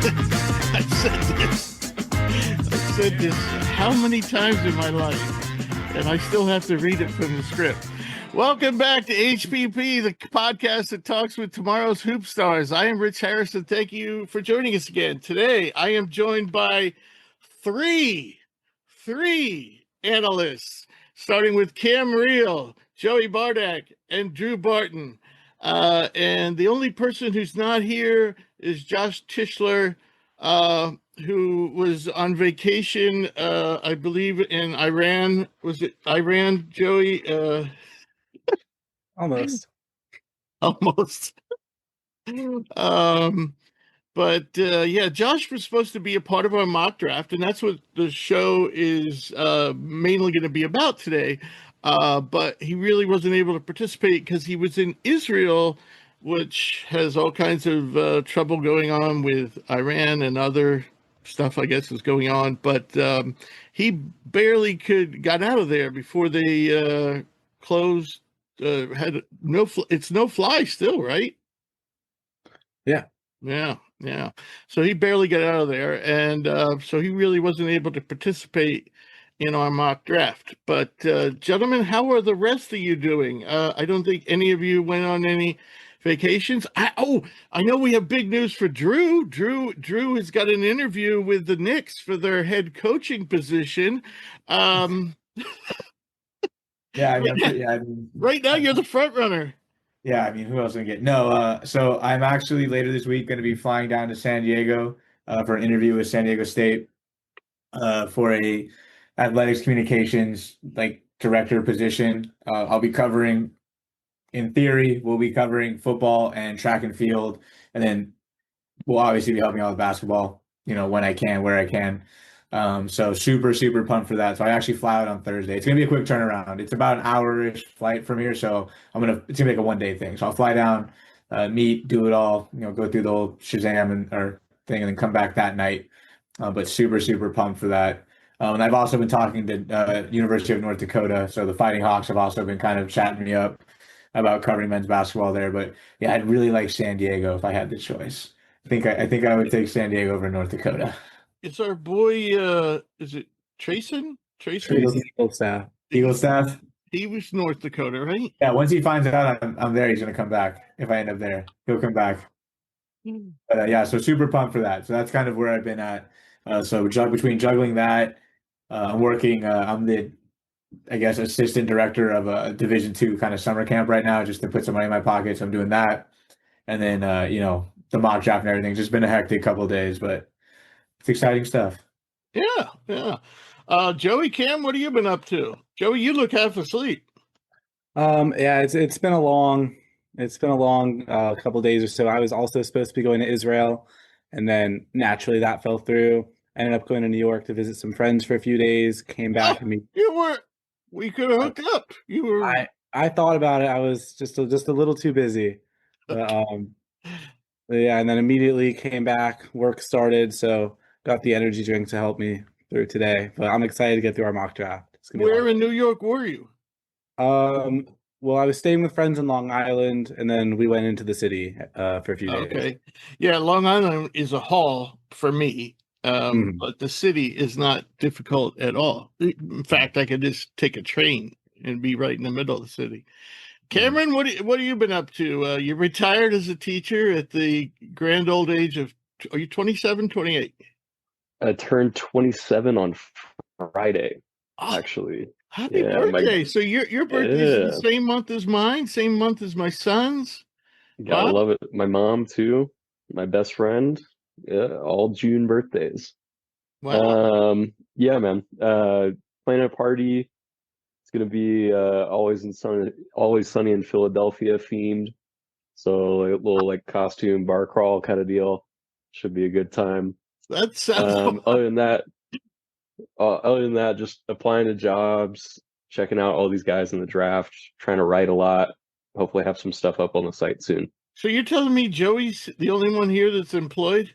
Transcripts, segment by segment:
I've said this how many times in my life, and I still have to read it from the script. Welcome back to HPP, the podcast that talks with tomorrow's hoop stars. I am Rich Harrison. Thank you for joining us again. Today, I am joined by three analysts, starting with Cam Reel, Joey Bardak, and Drew Barton. And the only person who's not here is Josh Tischler, who was on vacation, I believe, in Iran. Was it Iran, Joey? Almost. Yeah, Josh was supposed to be a part of our mock draft, and that's what the show is mainly going to be about today. But he really wasn't able to participate because he was in Israel, which has all kinds of trouble going on with Iran and other stuff, I guess, is going on. But he barely got out of there before they closed. Had it's no fly still, right? Yeah. So he barely got out of there, and so he really wasn't able to participate in our mock draft. But gentlemen, how are the rest of you doing? I don't think any of you went on any vacations. I know we have big news for Drew. Drew has got an interview with the Knicks for their head coaching position. Right now you're the front runner. Yeah, I mean, who else gonna get? No, so I'm actually later this week going to be flying down to San Diego for an interview with San Diego State for a athletics communications director position. I'll be covering, in theory, we'll be covering football and track and field, and then we'll obviously be helping out with basketball, when I can, where I can. So super pumped for that. So I actually fly out on Thursday. It's gonna be a quick turnaround. It's about an hour-ish flight from here, so it's gonna be like a one-day thing. So I'll fly down, meet, do it all, go through the whole Shazam or thing, and then come back that night. But super pumped for that. And I've also been talking to University of North Dakota. So the Fighting Hawks have also been kind of chatting me up about covering men's basketball there. But yeah, I'd really like San Diego if I had the choice. I think I would take San Diego over North Dakota. It's our boy, is it Trayson? Eagle Staff. He was North Dakota, right? Yeah, once he finds out I'm there, he's going to come back. If I end up there, he'll come back. But yeah, so super pumped for that. So that's kind of where I've been at. So between juggling that, I'm working, I'm the, I guess, assistant director of a Division II kind of summer camp right now, just to put some money in my pocket. So I'm doing that. And then, the mock draft and everything. It's just been a hectic couple of days, but it's exciting stuff. Yeah. Joey, Cam, what have you been up to? Joey, you look half asleep. Yeah, it's been a long couple of days or so. I was also supposed to be going to Israel, and then naturally that fell through. I ended up going to New York to visit some friends for a few days. Came back and we could have hooked up. You were. I thought about it. I was just a little too busy. Yeah, and then immediately came back. Work started, so got the energy drink to help me through today. But I'm excited to get through our mock draft. Where in New York were you? Well, I was staying with friends in Long Island, and then we went into the city for a few days. Okay. Yeah, Long Island is a haul for me, but the city is not difficult at all. In fact, I could just take a train and be right in the middle of the city. Cameron, what have you been up to? You retired as a teacher at the grand old age of, are you 27, 28? I turned 27 on Friday, actually. Happy birthday. So your birthday is the same month as mine, same month as my son's. Gotta love it. My mom, too. My best friend. Yeah, all June birthdays. Wow. Yeah, man. Planning a party. It's gonna be always sunny in Philadelphia themed. So a little costume bar crawl kind of deal. Should be a good time. That sounds other than that, just applying to jobs, checking out all these guys in the draft, trying to write a lot. Hopefully have some stuff up on the site soon. So you're telling me Joey's the only one here that's employed?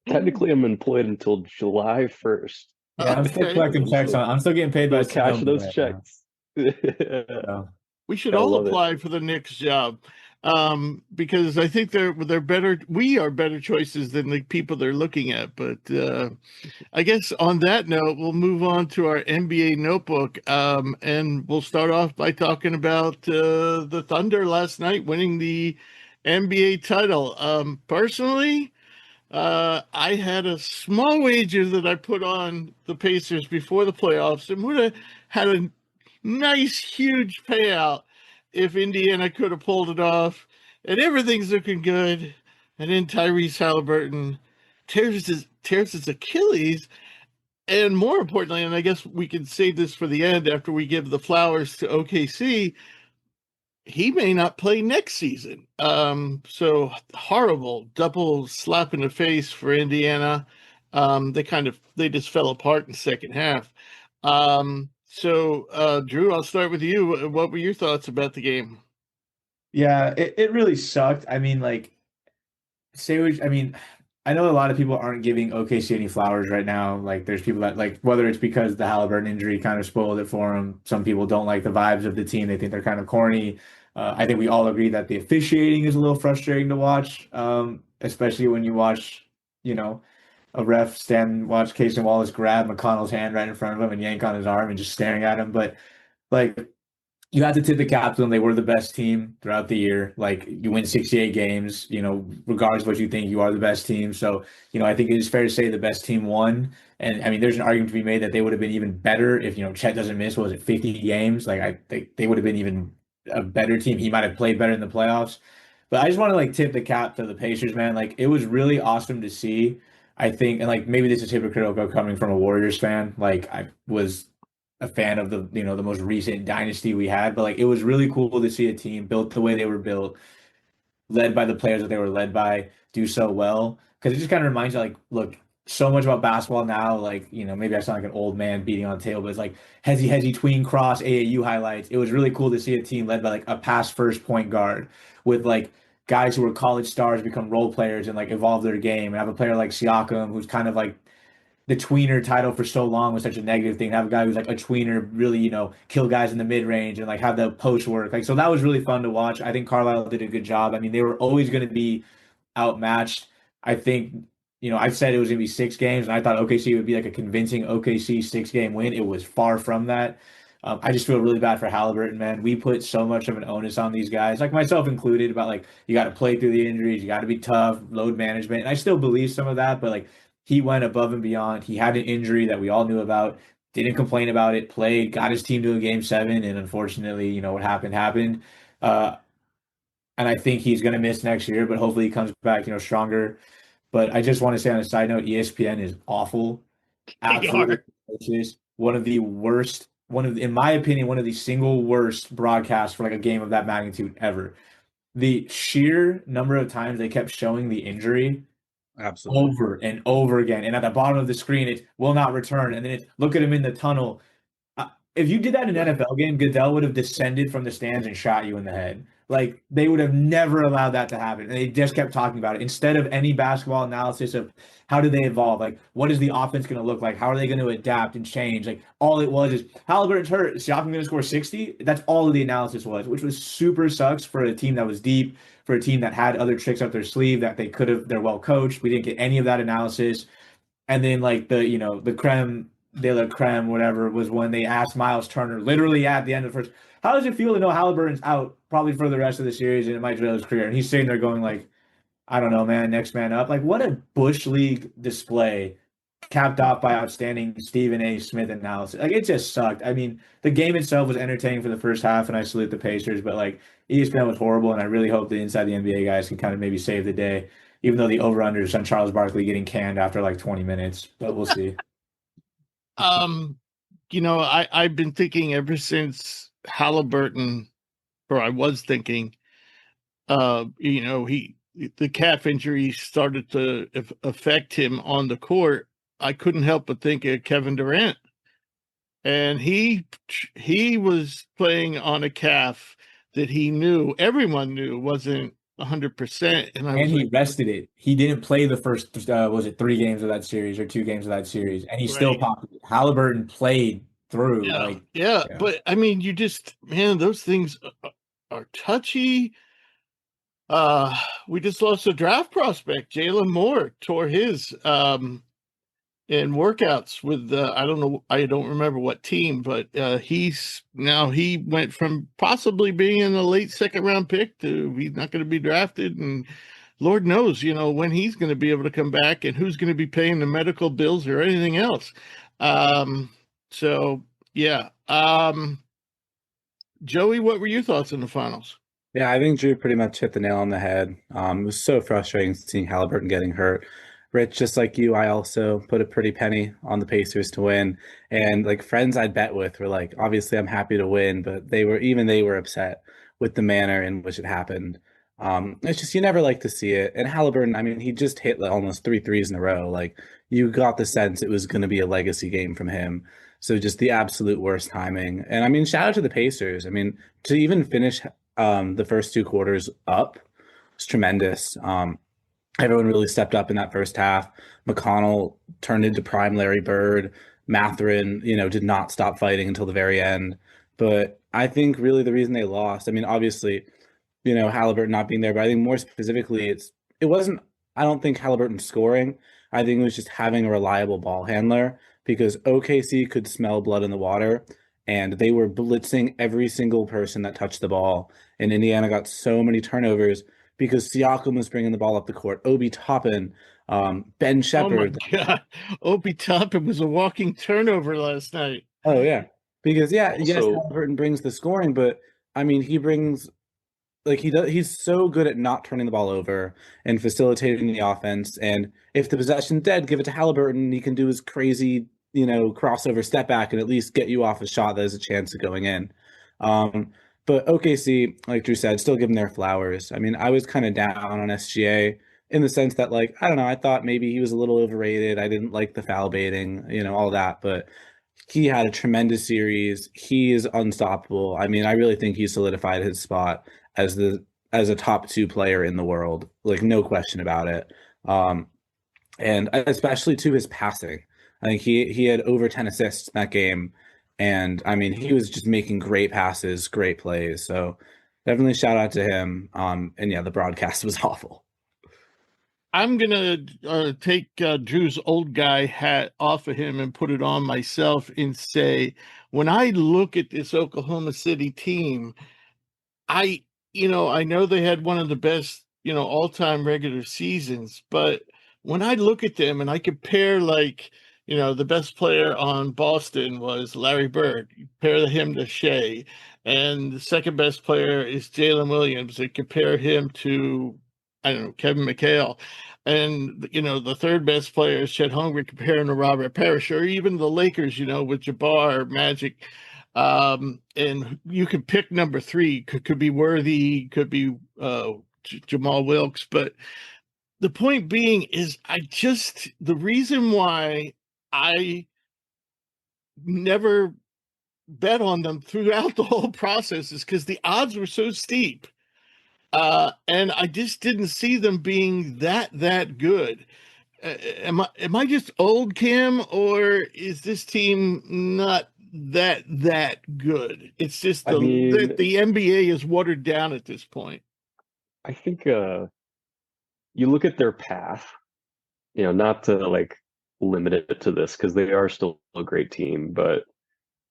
Technically, I'm employed until July 1st. Yeah, I'm still collecting checks I'm still getting paid by cash those checks. We should all apply for the Knicks job. because I think they're better. We are better choices than the people they're looking at. But I guess on that note, we'll move on to our NBA notebook, and we'll start off by talking about the Thunder last night winning the NBA title. Personally, I had a small wager that I put on the Pacers before the playoffs and would have had a nice, huge payout if Indiana could have pulled it off. And everything's looking good. And then Tyrese Halliburton tears his Achilles. And more importantly, and I guess we can save this for the end after we give the flowers to OKC, he may not play next season. So horrible double slap in the face for Indiana. They just fell apart in the second half. Drew, I'll start with you. What were your thoughts about the game? Yeah, it really sucked. I mean, like, I mean, I know a lot of people aren't giving OKC any flowers right now. Like, there's people that, like, whether it's because the Halliburton injury kind of spoiled it for them. Some people don't like the vibes of the team. They think they're kind of corny. I think we all agree that the officiating is a little frustrating to watch, especially when you watch, you know, a ref watch Casey Wallace grab McConnell's hand right in front of him and yank on his arm and just staring at him. But, like, you have to tip the cap to them. They were the best team throughout the year. Like, you win 68 games, regardless of what you think, you are the best team. So, I think it is fair to say the best team won. And I mean, there's an argument to be made that they would have been even better if, Chet doesn't miss, what was it, 50 games? Like, I think they would have been even a better team. He might have played better in the playoffs. But I just want to, like, tip the cap to the Pacers, man. Like, it was really awesome to see. I think, and like, maybe this is hypocritical coming from a Warriors fan. Like, I was a fan of the most recent dynasty we had, but like, it was really cool to see a team built the way they were built, led by the players that they were led by, do so well. Because it just kind of reminds you, like, look, so much about basketball now, like, maybe I sound like an old man beating on the table, but it's like hezzy tween cross AAU highlights. It was really cool to see a team led by like a pass first point guard with like guys who were college stars become role players and like evolve their game, and have a player like Siakam who's kind of like the tweener title for so long was such a negative thing. Have a guy who's like a tweener, really, kill guys in the mid range and like have the post work. Like, so that was really fun to watch. I think Carlisle did a good job. I mean, they were always going to be outmatched. I think, I said it was going to be 6 games, and I thought OKC would be like a convincing OKC 6-game win. It was far from that. I just feel really bad for Halliburton, man. We put so much of an onus on these guys, like myself included, about like, you got to play through the injuries, you got to be tough, load management. And I still believe some of that, but like, he went above and beyond. He had an injury that we all knew about, didn't complain about it, played, got his team to a game 7, and unfortunately, what happened. And I think he's going to miss next year, but hopefully he comes back, stronger. But I just want to say on a side note, ESPN is awful. Absolutely atrocious. One of the worst, in my opinion, one of the single worst broadcasts for like a game of that magnitude ever. The sheer number of times they kept showing the injury Absolutely. over and over again. And at the bottom of the screen, it will not return. And then it's look at him in the tunnel. If you did that in an NFL game, Goodell would have descended from the stands and shot you in the head. Like, they would have never allowed that to happen. And they just kept talking about it instead of any basketball analysis of how do they evolve? Like, what is the offense going to look like? How are they going to adapt and change? Like, all it was is Halliburton's hurt. Siakam going to score 60? That's all of the analysis was, which was super sucks for a team that was deep, for a team that had other tricks up their sleeve that they could have, they're well coached. We didn't get any of that analysis. And then like the creme de la creme, whatever, was when they asked Miles Turner literally at the end of the first, how does it feel to know Halliburton's out probably for the rest of the series and it might derail his career? And he's sitting there going like, I don't know, man, next man up. Like, what a Bush League display, capped off by outstanding Stephen A. Smith analysis. Like, it just sucked. I mean, the game itself was entertaining for the first half, and I salute the Pacers, but like, ESPN was horrible, and I really hope the Inside the NBA guys can kind of maybe save the day, even though the over-under is on Charles Barkley getting canned after like 20 minutes, but we'll see. I've been thinking ever since Halliburton, or I was thinking, the calf injury started to affect him on the court. I couldn't help but think of Kevin Durant, and he was playing on a calf that everyone knew wasn't 100%, and he rested it. He didn't play the first, was it 3 games of that series or 2 games of that series, and he still popped it. Halliburton played through. Yeah. But I mean, those things are touchy. We just lost a draft prospect. Jalen Moore tore his in workouts with I don't remember what team, but he went from possibly being in a late second round pick to he's not going to be drafted, and Lord knows, when he's going to be able to come back and who's going to be paying the medical bills or anything else. So yeah. Joey, what were your thoughts on the finals? Yeah, I think Drew pretty much hit the nail on the head. It was so frustrating seeing Halliburton getting hurt. Rich, just like you, I also put a pretty penny on the Pacers to win. And like friends I'd bet with were like, obviously I'm happy to win, but they were upset with the manner in which it happened. It's just you never like to see it. And Halliburton, I mean, he just hit like almost three threes in a row. Like you got the sense it was going to be a legacy game from him. So just the absolute worst timing. And I mean, shout out to the Pacers. I mean, to even finish the first two quarters up was tremendous. Everyone really stepped up in that first half. McConnell turned into prime Larry Bird. Matherin, did not stop fighting until the very end. But I think really the reason they lost, I mean, obviously, Halliburton not being there, but I think more specifically, it wasn't, I don't think Halliburton scoring. I think it was just having a reliable ball handler because OKC could smell blood in the water and they were blitzing every single person that touched the ball. And Indiana got so many turnovers because Siakam was bringing the ball up the court. Obi Toppin, Ben Shepherd. Oh my God. Obi Toppin was a walking turnover last night. Oh, yeah. Because, yes, Also, Halliburton brings the scoring, but I mean, he brings like he's so good at not turning the ball over and facilitating the offense. And if the possession's dead, give it to Halliburton. He can do his crazy, crossover step back and at least get you off a shot that has a chance of going in. But OKC, like Drew said, still give him their flowers. I mean, I was kind of down on SGA in the sense that, like, I don't know, I thought maybe he was a little overrated. I didn't like the foul baiting, all that. But he had a tremendous series. He is unstoppable. I mean, I really think he solidified his spot as a top two player in the world, like no question about it. And especially to his passing. I think he had over 10 assists in that game. And I mean, he was just making great passes, great plays. So definitely shout out to him. And yeah, the broadcast was awful. I'm gonna take Drew's old guy hat off of him and put it on myself and say, when I look at this Oklahoma City team, I know they had one of the best, all-time regular seasons, but when I look at them and I compare, like, the best player on Boston was Larry Bird, you compare him to Shea, and the second best player is Jalen Williams, and compare him to, I don't know, Kevin McHale. And, the third best player is Chet Holmgren, comparing to Robert Parrish, or even the Lakers, with Jabbar, Magic. And you could pick number three, could be Worthy, could be Jamal Wilkes. But the point being is, the reason why I never bet on them throughout the whole process is because the odds were so steep. And I just didn't see them being that good. Am I just old, Kim, or is this team not that good? It's just I mean, the NBA is watered down at this point. I think you look at their path, not to like limit it to this because they are still a great team, but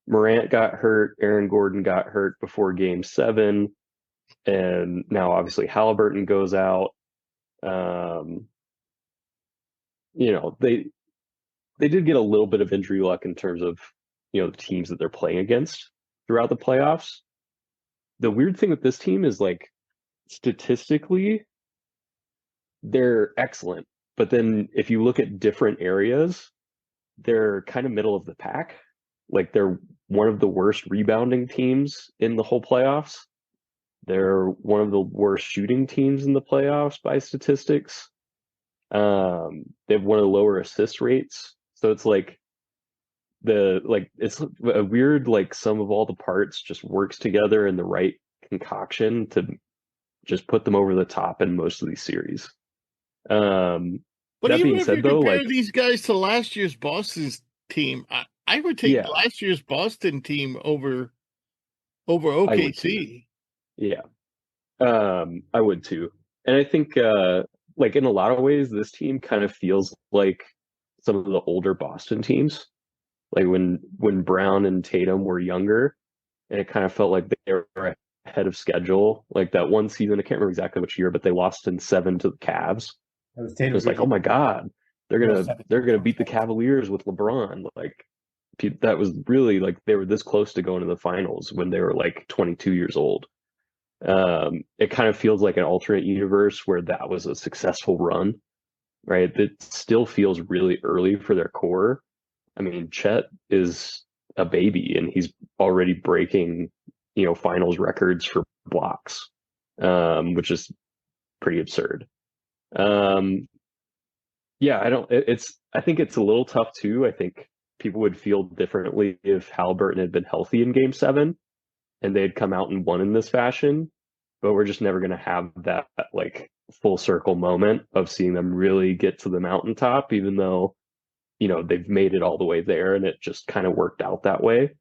Morant got hurt, Aaron Gordon got hurt before game 7, and now obviously Halliburton goes out. They did get a little bit of injury luck in terms of, the teams that they're playing against throughout the playoffs. The weird thing with this team is, like, statistically, they're excellent. But then if you look at different areas, they're kind of middle of the pack. Like, they're one of the worst rebounding teams in the whole playoffs. They're one of the worst shooting teams in the playoffs by statistics. They have one of the lower assist rates. So it's like it's a weird, like, sum of all the parts just works together in the right concoction to just put them over the top in most of these series. But that even being if said, you though, compare like, these guys to last year's Boston's team, I would take yeah, last year's Boston team over I would too. OKC. Yeah, I would too. And I think like in a lot of ways, this team kind of feels like some of the older Boston teams, like when Brown and Tatum were younger, and it kind of felt like they were ahead of schedule. Like that one season, I can't remember exactly which year, but they lost in 7 to the Cavs. It was It Tatum's was like, oh rookie. my God, they're No, gonna 7. they're gonna beat the Cavaliers with LeBron. Like that was really like they were this close to going to the finals when they were like 22 years old. It kind of feels like an alternate universe where that was a successful run, right? It still feels really early for their core. I mean, Chet is a baby and he's already breaking, finals records for blocks, which is pretty absurd. Yeah, I think it's a little tough too. I think people would feel differently if Halliburton had been healthy in game 7 and they'd come out and won in this fashion, but we're just never going to have that like full circle moment of seeing them really get to the mountaintop, even though, they've made it all the way there and it just kind of worked out that way.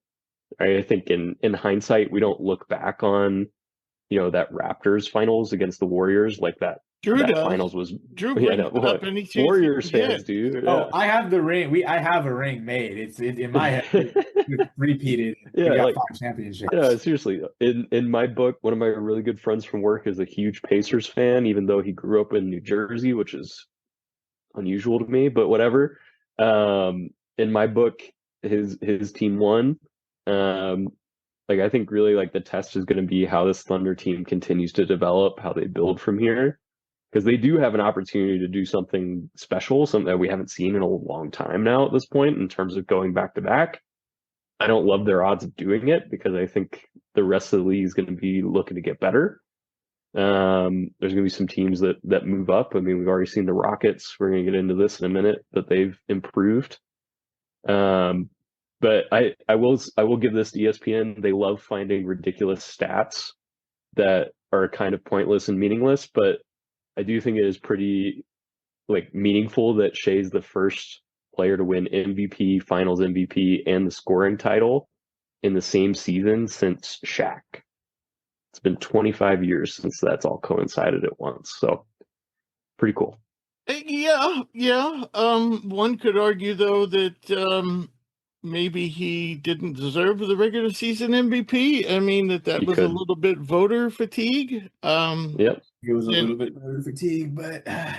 I think in hindsight, we don't look back on, that Raptors finals against the Warriors like that. Drew That does. finals was, Drew yeah, brings no, it up what any chance he Warriors can get. fans do. Oh, Yeah. I have the ring. I have a ring made. It's in my head. We've repeated. We Yeah, got like 5 championships. yeah, seriously. In my book, one of my really good friends from work is a huge Pacers fan, even though he grew up in New Jersey, which is unusual to me, but whatever. In my book, his team won. Um, like I think really like the test is going to be how this Thunder team continues to develop, how they build from here, because they do have an opportunity to do something special, something that we haven't seen in a long time now at this point in terms of going back to back. I don't love their odds of doing it because I think the rest of the league is going to be looking to get better. There's going to be some teams that move up. I mean, we've already seen the Rockets. We're going to get into this in a minute, that they've improved. But I will give this to ESPN. They love finding ridiculous stats that are kind of pointless and meaningless, but I do think it is pretty like meaningful that Shea's the first player to win MVP, Finals MVP, and the scoring title in the same season since Shaq. It's been 25 years since that's all coincided at once. So pretty cool. Yeah. One could argue though that maybe he didn't deserve the regular season MVP. I mean that You was a could. little bit voter fatigue. Yep. It was a and- little bit better fatigue, but um,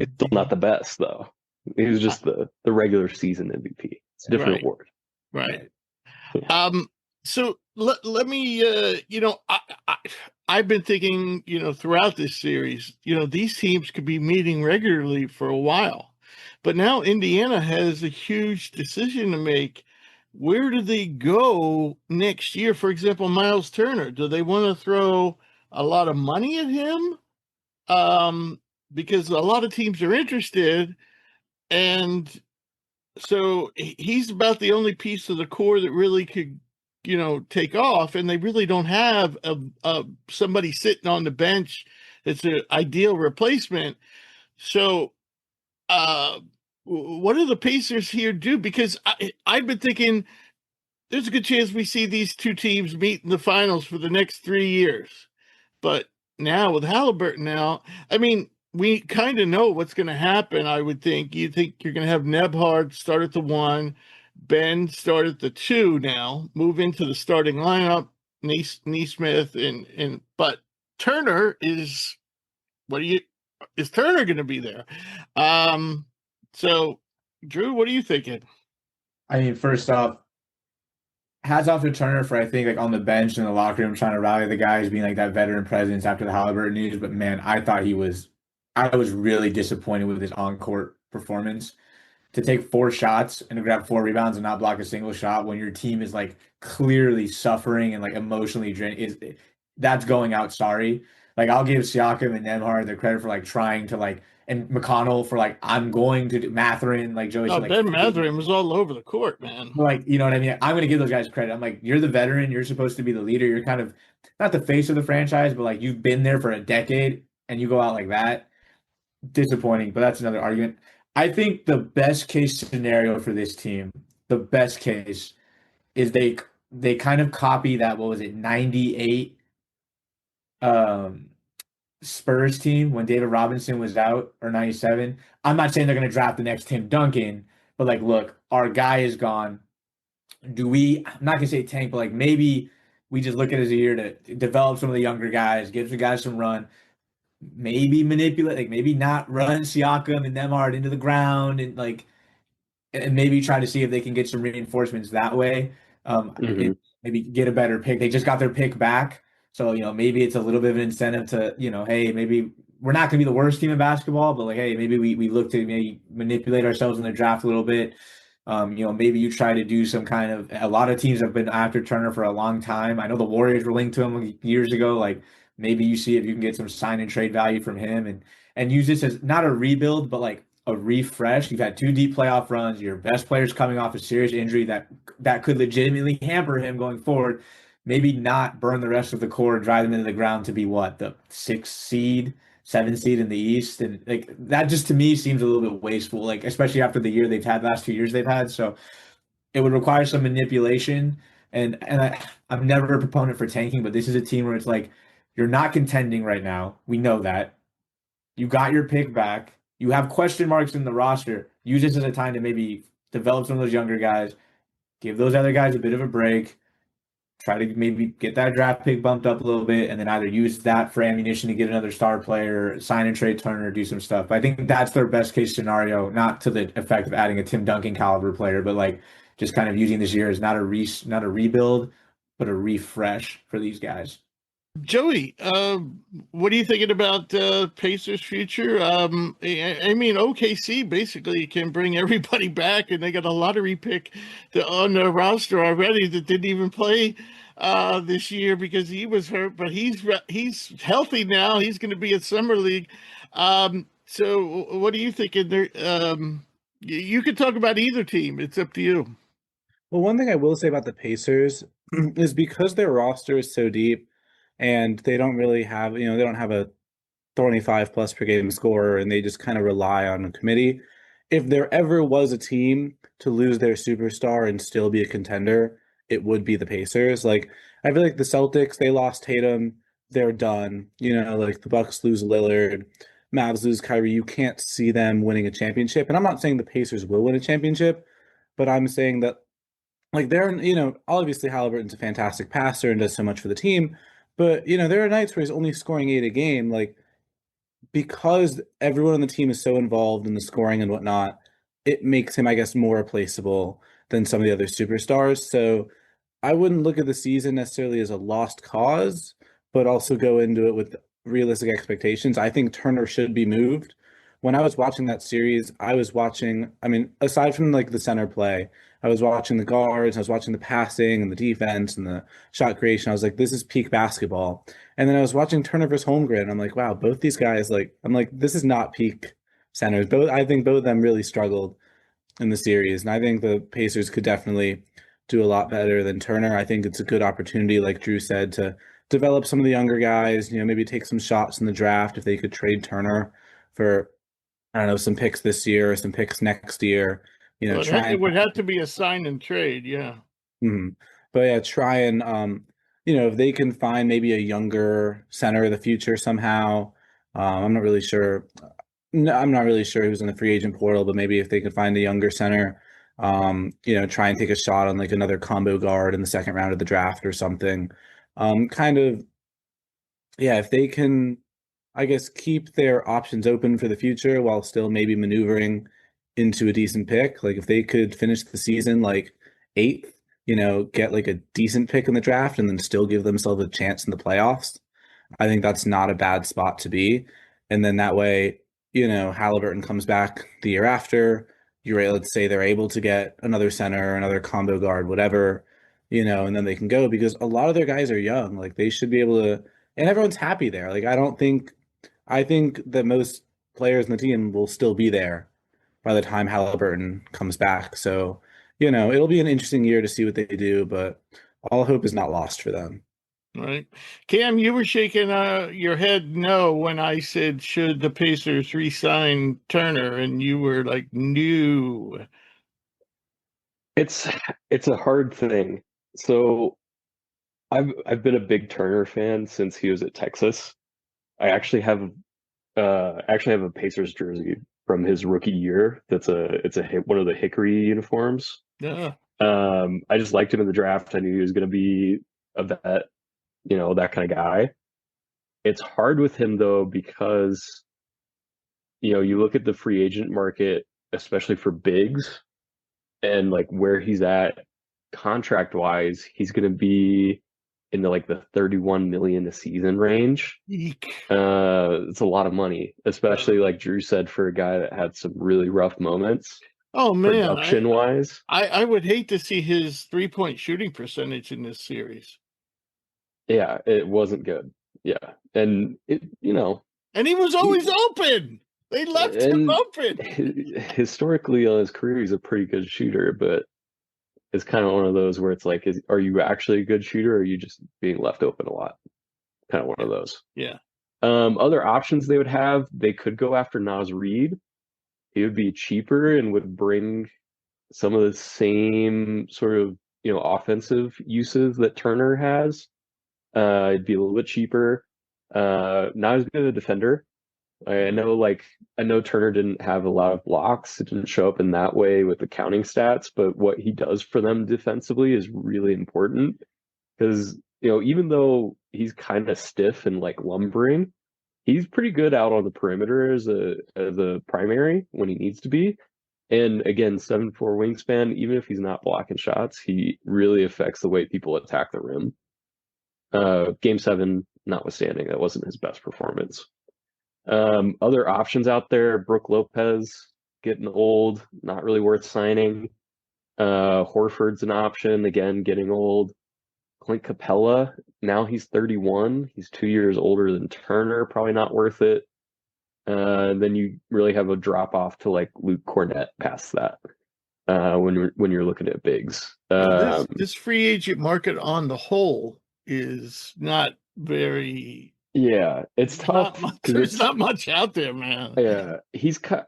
It's still not the best though. He was just the regular season MVP. It's a different Right. award. right. Yeah. So let me, I've been thinking, throughout this series, these teams could be meeting regularly for a while, but now Indiana has a huge decision to make. Where do they go next year? For example, Miles Turner, do they want to throw a lot of money at him? Because a lot of teams are interested, and so he's about the only piece of the core that really could, take off, and they really don't have a somebody sitting on the bench that's an ideal replacement. So, what do the Pacers here do? Because I've been thinking there's a good chance we see these two teams meet in the finals for the next 3 years. But now with Halliburton I mean, we kind of know what's going to happen, I would think. You think you're going to have Nebhard start at the 1, Ben start at the 2 now, move into the starting lineup, Neesmith but Turner is is Turner going to be there? So Drew, what are you thinking? I mean, first off, hats off to Turner for I think like on the bench in the locker room trying to rally the guys, being like that veteran presence after the Halliburton news. But man, I was really disappointed with his on-court performance. To take 4 shots and to grab 4 rebounds and not block a single shot when your team is like clearly suffering and like emotionally drained that's going out sorry. Like I'll give Siakam and Nemhard the credit for like trying to like and McConnell for like I'm going to do Matherin like Joey Oh, said like Ben Mathurin was all over the court, man. like you know what I mean. I'm gonna give those guys credit. I'm like you're the veteran. You're supposed to be the leader. You're kind of not the face of the franchise, but like you've been there for a decade and you go out like that. Disappointing, but that's another argument. I think the best case scenario for this team, the best case is they kind of copy that, what was it, 98 Spurs team when David Robinson was out, or 97. I'm not saying they're going to draft the next Tim Duncan, but like, look, our guy is gone. I'm not going to say tank, but like maybe we just look at it as a year to develop some of the younger guys, give the guys some run, maybe manipulate, like maybe not run Siakam and Nemhard into the ground and like and maybe try to see if they can get some reinforcements that way. Mhm. Maybe get a better pick. They just got their pick back, so maybe it's a little bit of an incentive to hey, maybe we're not going to be the worst team in basketball, but like hey, maybe we look to maybe manipulate ourselves in the draft a little bit. Maybe you try to do some kind of. A lot of teams have been after Turner for a long time. I know the Warriors were linked to him years ago. Like maybe you see if you can get some sign and trade value from him and use this as not a rebuild, but like a refresh. You've had 2 deep playoff runs. Your best player's coming off a serious injury that could legitimately hamper him going forward. Maybe not burn the rest of the core and drive them into the ground to be what, the 6th seed, 7th seed in the East, and like that just to me seems a little bit wasteful. Like especially after the year they've had, last 2 years they've had. So it would require some manipulation. And I'm never a proponent for tanking, but this is a team where it's like you're not contending right now. We know that. You got your pick back. You have question marks in the roster. Use this as a time to maybe develop some of those younger guys, give those other guys a bit of a break, try to maybe get that draft pick bumped up a little bit, and then either use that for ammunition to get another star player, sign and trade Turner, do some stuff. But I think that's their best case scenario, not to the effect of adding a Tim Duncan caliber player, but like just kind of using this year as not a rebuild, but a refresh for these guys. Joey, what are you thinking about Pacers' future? I mean, OKC basically can bring everybody back, and they got a lottery pick on their roster already that didn't even play this year because he was hurt. But he's healthy now. He's going to be at summer league. So, what are you thinking? There, you can talk about either team. It's up to you. Well, one thing I will say about the Pacers is because their roster is so deep and they don't really have, they don't have a 25 plus per game scorer and they just kind of rely on a committee. If there ever was a team to lose their superstar and still be a contender, it would be the Pacers. Like, I feel like the Celtics, they lost Tatum, they're done. Like the Bucks lose Lillard, Mavs lose Kyrie. You can't see them winning a championship. And I'm not saying the Pacers will win a championship, but I'm saying that like obviously Halliburton's a fantastic passer and does so much for the team, but there are nights where he's only scoring 8 a game, like because everyone on the team is so involved in the scoring and whatnot, it makes him, I guess, more replaceable than some of the other superstars. So I wouldn't look at the season necessarily as a lost cause, but also go into it with realistic expectations. I think Turner should be moved. When I was watching that series, I was watching, I mean, aside from like the center play, I was watching the guards, I was watching the passing and the defense and the shot creation. I was like, this is peak basketball. And then I was watching Turner versus Holmgren. I'm like, wow, both these guys, like, I'm like, this is not peak centers. I think both of them really struggled in the series. And I think the Pacers could definitely do a lot better than Turner. I think it's a good opportunity, like Drew said, to develop some of the younger guys, maybe take some shots in the draft if they could trade Turner for, I don't know, some picks this year or some picks next year, Well, try it and would have to be a sign and trade, yeah. But yeah, try and if they can find maybe a younger center of the future somehow. I'm not really sure. No, I'm not really sure who's in the free agent portal, but maybe if they could find a younger center, try and take a shot on like another combo guard in the second round of the draft or something. Kind of, yeah, if they can, I guess, keep their options open for the future while still maybe maneuvering into a decent pick. Like if they could finish the season like 8th, get like a decent pick in the draft and then still give themselves a chance in the playoffs. I think that's not a bad spot to be. And then that way, Halliburton comes back the year after. Let's say they're able to get another center, another combo guard, whatever, and then they can go because a lot of their guys are young. Like they should be able to, and everyone's happy there. Like I think that most players in the team will still be there by the time Halliburton comes back. So, it'll be an interesting year to see what they do, but all hope is not lost for them. Right. Cam, you were shaking your head no when I said, should the Pacers re-sign Turner? And you were like, no. It's a hard thing. So I've been a big Turner fan since he was at Texas. I actually have a Pacers jersey from his rookie year. One of the Hickory uniforms. Yeah. I just liked him in the draft. I knew he was going to be a vet, that kind of guy. It's hard with him though because you look at the free agent market, especially for bigs, and like where he's at contract wise, he's going to be in the 31 million a season range. Eek. It's a lot of money, especially like Drew said, for a guy that had some really rough moments Oh man, production wise. I would hate to see his 3-point shooting percentage in this series. Yeah, it wasn't good. Yeah, and and he was always open. They left him open. Historically, on his career, he's a pretty good shooter, but it's kind of one of those where it's like, are you actually a good shooter, or are you just being left open a lot? Kind of one of those. Yeah. Other options they could go after Naz Reid. He would be cheaper and would bring some of the same sort of offensive uses that Turner has. It'd be a little bit cheaper. Not as good of a defender. I know Turner didn't have a lot of blocks. It didn't show up in that way with the counting stats, but what he does for them defensively is really important because, even though he's kind of stiff and like lumbering, he's pretty good out on the perimeter as a primary when he needs to be. And again, 7'4" wingspan, even if he's not blocking shots, he really affects the way people attack the rim. Game 7 notwithstanding, that wasn't his best performance. Other options out there, Brooke Lopez getting old, not really worth signing. Horford's an option, again, getting old. Clint Capella, now he's 31. He's 2 years older than Turner, probably not worth it. Then you really have a drop off to like Luke Cornett past that. When you're looking at bigs. This free agent market on the whole is not very. Yeah, it's tough. There's not much out there, man. Yeah,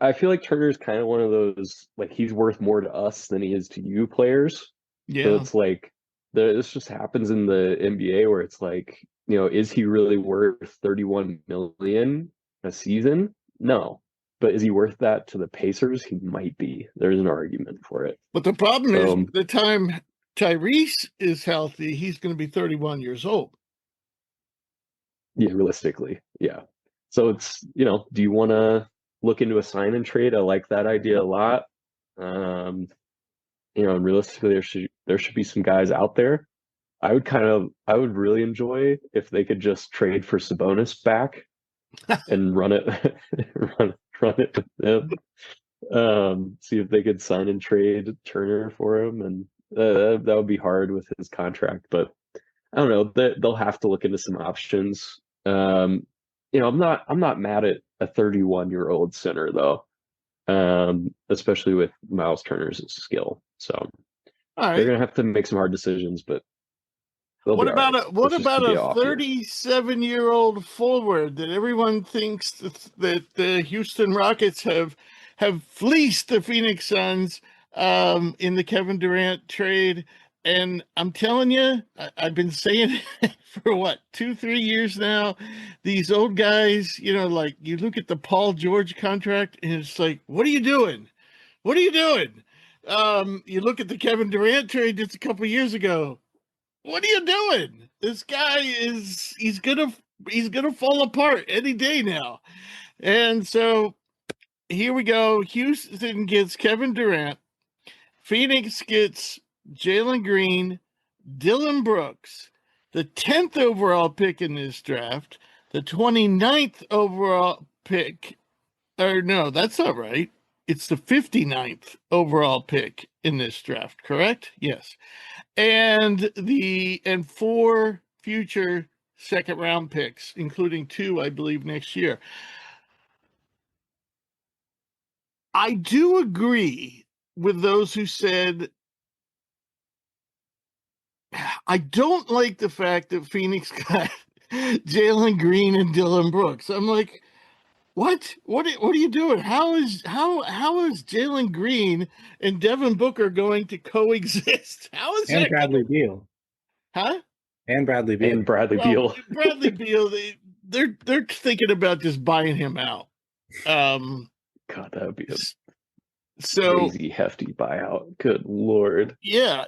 I feel like Turner's kind of one of those, like, he's worth more to us than he is to you players. Yeah. So it's like this just happens in the NBA where it's like, is he really worth 31 million a season? No. But is he worth that to the Pacers? He might be. There's an argument for it. But the problem is, by the time Tyrese is healthy, he's going to be 31 years old. Yeah, realistically, yeah. So it's, do you want to look into a sign and trade? I like that idea a lot. And realistically, there should be some guys out there. I would really enjoy if they could just trade for Sabonis back and run it with them. See if they could sign and trade Turner for him, and that would be hard with his contract, but I don't know. They'll have to look into some options. I'm not mad at a 31-year-old center though, especially with Miles Turner's skill. So they're gonna have to make some hard decisions, but what about a 37-year-old forward that everyone thinks that the Houston Rockets have fleeced the Phoenix Suns in the Kevin Durant trade? And I'm telling you, I've been saying it for 2-3 years now. These old guys, like you look at the Paul George contract and it's like, what are you doing? What are you doing? You look at the Kevin Durant trade just a couple years ago. What are you doing? This guy he's gonna fall apart any day now. And so here we go. Houston gets Kevin Durant. Phoenix gets Jalen Green, Dylan Brooks, the 10th overall pick in this draft, the 29th overall pick. Or no, that's not right. It's the 59th overall pick in this draft, correct? Yes. And 4 future second round picks, including 2, I believe, next year. I do agree with those who said, I don't like the fact that Phoenix got Jalen Green and Dylan Brooks. I'm like, what? What are you doing? How is Jalen Green and Devin Booker going to coexist? How is and Bradley Beal? Huh? And Bradley Beal. Beal. Bradley Beal. they're thinking about just buying him out. Um, God, that would be a so crazy hefty buyout. Good Lord. yeah,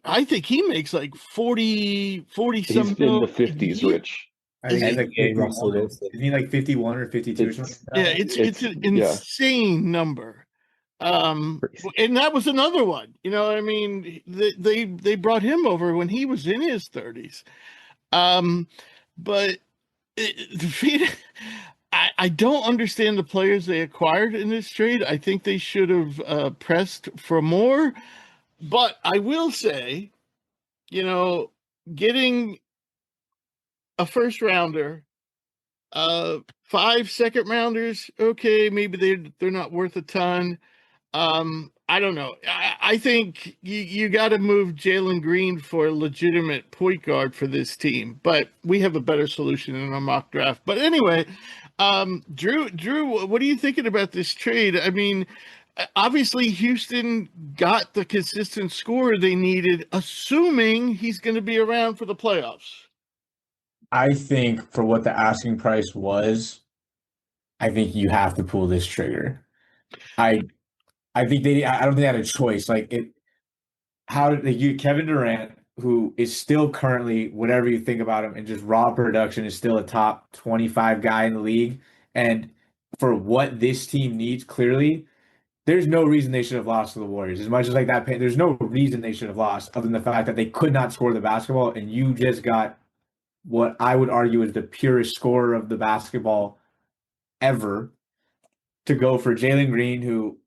I think he makes like 40 He's some in mil the a 50s, year. Rich. I think he's like NBA Russell 51. Wilson. Isn't he like 51 or 52 or something Yeah, like that? it's an yeah, insane number. crazy. And that was another one. You know, I mean, they brought him over when he was in his 30s. But the Phoenix, I don't understand the players they acquired in this trade. I think they should have pressed for more. But I will say, you know, getting a first rounder, 5 second rounders, okay, maybe they're not worth a ton. I don't know. I think you got to move Jalen Green for a legitimate point guard for this team, but we have a better solution in our mock draft. But anyway, Drew, what are you thinking about this trade? I mean, obviously Houston got the consistent score they needed, assuming he's going to be around for the playoffs. I think for what the asking price was, I think you have to pull this trigger. I I think I don't think they had a choice. Like it, how did you Kevin Durant, who is still currently whatever you think about him and just raw production is still a top 25 guy in the league. And for what this team needs, clearly, there's no reason they should have lost to the Warriors. As much as like that, there's no reason they should have lost other than the fact that they could not score the basketball, and you just got what I would argue is the purest scorer of the basketball ever to go for Jalen Green, who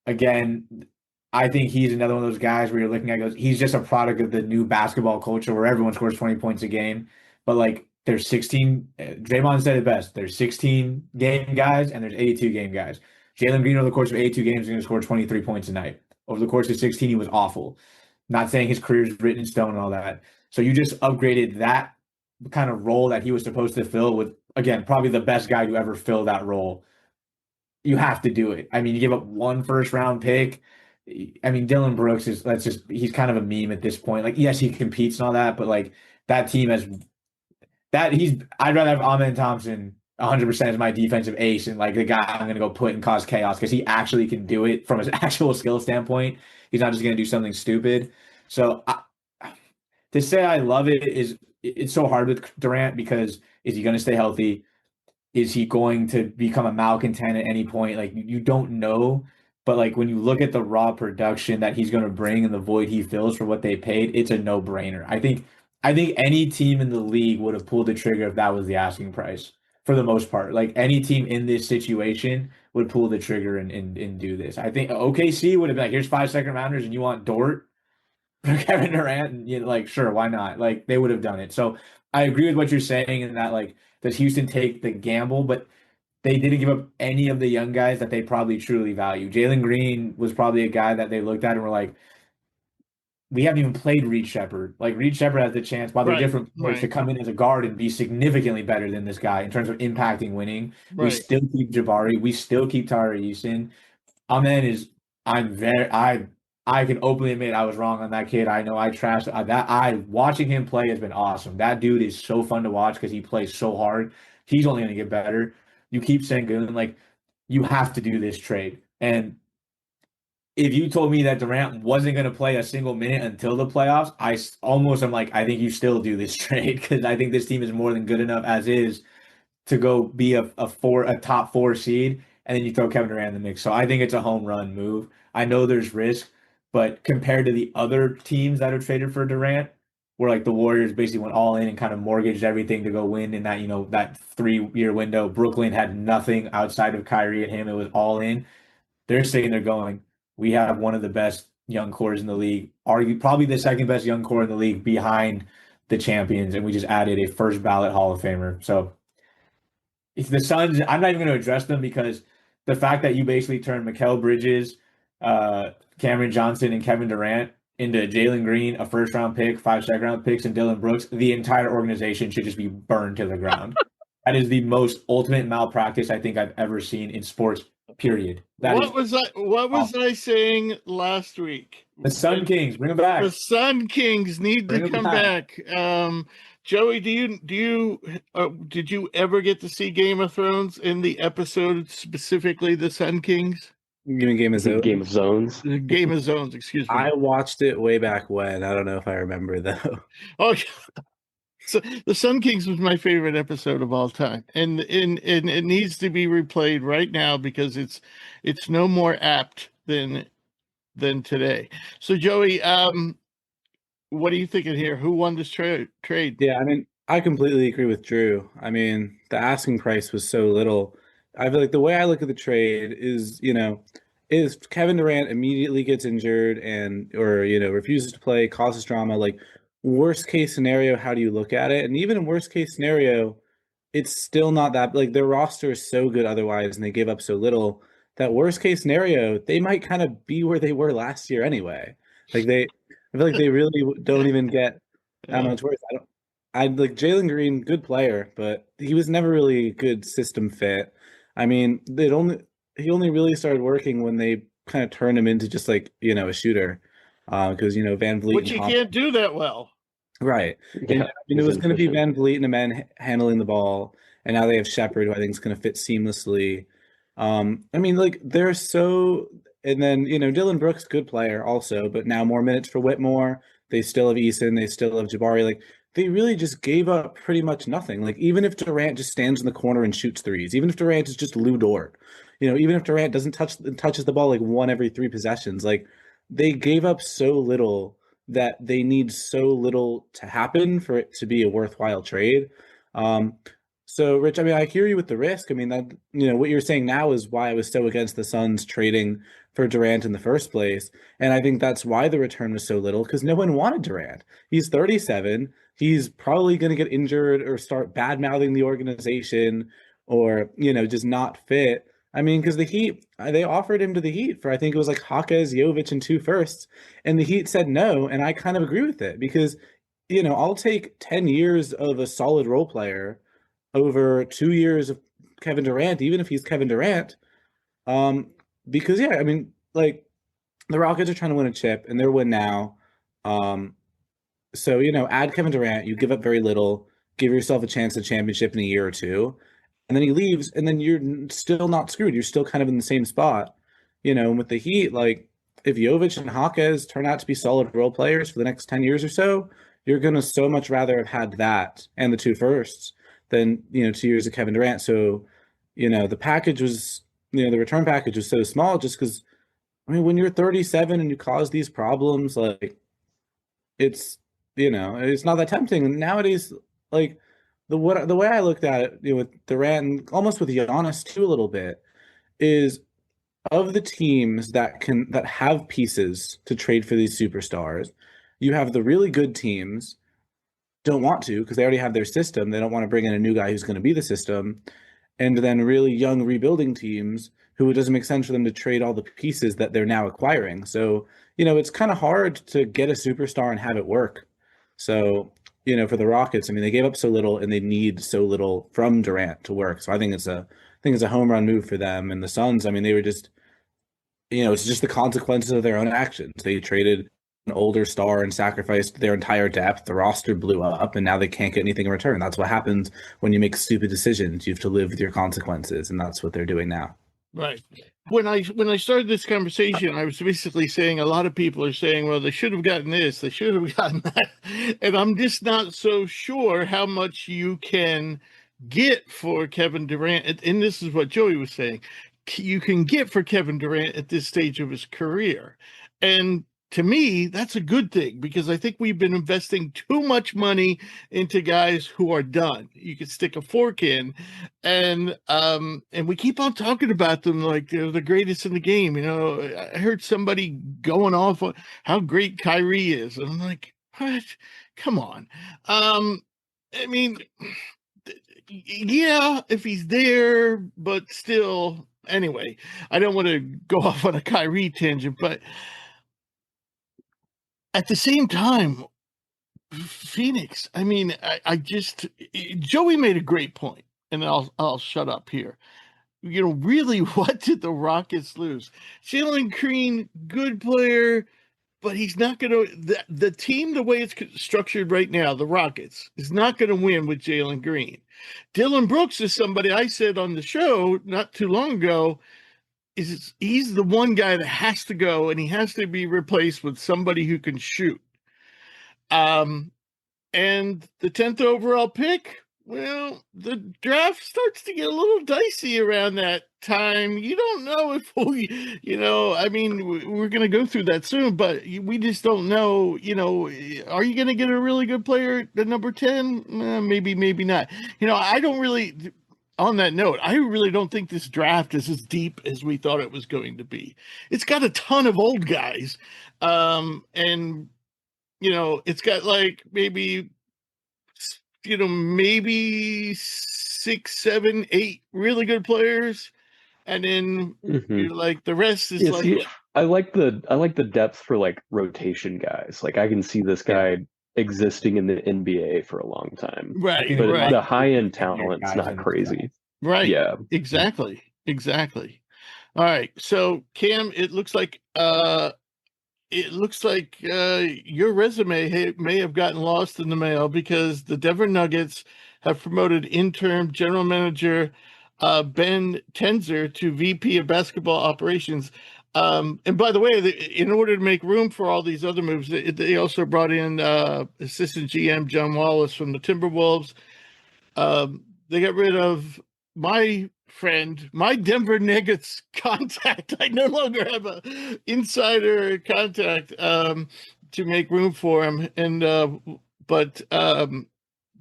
again, I think he's another one of those guys where you're looking at goes, he's just a product of the new basketball culture where everyone scores 20 points a game. But like there's 16, Draymond said it best. There's 16 game guys and there's 82 game guys. Jalen Green over the course of 82 games is going to score 23 points a night. Over the course of 16, he was awful. Not saying his career is written in stone and all that. So you just upgraded that kind of role that he was supposed to fill with, again, probably the best guy to ever fill that role. You have to do it. I mean, you give up one first round pick. I mean, Dylan Brooks he's kind of a meme at this point. Like, yes, he competes and all that, but like that team has that I'd rather have Amen Thompson 100% as my defensive ace and like the guy I'm going to go put and cause chaos because he actually can do it from his actual skill standpoint. He's not just going to do something stupid. So to say I love it it's so hard with Durant because is he going to stay healthy? Is he going to become a malcontent at any point? Like you don't know. But like when you look at the raw production that he's going to bring and the void he fills for what they paid, it's a no-brainer. I think any team in the league would have pulled the trigger if that was the asking price for the most part. Like any team in this situation would pull the trigger and do this. I think OKC would have been like, here's 5 second rounders and you want Dort for Kevin Durant, and you know, like sure, why not? Like they would have done it. So I agree with what you're saying in that like does Houston take the gamble, but they didn't give up any of the young guys that they probably truly value. Jalen Green was probably a guy that they looked at and were like, we haven't even played Reed Shepard. Like Reed Shepard has the chance, while they're Right, different players, to right, come in as a guard and be significantly better than this guy in terms of impacting winning. We right. still keep Jabari. We still keep Tari Eason. Amen is I can openly admit I was wrong on that kid. I know I trashed that. Watching him play has been awesome. That dude is so fun to watch because he plays so hard. He's only going to get better. You keep saying good, like you have to do this trade. And if you told me that Durant wasn't going to play a single minute until the playoffs, I'm like, I think you still do this trade because I think this team is more than good enough as is to go be a top 4 seed, and then you throw Kevin Durant in the mix. So I think it's a home run move. I know there's risk, but compared to the other teams that are traded for Durant, where like the Warriors basically went all in and kind of mortgaged everything to go win in that, that 3-year window. Brooklyn had nothing outside of Kyrie and him. It was all in. They're sitting there going, we have one of the best young cores in the league, probably the second best young core in the league behind the champions, and we just added a first ballot Hall of Famer. So if the Suns, I'm not even going to address them because the fact that you basically turned Mikal Bridges, Cameron Johnson, and Kevin Durant into Jalen Green, a first round pick, 5 second round picks, and Dylan Brooks, the entire organization should just be burned to the ground. That is the most ultimate malpractice I think I've ever seen in sports, period. What was I saying last week? The Sun Kings, bring them back. The Sun Kings need Bring to them come back. Joey, did you ever get to see Game of Thrones in the episode, specifically the Sun Kings? You mean Game of Zones? Game of Zones. The Game of Zones, excuse me. I watched it way back when. I don't know if I remember though. Oh, so the Sun Kings was my favorite episode of all time, and it needs to be replayed right now because it's no more apt than today. So Joey, what are you thinking here? Who won this trade? Yeah, I mean, I completely agree with Drew. I mean, the asking price was so little. I feel like the way I look at the trade is, is Kevin Durant immediately gets injured and or refuses to play, causes drama. Like worst case scenario, how do you look at it? And even in worst case scenario, it's still not that like their roster is so good otherwise, and they gave up so little that worst case scenario, they might kind of be where they were last year anyway. I feel like they really don't even get that much worse. I like Jalen Green, good player, but he was never really a good system fit. I mean, he only really started working when they kind of turned him into just like, a shooter. Because Van Vliet Which and he can't do that well. Right. And Yeah, I mean, it he's was going to be inefficient. Van Vliet and a man handling the ball, and now they have Shepard, who I think is going to fit seamlessly. I mean, like they're so, and then Dylan Brooks, good player also, but now more minutes for Whitmore. They still have Eason, they still have Jabari. Like they really just gave up pretty much nothing. Like even if Durant just stands in the corner and shoots threes, even if Durant is just Lou Dort, even if Durant doesn't touches the ball like one every three possessions, like they gave up so little that they need so little to happen for it to be a worthwhile trade. Um, so, Rich, I mean, I hear you with the risk. I mean, that what you're saying now is why I was so against the Suns trading for Durant in the first place, and I think that's why the return was so little because no one wanted Durant. He's 37. He's probably going to get injured or start bad mouthing the organization, or just not fit. I mean, because the Heat, they offered him to the Heat for I think it was like Jaquez, Jovic, and 2 firsts, and the Heat said no, and I kind of agree with it because I'll take 10 years of a solid role player over 2 years of Kevin Durant, even if he's Kevin Durant. Um, because yeah, I mean, like the Rockets are trying to win a chip and they're win now. Um, so add Kevin Durant, you give up very little, give yourself a chance at championship in a year or two, and then he leaves, and then you're still not screwed. You're still kind of in the same spot. And with the Heat, like if Jovic and Jaquez turn out to be solid role players for the next 10 years or so, you're gonna so much rather have had that and the 2 firsts than 2 years of Kevin Durant. So, the package was the return package was so small just because I mean when you're 37 and you cause these problems, like it's it's not that tempting. And nowadays, like the way I looked at it, with Durant and almost with Giannis too a little bit, is of the teams that have pieces to trade for these superstars, you have the really good teams don't want to because they already have their system. They don't want to bring in a new guy who's going to be the system. And then really young rebuilding teams who it doesn't make sense for them to trade all the pieces that they're now acquiring. So, it's kind of hard to get a superstar and have it work. So, for the Rockets, I mean, they gave up so little and they need so little from Durant to work. So I think it's a home run move for them. And the Suns, I mean, they were just, it's just the consequences of their own actions. They traded an older star and sacrificed their entire depth. The roster blew up, and now they can't get anything in return. That's what happens when you make stupid decisions. You have to live with your consequences, and that's what they're doing now. Right. When I started this conversation, I was basically saying a lot of people are saying, well, they should have gotten this, they should have gotten that. And I'm just not so sure how much you can get for Kevin Durant. And this is what Joey was saying. You can get for Kevin Durant at this stage of his career. And to me, that's a good thing because I think we've been investing too much money into guys who are done. You can stick a fork in, and we keep on talking about them like they're the greatest in the game. I heard somebody going off on how great Kyrie is, and I'm like, what? Come on. I mean, yeah, if he's there, but still. Anyway, I don't want to go off on a Kyrie tangent, but at the same time, Phoenix, I mean, I just Joey made a great point, and I'll shut up here. Really, what did the Rockets lose? Jalen Green, good player, but he's not going to. The team, the way it's structured right now, the Rockets, is not going to win with Jalen Green. Dylan Brooks is somebody I said on the show not too long ago. He's the one guy that has to go, and he has to be replaced with somebody who can shoot. And the 10th overall pick, well, the draft starts to get a little dicey around that time. You don't know if we, I mean, we're going to go through that soon, but we just don't know, are you going to get a really good player at number 10? Maybe, maybe not. I don't really, on that note, I really don't think this draft is as deep as we thought it was going to be. It's got a ton of old guys. And it's got like maybe 6, 7, 8 really good players, and then like the rest is like. See, I like the depth for like rotation guys. Like I can see this guy existing in the NBA for a long time. Right, but right. The high end talent's not crazy. Right. Yeah. Exactly. All right. So Cam, it looks like your resume may have gotten lost in the mail because the Denver Nuggets have promoted interim general manager Ben Tenzer to VP of basketball operations. And by the way, in order to make room for all these other moves, they also brought in assistant GM John Wallace from the Timberwolves. They got rid of my friend, my Denver Nuggets contact. I no longer have a insider contact to make room for him. And but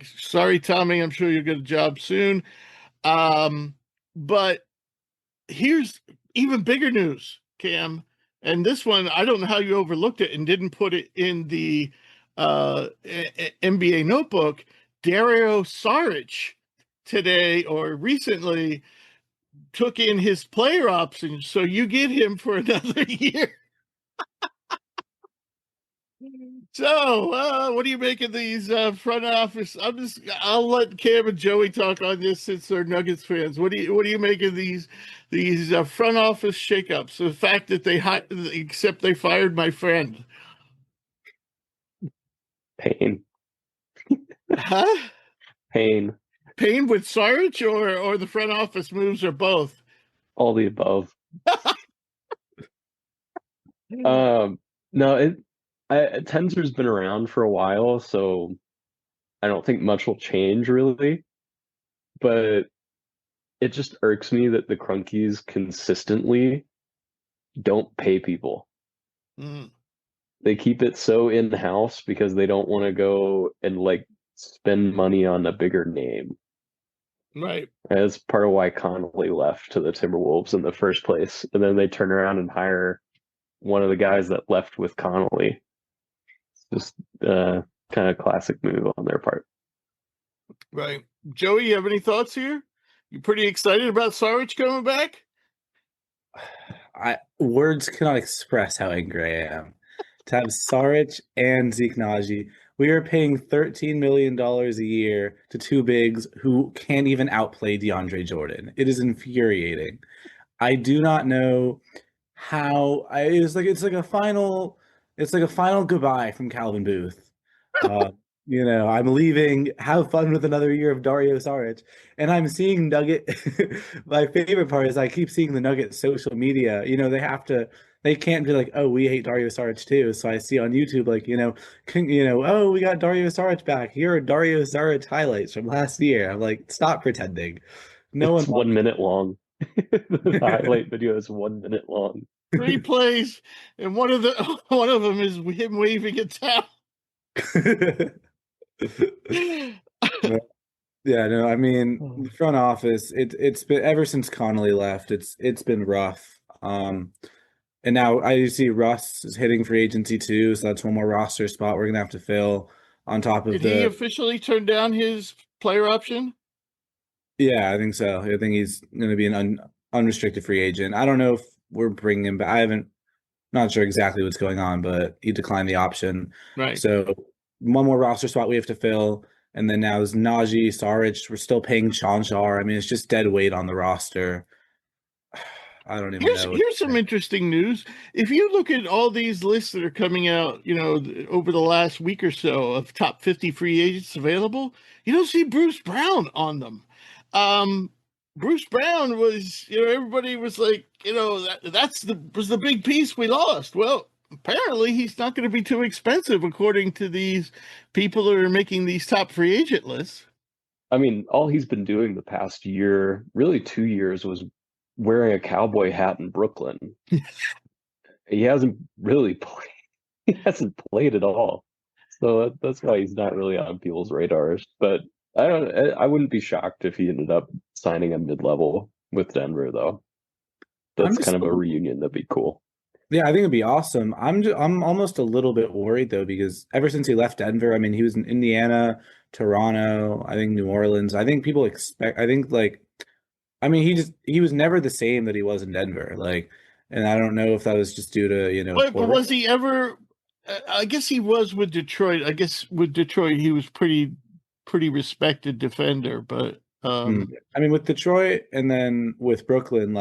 sorry, Tommy, I'm sure you'll get a job soon. But here's even bigger news, Cam. And this one, I don't know how you overlooked it and didn't put it in the NBA notebook. Dario Saric today or recently took in his player option, so you get him for another year. So, what do you make of these front office? I'll let Cam and Joey talk on this since they're Nuggets fans. What do you make of these front office shakeups? The fact that they fired my friend. Pain. Huh? Pain with Sarge or the front office moves or both? All the above. No, Tenzer's been around for a while, so I don't think much will change really. But it just irks me that the Crunkies consistently don't pay people. Mm. They keep it so in-house because they don't want to go and like spend money on a bigger name. Right. That's part of why Connolly left to the Timberwolves in the first place. And then they turn around and hire one of the guys that left with Connolly. It's just kind of classic move on their part. Right. Joey, you have any thoughts here? You pretty excited about Sarge coming back? Words cannot express how angry I am. To have Saric and Zeke Naji, we are paying $13 million a year to two bigs who can't even outplay DeAndre Jordan. It is infuriating. I do not know how. It's like a final goodbye from Calvin Booth. I'm leaving. Have fun with another year of Dario Saric. And I'm seeing Nugget. My favorite part is I keep seeing the Nugget social media. They can't be like, oh, we hate Dario Saric too. So I see on YouTube, like, oh, we got Dario Saric back. Here are Dario Saric highlights from last year. I'm like, stop pretending. It's 1 minute long. The highlight video is 1 minute long. 3 plays, and one of them is him waving a towel. Yeah, no, I mean, the front office, it's been ever since Connolly left, it's been rough. And now I see Russ is hitting free agency too, so that's one more roster spot we're gonna have to fill on top of Did he officially turn down his player option? Yeah, I think so. I think he's gonna be an unrestricted free agent. I don't know if we're bringing him back. Not sure exactly what's going on, but he declined the option. Right. So one more roster spot we have to fill. And then now is Najee, Saric. We're still paying Sean Shar. I mean, it's just dead weight on the roster. I don't even know. Here's some interesting news. If you look at all these lists that are coming out, over the last week or so of top 50 free agents available, you don't see Bruce Brown on them. Bruce Brown was, everybody was like, was the big piece we lost. Well, apparently he's not going to be too expensive according to these people that are making these top free agent lists. I mean, all he's been doing the past year, really 2 years, was wearing a cowboy hat in Brooklyn. He hasn't really played. He hasn't played at all. So that's why he's not really on people's radars. But I wouldn't be shocked if he ended up signing a mid-level with Denver, though. That's kind of a reunion that'd be cool. Yeah, I think it'd be awesome. I'm almost a little bit worried though, because ever since he left Denver, I mean, he was in Indiana, Toronto, I think New Orleans. I think people expect. I think he was never the same that he was in Denver. And I don't know if that was just due to But was he ever? I guess he was with Detroit. I guess with Detroit he was pretty respected defender. But I mean, with Detroit and then with Brooklyn,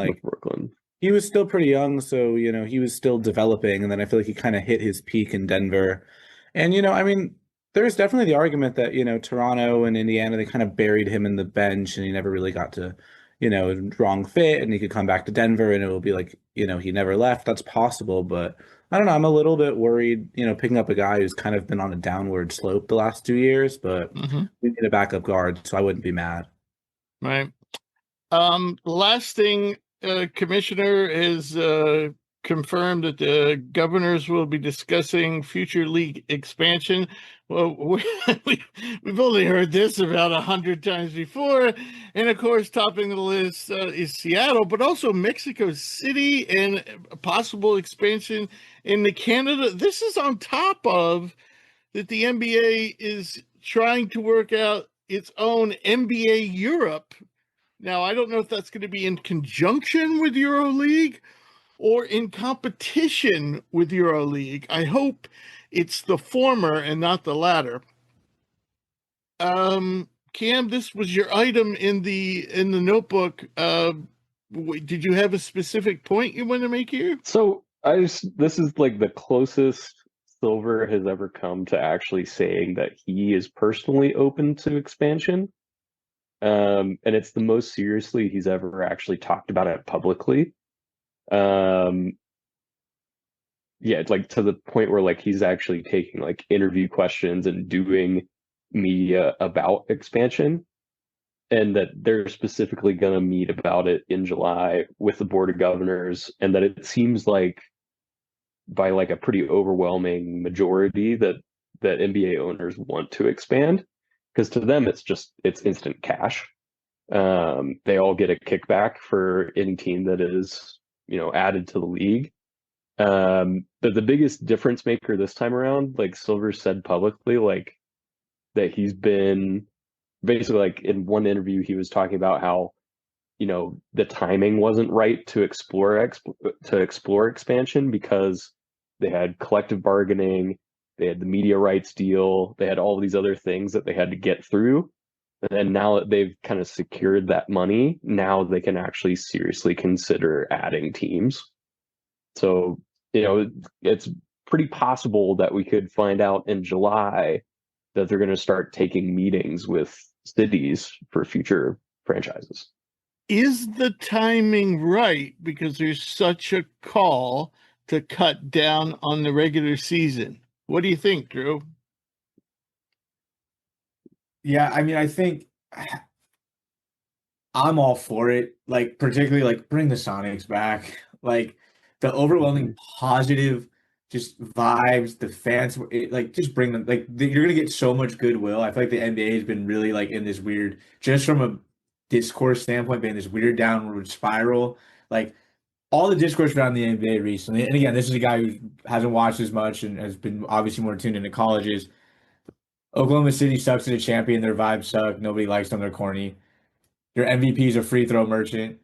he was still pretty young, so he was still developing, and then I feel like he kind of hit his peak in Denver. And I mean, there's definitely the argument that Toronto and Indiana, they kind of buried him in the bench, and he never really got to wrong fit, and he could come back to Denver, and it will be like he never left. That's possible, but I don't know. I'm a little bit worried, picking up a guy who's kind of been on a downward slope the last 2 years, but we need a backup guard, so I wouldn't be mad. Right. Last thing. Commissioner has confirmed that the governors will be discussing future league expansion. Well, we've only heard this about 100 times before. And of course, topping the list is Seattle, but also Mexico City and possible expansion into Canada. This is on top of that the NBA is trying to work out its own NBA Europe. Now, I don't know if that's going to be in conjunction with EuroLeague or in competition with EuroLeague. I hope it's the former and not the latter. Cam, this was your item in the notebook. Did you have a specific point you want to make here? So this is like the closest Silver has ever come to actually saying that he is personally open to expansion. And it's the most seriously he's ever actually talked about it publicly. Like to the point where he's actually taking interview questions and doing media about expansion, and that they're specifically going to meet about it in July with the Board of Governors, and that it seems like by a pretty overwhelming majority that NBA owners want to expand. Because to them, it's instant cash. They all get a kickback for any team that is, added to the league. But the biggest difference maker this time around, Silver said publicly, that he's been basically in one interview, he was talking about how, the timing wasn't right to explore expansion because they had collective bargaining. They had the media rights deal. They had all these other things that they had to get through. And now that they've kind of secured that money, now they can actually seriously consider adding teams. So, it's pretty possible that we could find out in July that they're going to start taking meetings with cities for future franchises. Is the timing right? Because there's such a call to cut down on the regular season. What do you think, Drew? Yeah, I mean, I think I'm all for it. Particularly bring the Sonics back. The overwhelming positive just vibes, the fans, just bring them. You're gonna get so much goodwill. I feel like the NBA has been really in this weird, just from a discourse standpoint, being this weird downward spiral. All the discourse around the NBA recently, and again, this is a guy who hasn't watched as much and has been obviously more tuned into colleges. Oklahoma City sucks as a champion. Their vibes suck. Nobody likes them. They're corny. Your MVP is a free throw merchant.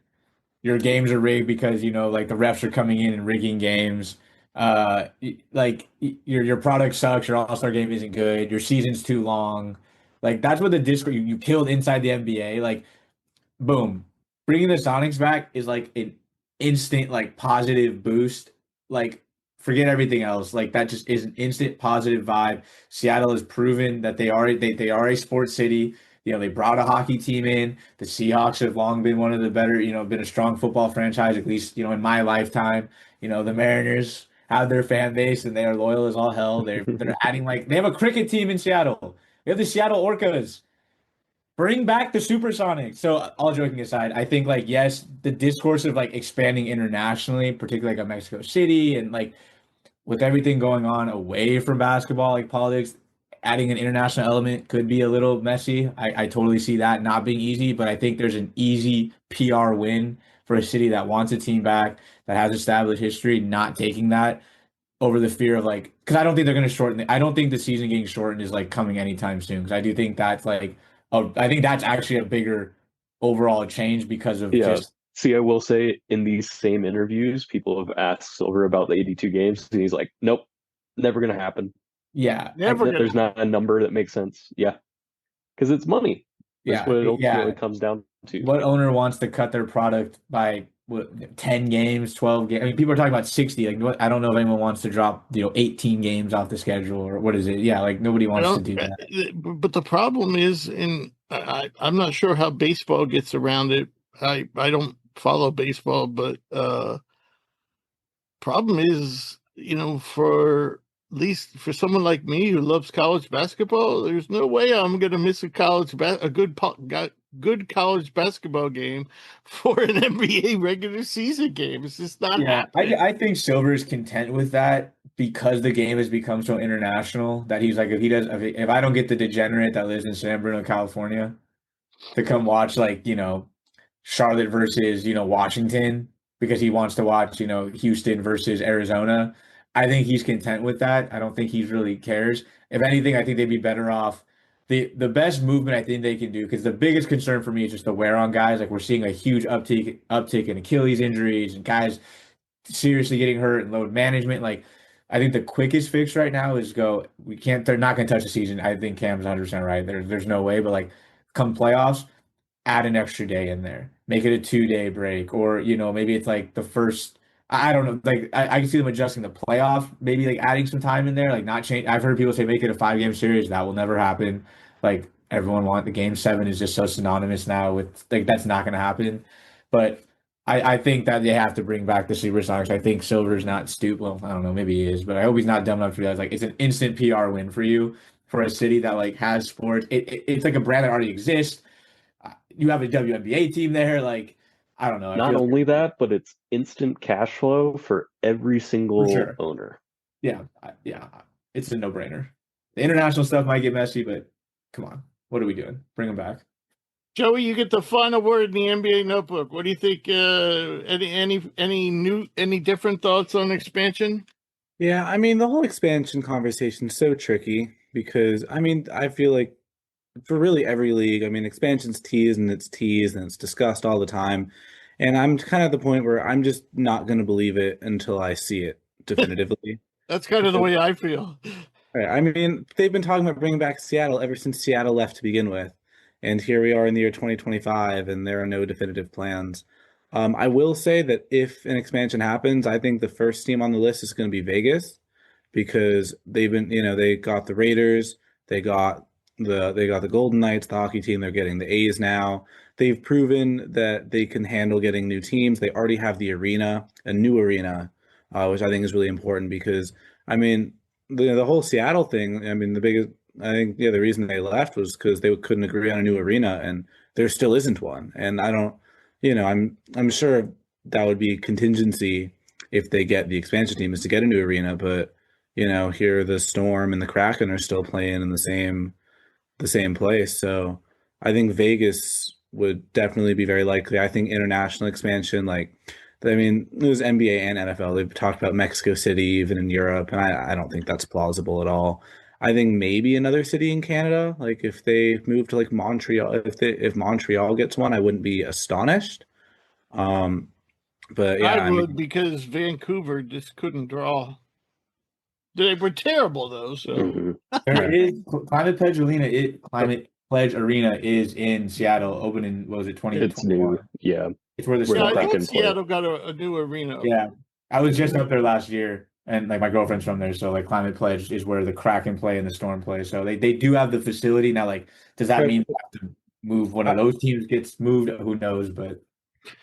Your games are rigged because the refs are coming in and rigging games. Your product sucks. Your All-Star game isn't good. Your season's too long. That's what the discourse you killed inside the NBA. Boom, bringing the Sonics back is an instant like positive boost. Like forget everything else. Like that just is an instant positive vibe. Seattle has proven that they are a sports city. You know, they brought a hockey team in. The Seahawks have long been one of the better, been a strong football franchise, at least, in my lifetime. The Mariners have their fan base and they are loyal as all hell. They're adding like they have a cricket team in Seattle. We have the Seattle Orcas. Bring back the Supersonics. So, all joking aside, I think like yes, the discourse of like expanding internationally, particularly like a Mexico City, and like with everything going on away from basketball, like politics, adding an international element could be a little messy. I totally see that not being easy, but I think there's an easy PR win for a city that wants a team back, that has established history, not taking that over the fear of like, because I don't think they're going to shorten it. I don't think the season getting shortened is like coming anytime soon. Because I do think that's like, I think that's actually a bigger overall change because of Yeah. just. See, I will say in these same interviews, people have asked Silver about the 82 games, and he's like, "Nope, never gonna happen. Yeah, Never gonna There's not a number that makes sense." Yeah, because it's money. That's what it ultimately yeah. comes down to. What owner wants to cut their product by 10 games, 12 games? I mean, people are talking about 60. Like, I don't know if anyone wants to drop, 18 games off the schedule or what is it? Yeah, like nobody I wants to don't. do that. But the problem is, I'm not sure how baseball gets around it. I don't follow baseball, but problem is, for at least for someone like me who loves college basketball, there's no way I'm going to miss good college basketball game for an NBA regular season game. It's just not Yeah, happening. I think Silver's content with that because the game has become so international that he's like, if I don't get the degenerate that lives in San Bruno, California, to come watch like, Charlotte versus, Washington because he wants to watch, Houston versus Arizona. I think he's content with that. I don't think he really cares. If anything, I think they'd be better off. The best movement I think they can do, because the biggest concern for me is just the wear on guys. Like we're seeing a huge uptick in Achilles injuries and guys seriously getting hurt and load management. Like I think the quickest fix right now is they're not gonna touch the season. I think Cam's 100% right. There's no way, but like come playoffs, add an extra day in there. Make it a 2-day break. Or, maybe it's like the first, I don't know. Like I can see them adjusting the playoff, maybe like adding some time in there, like not change. I've heard people say make it a 5-game series. That will never happen. Like the game 7 is just so synonymous now with like that's not gonna happen. But I think that they have to bring back the Supersonics. I think Silver's not stupid. Well, I don't know, maybe he is, but I hope he's not dumb enough to realize like it's an instant PR win for you for a city that like has sports. It's like a brand that already exists. You have a WNBA team there. Like, I don't know. Not only that, but it's instant cash flow for every single sure. owner. Yeah, it's a no-brainer. The international stuff might get messy, but come on, what are we doing? Bring them back. Joey, you get the final word in the NBA notebook. What do you think? Any different thoughts on expansion? Yeah, I mean, the whole expansion conversation is so tricky because, I mean, I feel like for really every league, I mean, expansion's teased and it's discussed all the time. And I'm kind of at the point where I'm just not going to believe it until I see it definitively. That's kind of the way I feel. Right. I mean, they've been talking about bringing back Seattle ever since Seattle left to begin with. And here we are in the year 2025, and there are no definitive plans. I will say that if an expansion happens, I think the first team on the list is going to be Vegas because they've been, they got the Raiders, they got the Golden Knights, the hockey team, they're getting the A's now. They've proven that they can handle getting new teams. They already have the arena, a new arena, which I think is really important because, I mean, the whole Seattle thing, I mean, I think, the reason they left was because they couldn't agree on a new arena, and there still isn't one. And I don't, I'm sure that would be contingency if they get the expansion team is to get a new arena, but here the Storm and the Kraken are still playing in the same place. So I think Vegas would definitely be very likely. I think international expansion, like, I mean, it was NBA and NFL. They've talked about Mexico City, even in Europe, and I don't think that's plausible at all. I think maybe another city in Canada, like if they move to like Montreal, if Montreal gets one, I wouldn't be astonished. But yeah, I would because Vancouver just couldn't draw. They were terrible though. So There is Climate Pledge Arena. Climate Pledge Arena is in Seattle, opening. What was it, 2021? It's new. Yeah. It's where the Where the Yeah, I Storm. thought Kraken play. Seattle got a new arena. Yeah, I was just up there last year, and like my girlfriend's from there, so like Climate Pledge is where the Kraken play and the Storm play. So they do have the facility now. Like, does that mean they have to move one of those teams gets moved? Who knows? But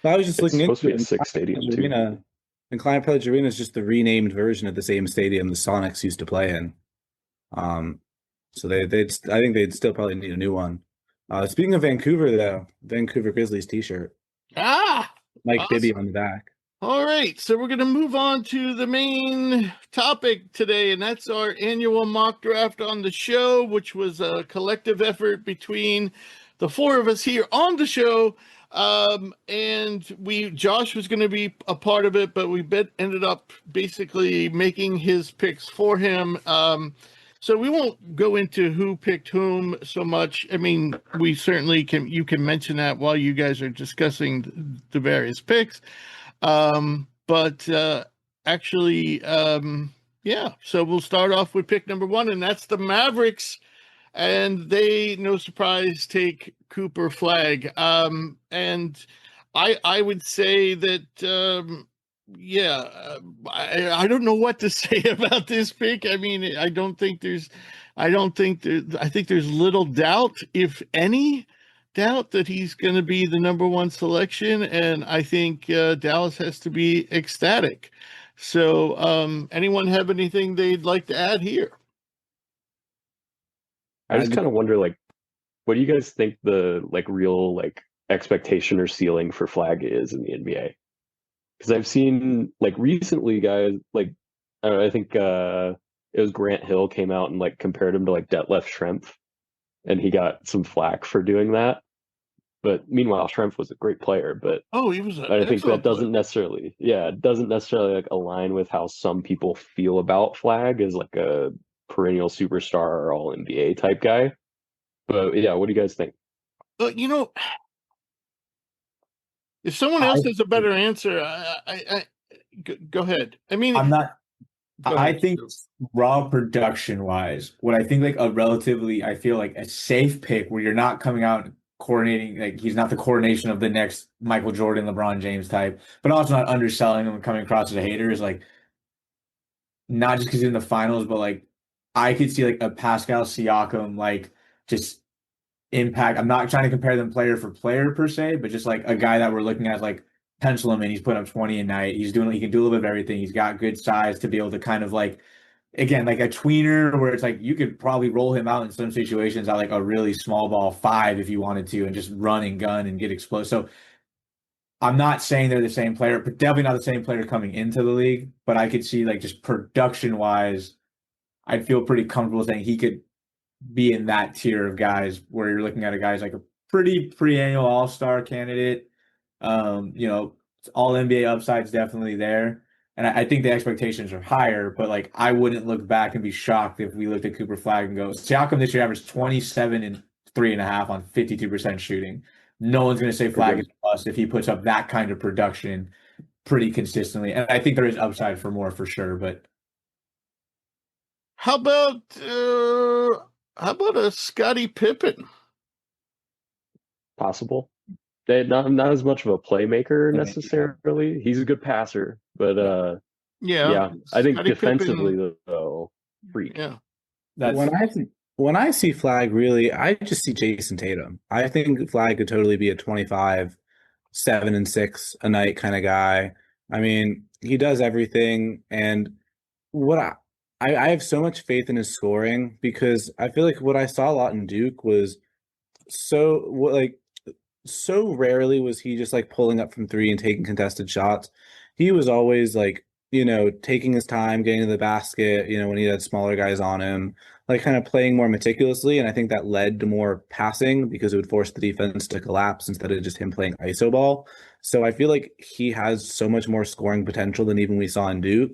I was just It's looking supposed to into be it. a six stadium too. Arena, and Climate Pledge Arena is just the renamed version of the same stadium the Sonics used to play in. So I think they'd still probably need a new one. Speaking of Vancouver, though, Vancouver Grizzlies T-shirt, Ah, Mike Bibby awesome. on the back. All right, so we're going to move on to the main topic today, and that's our annual mock draft on the show, which was a collective effort between the four of us here on the show. And Josh was going to be a part of it, but ended up basically making his picks for him. So we won't go into who picked whom so much. I mean, we certainly you can mention that while you guys are discussing the various picks. But actually, yeah, so we'll start off with pick number 1, and that's the Mavericks. And they, no surprise, take Cooper Flag. And I would say that, yeah, I don't know what to say about this pick. I mean, I think there's little doubt, if any doubt, that he's going to be the number 1 selection. And I think Dallas has to be ecstatic. So anyone have anything they'd like to add here? I just kind of wonder, like, what do you guys think the like real like expectation or ceiling for Flag is in the NBA? Because I've seen like recently guys like I think it was Grant Hill came out and like compared him to like Detlef Schrempf, and he got some flack for doing that. But meanwhile, Schrempf was a great player, but He was. I think that doesn't necessarily, it doesn't necessarily like align with how some people feel about Flag as like a perennial superstar or all NBA type guy. But yeah, what do you guys think? You know, if someone else has a better answer, go ahead. I mean, I'm not. I ahead. think raw production wise, what I think like a relatively, I feel like a safe pick where you're not coming out coordinating, like he's not the coordination of the next Michael Jordan, LeBron James type, but also not underselling him and coming across as a hater is like not just because he's in the finals, but like I could see like a Pascal Siakam like just impact. I'm not trying to compare them player for player per se, but just like a guy that we're looking at like pencil him in. He's putting up 20 a night. He can do a little bit of everything. He's got good size to be able to kind of like, again, like a tweener where it's like you could probably roll him out in some situations at like a really small ball 5 if you wanted to and just run and gun and get explosive. So I'm not saying they're the same player, but definitely not the same player coming into the league. But I could see like just production wise, I'd feel pretty comfortable saying he could be in that tier of guys where you're looking at a guy's like a pretty pre-annual all-star candidate. All NBA upside's definitely there. And I think the expectations are higher, but like I wouldn't look back and be shocked if we looked at Cooper Flag and go, Siakam this year averaged 27 and 3.5 on 52% shooting. No one's going to say Flag is a bust if he puts up that kind of production pretty consistently. And I think there is upside for more for sure, but how about a Scottie Pippen? Possible. Not as much of a playmaker necessarily. He's a good passer, but yeah, I think Scottie defensively Pippen, though, freak. Yeah, When I see Flag, really, I just see Jason Tatum. I think Flag could totally be a 25, 7 and 6 a night kind of guy. I mean, he does everything, and what I have so much faith in his scoring because I feel like what I saw a lot in Duke was so rarely was he just like pulling up from 3 and taking contested shots. He was always like, taking his time, getting to the basket, when he had smaller guys on him, like kind of playing more meticulously. And I think that led to more passing because it would force the defense to collapse instead of just him playing ISO ball. So I feel like he has so much more scoring potential than even we saw in Duke.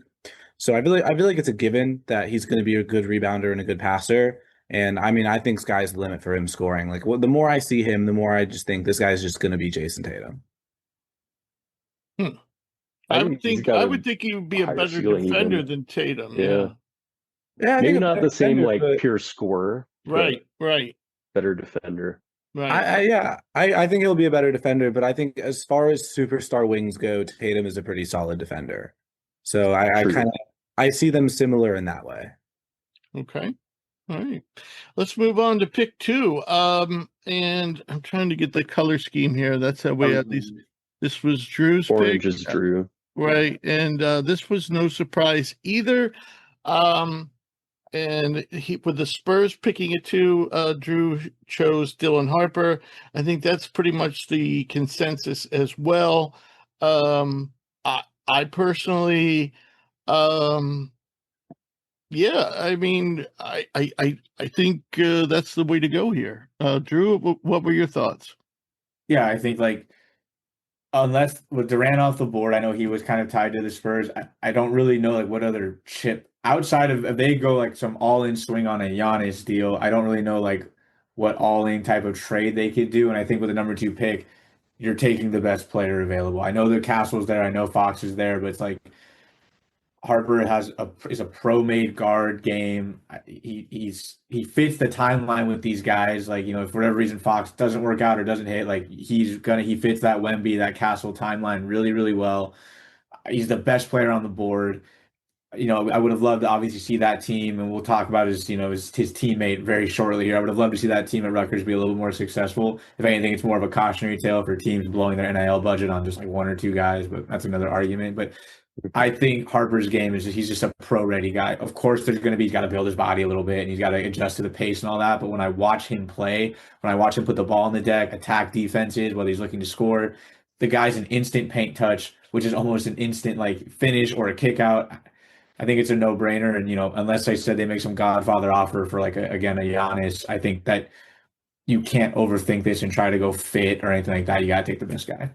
So I feel like it's a given that he's going to be a good rebounder and a good passer. And I mean, I think sky's the limit for him scoring. Like, the more I see him, the more I just think this guy's just going to be Jason Tatum. I would think he would be a better defender than Tatum. Yeah, I maybe think not the same like but... pure scorer. Right. Better defender. Right. I think he'll be a better defender, but I think as far as superstar wings go, Tatum is a pretty solid defender. So I True. kind of I see them similar in that way. Okay. All right. Let's move on to pick 2. And I'm trying to get the color scheme here. That's how we have these. This was Drew's Orange pick. is Drew. Right. And this was no surprise either. Um, and he with the Spurs picking it too, Drew chose Dylan Harper. I think that's pretty much the consensus as well. I personally, um, yeah, I mean, I think that's the way to go here. Drew, what were your thoughts? Yeah, I think like unless with Durant off the board, I know he was kind of tied to the Spurs. I don't really know like what other chip outside of if they go like some all-in swing on a Giannis deal. I don't really know like what all-in type of trade they could do. And I think with the number 2 pick, you're taking the best player available. I know the Castle's there, I know Fox is there, but it's like Harper is a pro-made guard game. He fits the timeline with these guys. Like, you know, if for whatever reason Fox doesn't work out or doesn't hit, like he fits that Wemby, that Castle timeline really, really well. He's the best player on the board. You know, I would have loved to obviously see that team, and we'll talk about his teammate very shortly here. I would have loved to see that team at Rutgers be a little more successful. If anything, it's more of a cautionary tale for teams blowing their NIL budget on just like 1 or 2 guys, but that's another argument. But I think Harper's game is he's just a pro-ready guy. Of course, he's got to build his body a little bit and he's got to adjust to the pace and all that. But when I watch him play, when I watch him put the ball on the deck, attack defenses, whether he's looking to score, the guy's an instant paint touch, which is almost an instant like finish or a kick out. I think it's a no-brainer. And, you know, unless I said they make some Godfather offer for like, again, a Giannis, I think that you can't overthink this and try to go fit or anything like that. You got to take the best guy.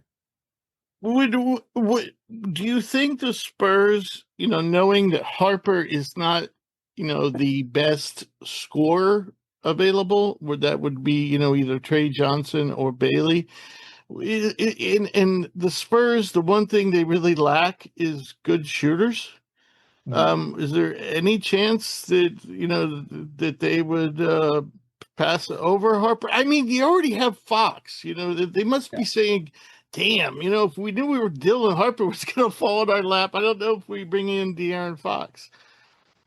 Would do you think the Spurs, you know, knowing that Harper is not, you know, the best scorer available, would be, you know, either Trey Johnson or Bailey? In the Spurs, the one thing they really lack is good shooters. Is there any chance that, you know, that they would pass over Harper? I mean, you already have Fox. You know, they must be saying, "Damn, you know, if we knew we were Dylan Harper was going to fall in our lap, I don't know if we bring in De'Aaron Fox."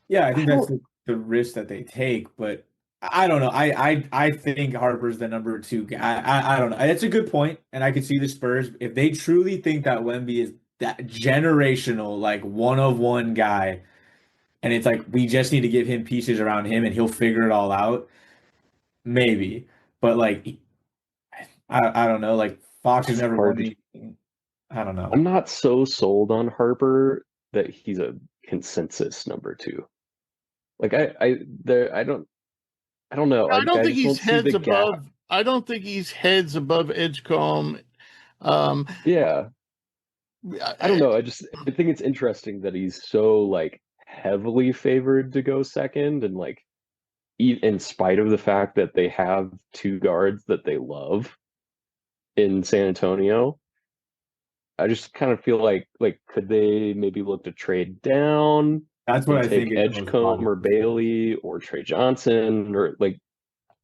Yeah, I think that's the risk that they take, but I don't know. I think Harper's the number 2 guy. I don't know. It's a good point, and I could see the Spurs if they truly think that Wemby is that generational, like one of one guy, and it's like we just need to give him pieces around him and he'll figure it all out. Maybe, but like I don't know. Like Fox has never won anything. I don't know. I'm not so sold on Harper that he's a consensus number 2. Like I don't know. I don't I think just he's don't see heads the gap. above. I don't think he's heads above Edgecombe. Yeah. I don't know. I think it's interesting that he's so like heavily favored to go second, and like in spite of the fact that they have 2 guards that they love in San Antonio. I just kind of feel like could they maybe look to trade down? That's what I take think. Edgecombe or Bailey or Trey Johnson, or like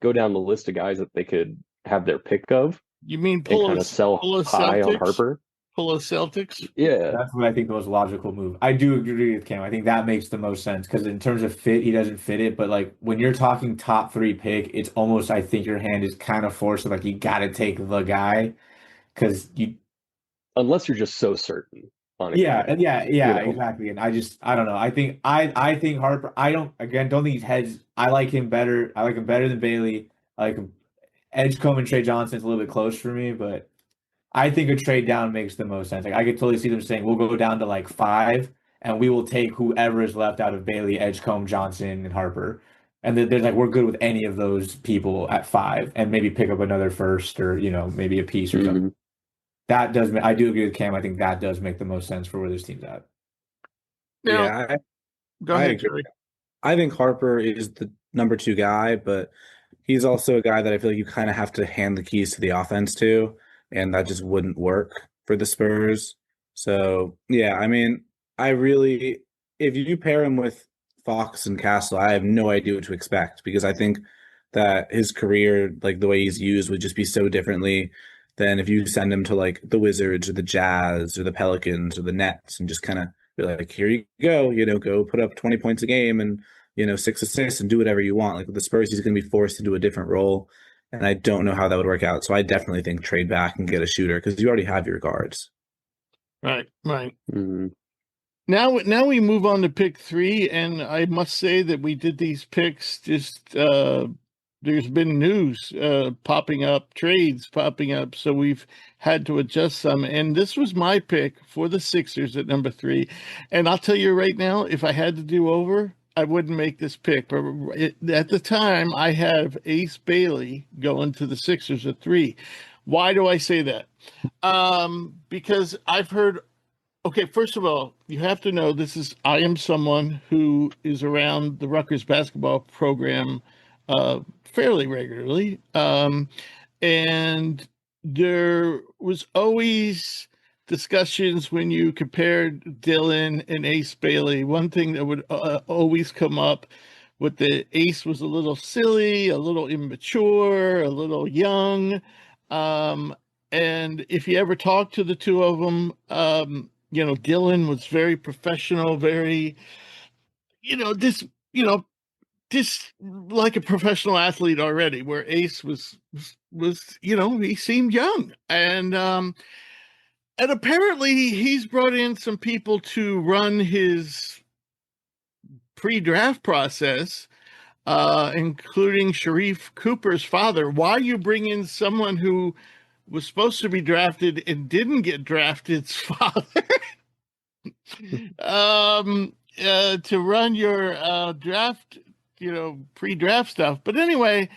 go down the list of guys that they could have their pick of. You mean and pull kind of sell high on Harper? Pull a Celtics? Yeah, That's what I think the most logical move. I do agree with Cam. I think that makes the most sense because in terms of fit, he doesn't fit it. But like when you're talking top 3 pick, it's almost I think your hand is kind of forced. Like you got to take the guy because you. Unless you're just so certain on it. Yeah, exactly. And I don't know. I think Harper. I don't think he's heads. I like him better. I like him better than Bailey. I like him. Edgecombe and Trey Johnson's a little bit close for me, but I think a trade down makes the most sense. Like I could totally see them saying we'll go down to like 5 and we will take whoever is left out of Bailey, Edgecombe, Johnson, and Harper. And then there's like we're good with any of those people at 5 and maybe pick up another first or maybe a piece or something. That does. I do agree with Cam. I think that does make the most sense for where this team's at. Now, Yeah, go I ahead, agree. Jerry. I think Harper is the number 2 guy, but he's also a guy that I feel like you kind of have to hand the keys to the offense to, and that just wouldn't work for the Spurs. So, yeah, I mean, if you pair him with Fox and Castle, I have no idea what to expect because I think that his career, like the way he's used, would just be so differently than if you send him to like the Wizards or the Jazz or the Pelicans or the Nets and just kind of be like, here you go, go put up 20 points a game and 6 assists and do whatever you want. Like with the Spurs, he's going to be forced into a different role, and I don't know how that would work out. So I definitely think trade back and get a shooter because you already have your guards. Right. Mhm. Now we move on to pick 3, and I must say that we did these picks just there's been news popping up, trades popping up, so we've had to adjust some. And this was my pick for the Sixers at number 3. And I'll tell you right now, if I had to do over, I wouldn't make this pick. But at the time, I have Ace Bailey going to the Sixers at 3. Why do I say that? Because I've heard. Okay, first of all, you have to know I am someone who is around the Rutgers basketball program fairly regularly. And there was always discussions when you compared Dylan and Ace Bailey. One thing that would always come up with the Ace was a little silly, a little immature, a little young. And if you ever talk to the two of them, Dylan was very professional, very, this, just like a professional athlete already, where Ace was, he seemed young. And apparently he's brought in some people to run his pre-draft process, including Sharif Cooper's father. Why you bring in someone who was supposed to be drafted and didn't get drafted's father to run your draft, pre-draft stuff. But anyway,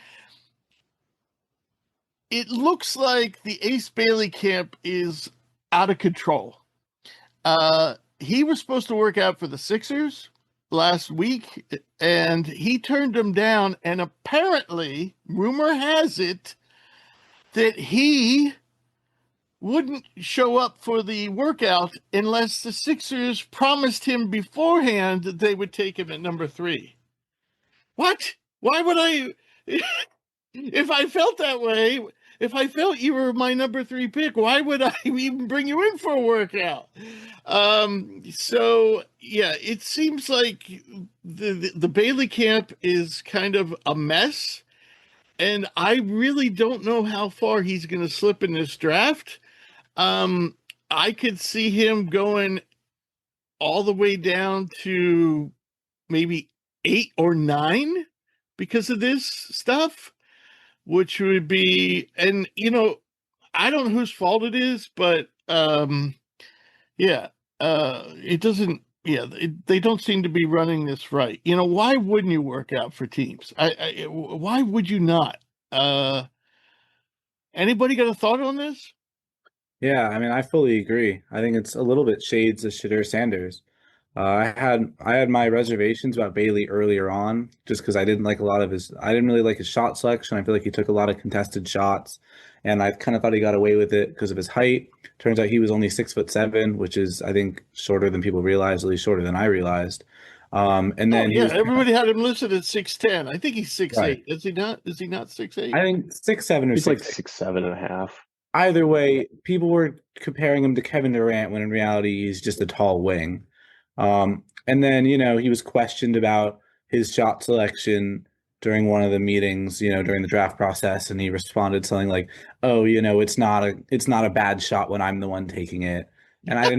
it looks like the Ace Bailey camp is out of control. He was supposed to work out for the Sixers last week, and he turned them down. And apparently, rumor has it that he wouldn't show up for the workout unless the Sixers promised him beforehand that they would take him at number 3. What? Why would I? If I felt that way, if I felt you were my number 3 pick, why would I even bring you in for a workout? So yeah, it seems like the Bailey camp is kind of a mess, and I really don't know how far he's going to slip in this draft. I could see him going all the way down to maybe 8 or 9 because of this stuff, which would be, and I don't know whose fault it is, but yeah, it doesn't. Yeah, they don't seem to be running this right. Why wouldn't you work out for teams? Why would you not? Anybody got a thought on this? Yeah, I mean, I fully agree. I think it's a little bit shades of Shadur Sanders. I had my reservations about Bailey earlier on, just because I didn't really like his shot selection. I feel like he took a lot of contested shots, and I kind of thought he got away with it because of his height. Turns out he was only 6'7", which is, I think, shorter than people realize, at least shorter than I realized. And then everybody had him listed at 6'10". I think he's 6'8". Right. Is he not? Is he not 6'8"? I think 6'7" or He's 6'8". like 6'7.5". Either way, people were comparing him to Kevin Durant when in reality he's just a tall wing. And then, he was questioned about his shot selection during one of the meetings, during the draft process, and he responded something like, "Oh, it's not a bad shot when I'm the one taking it." And I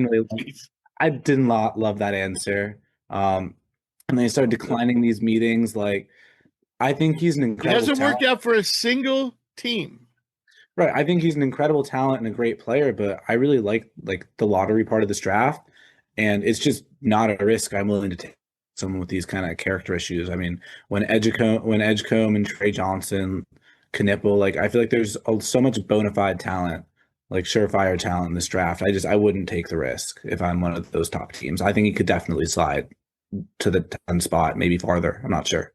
didn't love that answer. And they started declining these meetings. Like, I think he's an He incredible hasn't talent. worked out for a single team. Right. I think he's an incredible talent and a great player, but I really like the lottery part of this draft, and it's just not a risk I'm willing to take someone with these kind of character issues. I mean, when Edgecombe and Trey Johnson, Knipple, like I feel like there's so much bona fide talent, like surefire talent in this draft. I wouldn't take the risk if I'm one of those top teams. I think he could definitely slide to the 10 spot, maybe farther. I'm not sure.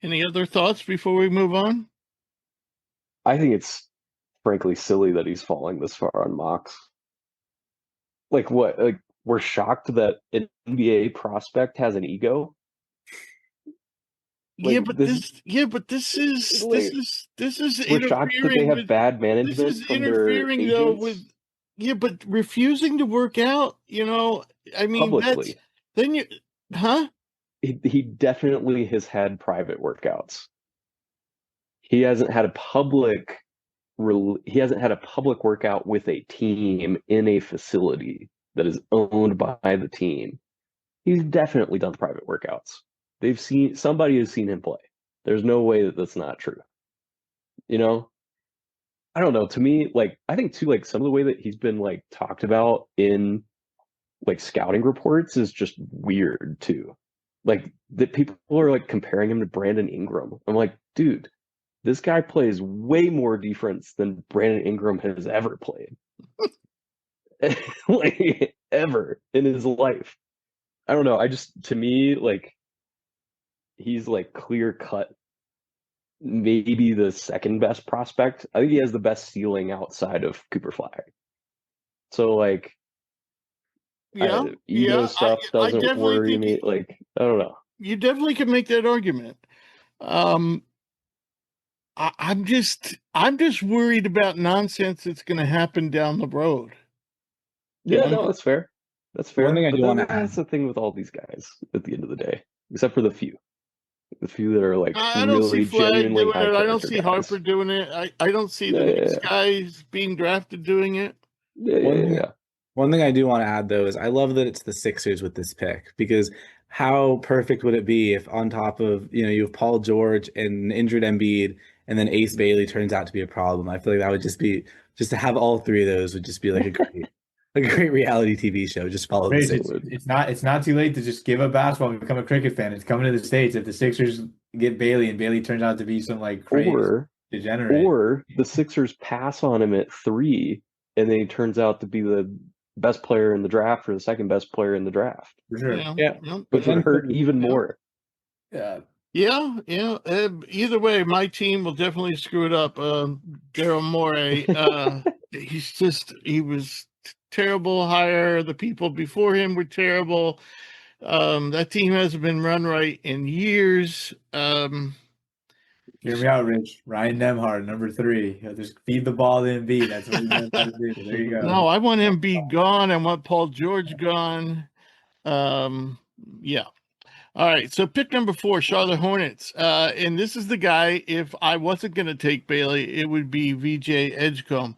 Any other thoughts before we move on? I think it's frankly silly that he's falling this far on mocks. Like what? Like we're shocked that an NBA prospect has an ego. Yeah, Like but this, like this is we're shocked that they interfering have with bad this management is from their interfering though with agents yeah, but refusing to work out, I mean that's publicly. then you huh? He definitely has had private workouts. He hasn't had a public he hasn't had a public workout with a team in a facility that is owned by the team. He's definitely done private workouts. Somebody has seen him play. There's no way that that's not true. You know, I don't know. To me, like I think too, like some of the way that he's been like talked about in like scouting reports is just weird too. Like that people are like comparing him to Brandon Ingram. I'm like, dude, this guy plays way more defense than Brandon Ingram has ever played. Like ever in his life. I don't know. To me, like he's like clear cut, maybe the second best prospect. I think he has the best ceiling outside of Cooper Flag. So like Yeah, ego stuff I doesn't definitely worry think me. Like I don't know. you definitely can make that argument. Um I'm just worried about nonsense that's going to happen down the road. Yeah, One no, that's fair. That's one fair. thing I But do want to that's add. the thing with all these guys at the end of the day, except for the few that are like I don't see really Flag genuinely doing high it. I don't character see guys. Harper doing it. I don't see the Yeah, next yeah, guys being drafted doing it. yeah, yeah, One yeah, thing, yeah. one thing I do want to add though is I love that it's the Sixers with this pick because how perfect would it be if on top of, you have Paul George and an injured Embiid and then Ace Bailey turns out to be a problem. I feel like that would just to have all three of those would just be like a great reality TV show. Just follow the Rich, It Sixers. would. it's not too late to just give up basketball and become a cricket fan. It's coming to the States. If the Sixers get Bailey and Bailey turns out to be some like crazy Or degenerate. or the Sixers pass on him at 3, and then he turns out to be the best player in the draft or the second best player in the draft, For sure. Yeah. Yeah. But which would then hurt even Yeah. more. Yeah. Yeah. Either way, my team will definitely screw it up. Daryl Morey, he was terrible hire. The people before him were terrible. That team hasn't been run right in years. Hear me out, Rich. Ryan Nemhard, number 3. He'll just feed the ball to Embiid. That's what he knows how to do. There you go. No, I want him be gone. I want Paul George gone. Yeah. All right, so pick number 4, Charlotte Hornets. And this is the guy, if I wasn't going to take Bailey, it would be VJ Edgecombe.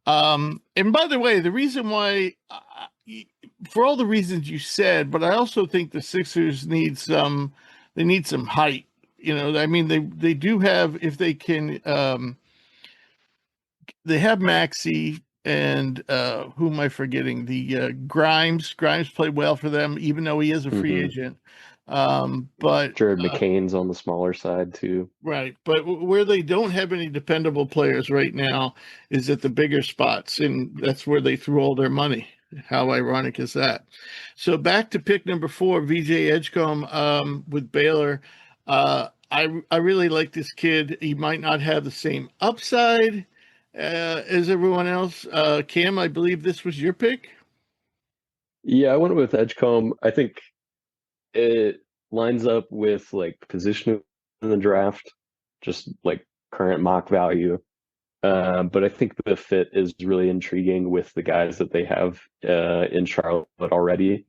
And by the way, the reason why, for all the reasons you said, but I also think the Sixers they need some height. I mean, they do have, if they can, they have Maxey and who am I forgetting? The Grimes. Grimes played well for them, even though he is a free Hmm. agent. But Jared McCain's on the smaller side too. right, but where they don't have any dependable players right now is at the bigger spots, and that's where they threw all their money. How ironic is that? So back to pick number 4, VJ Edgecombe with Baylor. I really like this kid. He might not have the same upside as everyone else. Cam, I believe this was your pick. Yeah, I went with Edgecombe. I think it lines up with like position in the draft, just like current mock value. But I think the fit is really intriguing with the guys that they have in Charlotte already,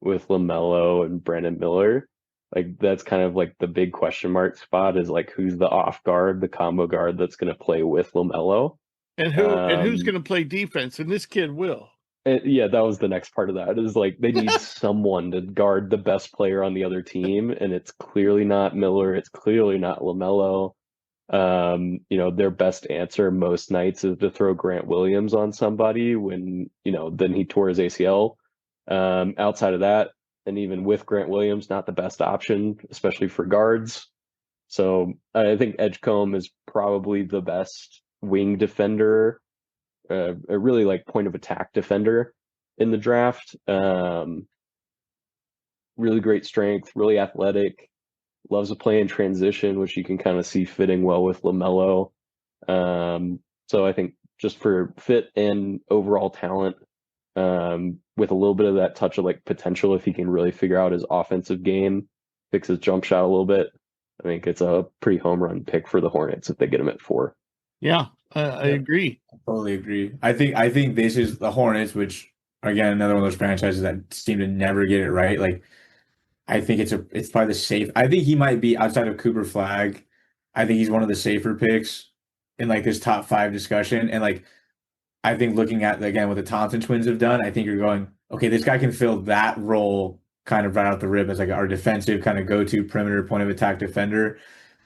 with LaMelo and Brandon Miller. Like that's kind of like the big question mark spot is like who's the off guard, the combo guard that's going to play with LaMelo. And who's going to play defense? And this kid will. Yeah, that was the next part of that. Is like they need someone to guard the best player on the other team, and it's clearly not Miller. It's clearly not LaMelo. Their best answer most nights is to throw Grant Williams on somebody when, then he tore his ACL. Outside of that, and even with Grant Williams, not the best option, especially for guards. So I think Edgecombe is probably the best wing defender, a really like point of attack defender in the draft. Really great strength, really athletic, loves to play in transition, which you can kind of see fitting well with LaMelo. So I think just for fit and overall talent, with a little bit of that touch of like potential, if he can really figure out his offensive game, fix his jump shot a little bit, I think it's a pretty home run pick for the Hornets if they get him at 4. Yeah, I Yeah. agree. Totally agree. I think this is the Hornets, which again another one of those franchises that seem to never get it right. Like I think it's probably the safe. I think he might be outside of Cooper Flag. I think he's one of the safer picks in like this top 5 discussion. And like I think looking at again what the Thompson twins have done, I think you're going, okay, this guy can fill that role kind of right out the rip as like our defensive kind of go-to perimeter point of attack defender.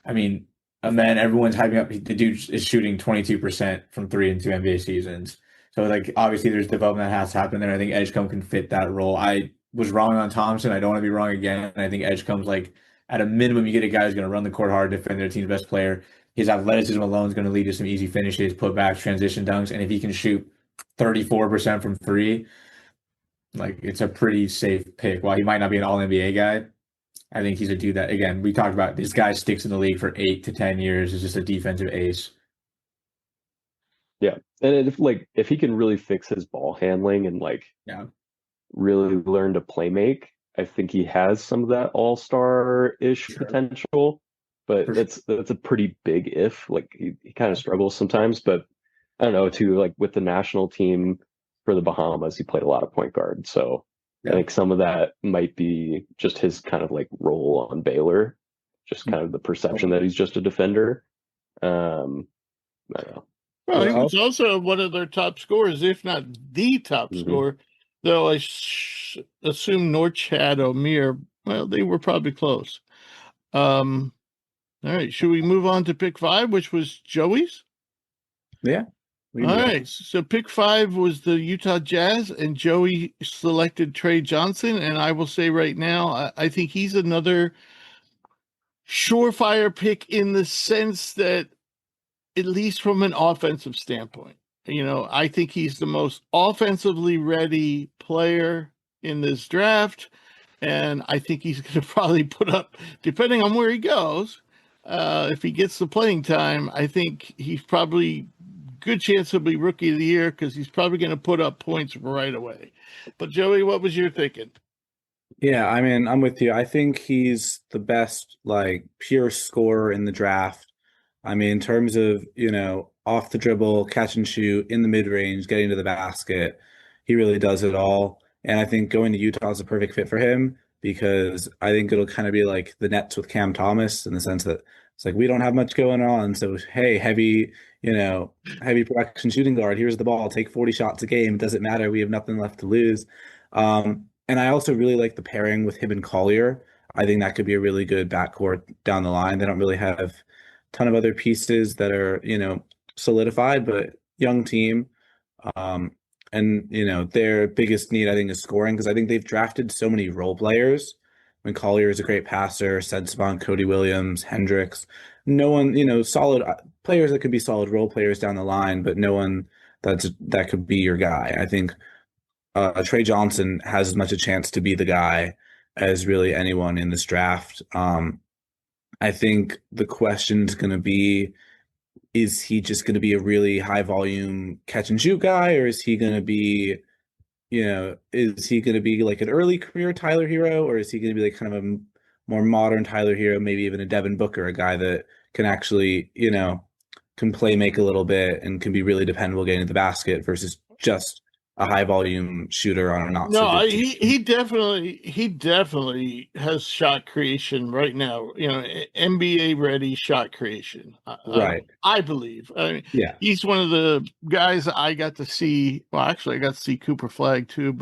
I mean, man, everyone's hyping up. The dude is shooting 22% from 3 in 2 NBA seasons. So like obviously there's development that has to happen there. I think Edgecombe can fit that role. I was wrong on Thompson. I don't want to be wrong again. I think Edgecombe's like at a minimum you get a guy who's going to run the court hard, defend their team's best player. His athleticism alone is going to lead to some easy finishes, putbacks, transition dunks, and if he can shoot 34% from 3, like it's a pretty safe pick. While he might not be an all NBA guy, I think he's a dude that, again, we talked about this guy sticks in the league for 8 to 10 years, is just a defensive ace. Yeah. And if he can really fix his ball handling and like Yeah. really learn to play make, I think he has some of that all-star-ish Sure. potential. But For that's a pretty big if. Like he kind of struggles sometimes, but I don't know, too, like with the national team for the Bahamas, he played a lot of point guard. So Yeah. I think some of that might be just his kind of like role on Baylor, just kind of the perception that he's just a defender. I don't know. Well, he Yeah. was also one of their top scorers, if not the top Mhm. scorer. Though I assume Norch had O'Meara. Well, they were probably close. All right, should we move on to pick 5, which was Joey's? Yeah. we can All do that. right, so pick 5 was the Utah Jazz, and Joey selected Trey Johnson. And I will say right now, I think he's another surefire pick in the sense that, at least from an offensive standpoint, I think he's the most offensively ready player in this draft. And I think he's going to probably put up, depending on where he goes, if he gets the playing time, I think he's probably good chance he'll be rookie of the year because he's probably going to put up points right away. But Joey, what was your thinking? Yeah, I mean, I'm with you. I think he's the best, like, pure scorer in the draft. I mean, in terms of, off the dribble, catch and shoot, in the mid range, getting to the basket, he really does it all. And I think going to Utah is a perfect fit for him because I think it'll kind of be like the Nets with Cam Thomas in the sense that it's like we don't have much going on. So, hey, heavy production shooting guard, here's the ball, take 40 shots a game. It doesn't matter. We have nothing left to lose. And I also really like the pairing with him and Collier. I think that could be a really good backcourt down the line. They don't really have a ton of other pieces that are, solidified, but young team. And, their biggest need, I think, is scoring because I think they've drafted so many role players. I mean, Collier is a great passer, Sedspon, Cody Williams, Hendricks. No one, solid players that could be solid role players down the line, but no one that could be your guy. I think Trey Johnson has as much a chance to be the guy as really anyone in this draft. I think the question is going to be, is he just going to be a really high volume catch and shoot guy, or is he going to be, is he going to be like an early career Tyler Hero, or is he going to be like kind of a more modern Tyler Hero, maybe even a Devin Booker, a guy that can actually, can play make a little bit and can be really dependable getting to the basket versus just a high volume shooter on a not so No, good he team. he definitely has shot creation right now. NBA ready shot creation. Right. I believe. I mean, Yeah. he's one of the guys I got to see. Well, actually, I got to see Cooper Flag too,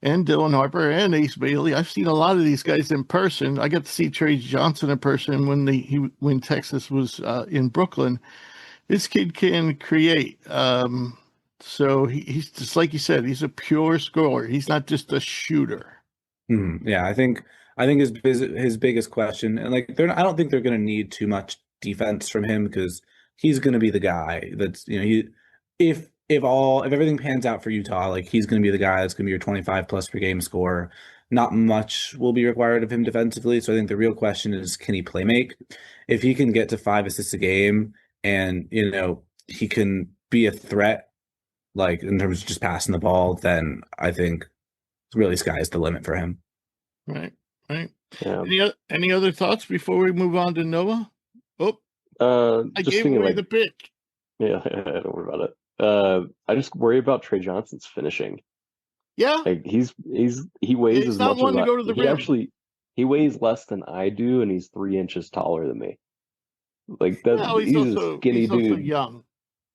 and Dylan Harper and Ace Bailey. I've seen a lot of these guys in person. I got to see Trey Johnson in person when Texas was in Brooklyn. This kid can create. So he's just like you said, he's a pure scorer. He's not just a shooter. Yeah, I think his biggest question, and like I don't think they're going to need too much defense from him because he's going to be the guy that's if everything pans out for Utah, like he's going to be the guy that's going to be your 25 plus per game scorer. Not much will be required of him defensively. So I think the real question is, can he play make? If he can get to 5 assists a game and he can be a threat, like in terms of just passing the ball, then I think really sky's the limit for him. Right. Yeah. Any other thoughts before we move on to Noah? Oh, I Just gave thinking away like, the pick. yeah, don't worry about it. I just worry about Trey Johnson's finishing. Yeah, Like he yeah, weighs he's as not much as one to go to the rim. he weighs less than I do, and he's 3 inches taller than me. Like that, No, he's a skinny he's also dude. young.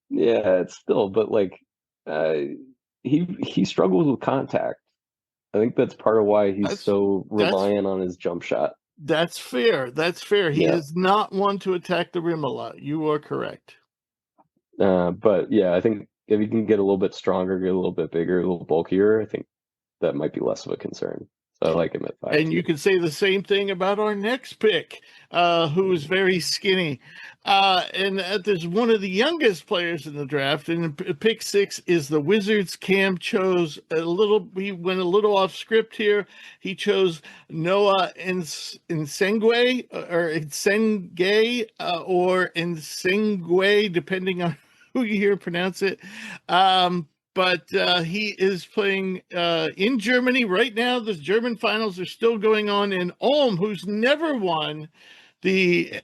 Yeah, it's still, but like, uh, he struggles with contact. I think that's part of why he's That's so that's reliant on his jump shot. that's fair. That's fair. He Yeah. is not one to attack the rim a lot. You are correct. But yeah, I think if he can get a little bit stronger, get a little bit bigger, a little bulkier, I think that might be less of a concern. So I like him at 5'2". And you can say the same thing about our next pick, who is very skinny. And there's one of the youngest players in the draft, and pick 6 is the Wizards. Cam chose he went a little off script here. He chose Noah Nsengwe, or Nsenge, or Nsengwe, depending on who you hear pronounce it. But he is playing in Germany right now. The German finals are still going on in Ulm, who's never won the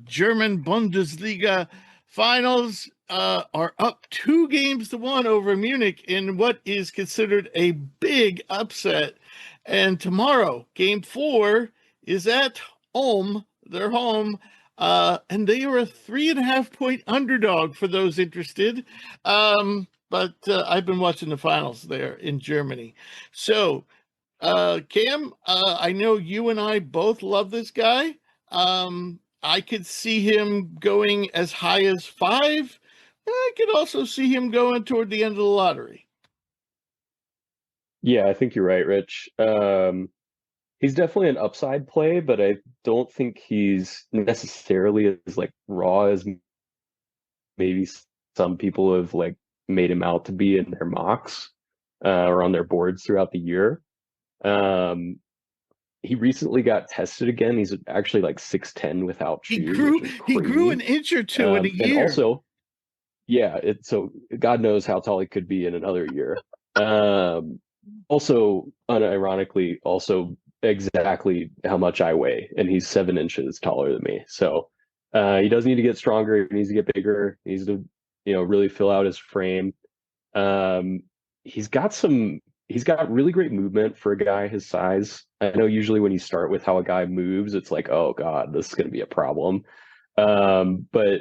German Bundesliga finals, are up 2-1 over Munich in what is considered a big upset. And tomorrow, game 4 is at Ulm, their home. And they are a 3.5-point underdog for those interested. But I've been watching the finals there in Germany. So, Cam, I know you and I both love this guy. I could see him going as high as 5. I could also see him going toward the end of the lottery. Yeah, I think you're right, Rich. He's definitely an upside play, but I don't think he's necessarily as like raw as maybe some people have like made him out to be in their mocks or on their boards throughout the year. He recently got tested again. He's actually like 6'10" without shoes, which is He grew an crazy. inch or two in a And year. also, yeah, so God knows how tall he could be in another year. Also, unironically, also exactly how much I weigh, and he's 7 inches taller than me. So he does need to get stronger. He needs to get bigger. He needs to, really fill out his frame. Um, he's got really great movement for a guy his size. I know usually when you start with how a guy moves, it's like, oh God, this is going to be a problem. But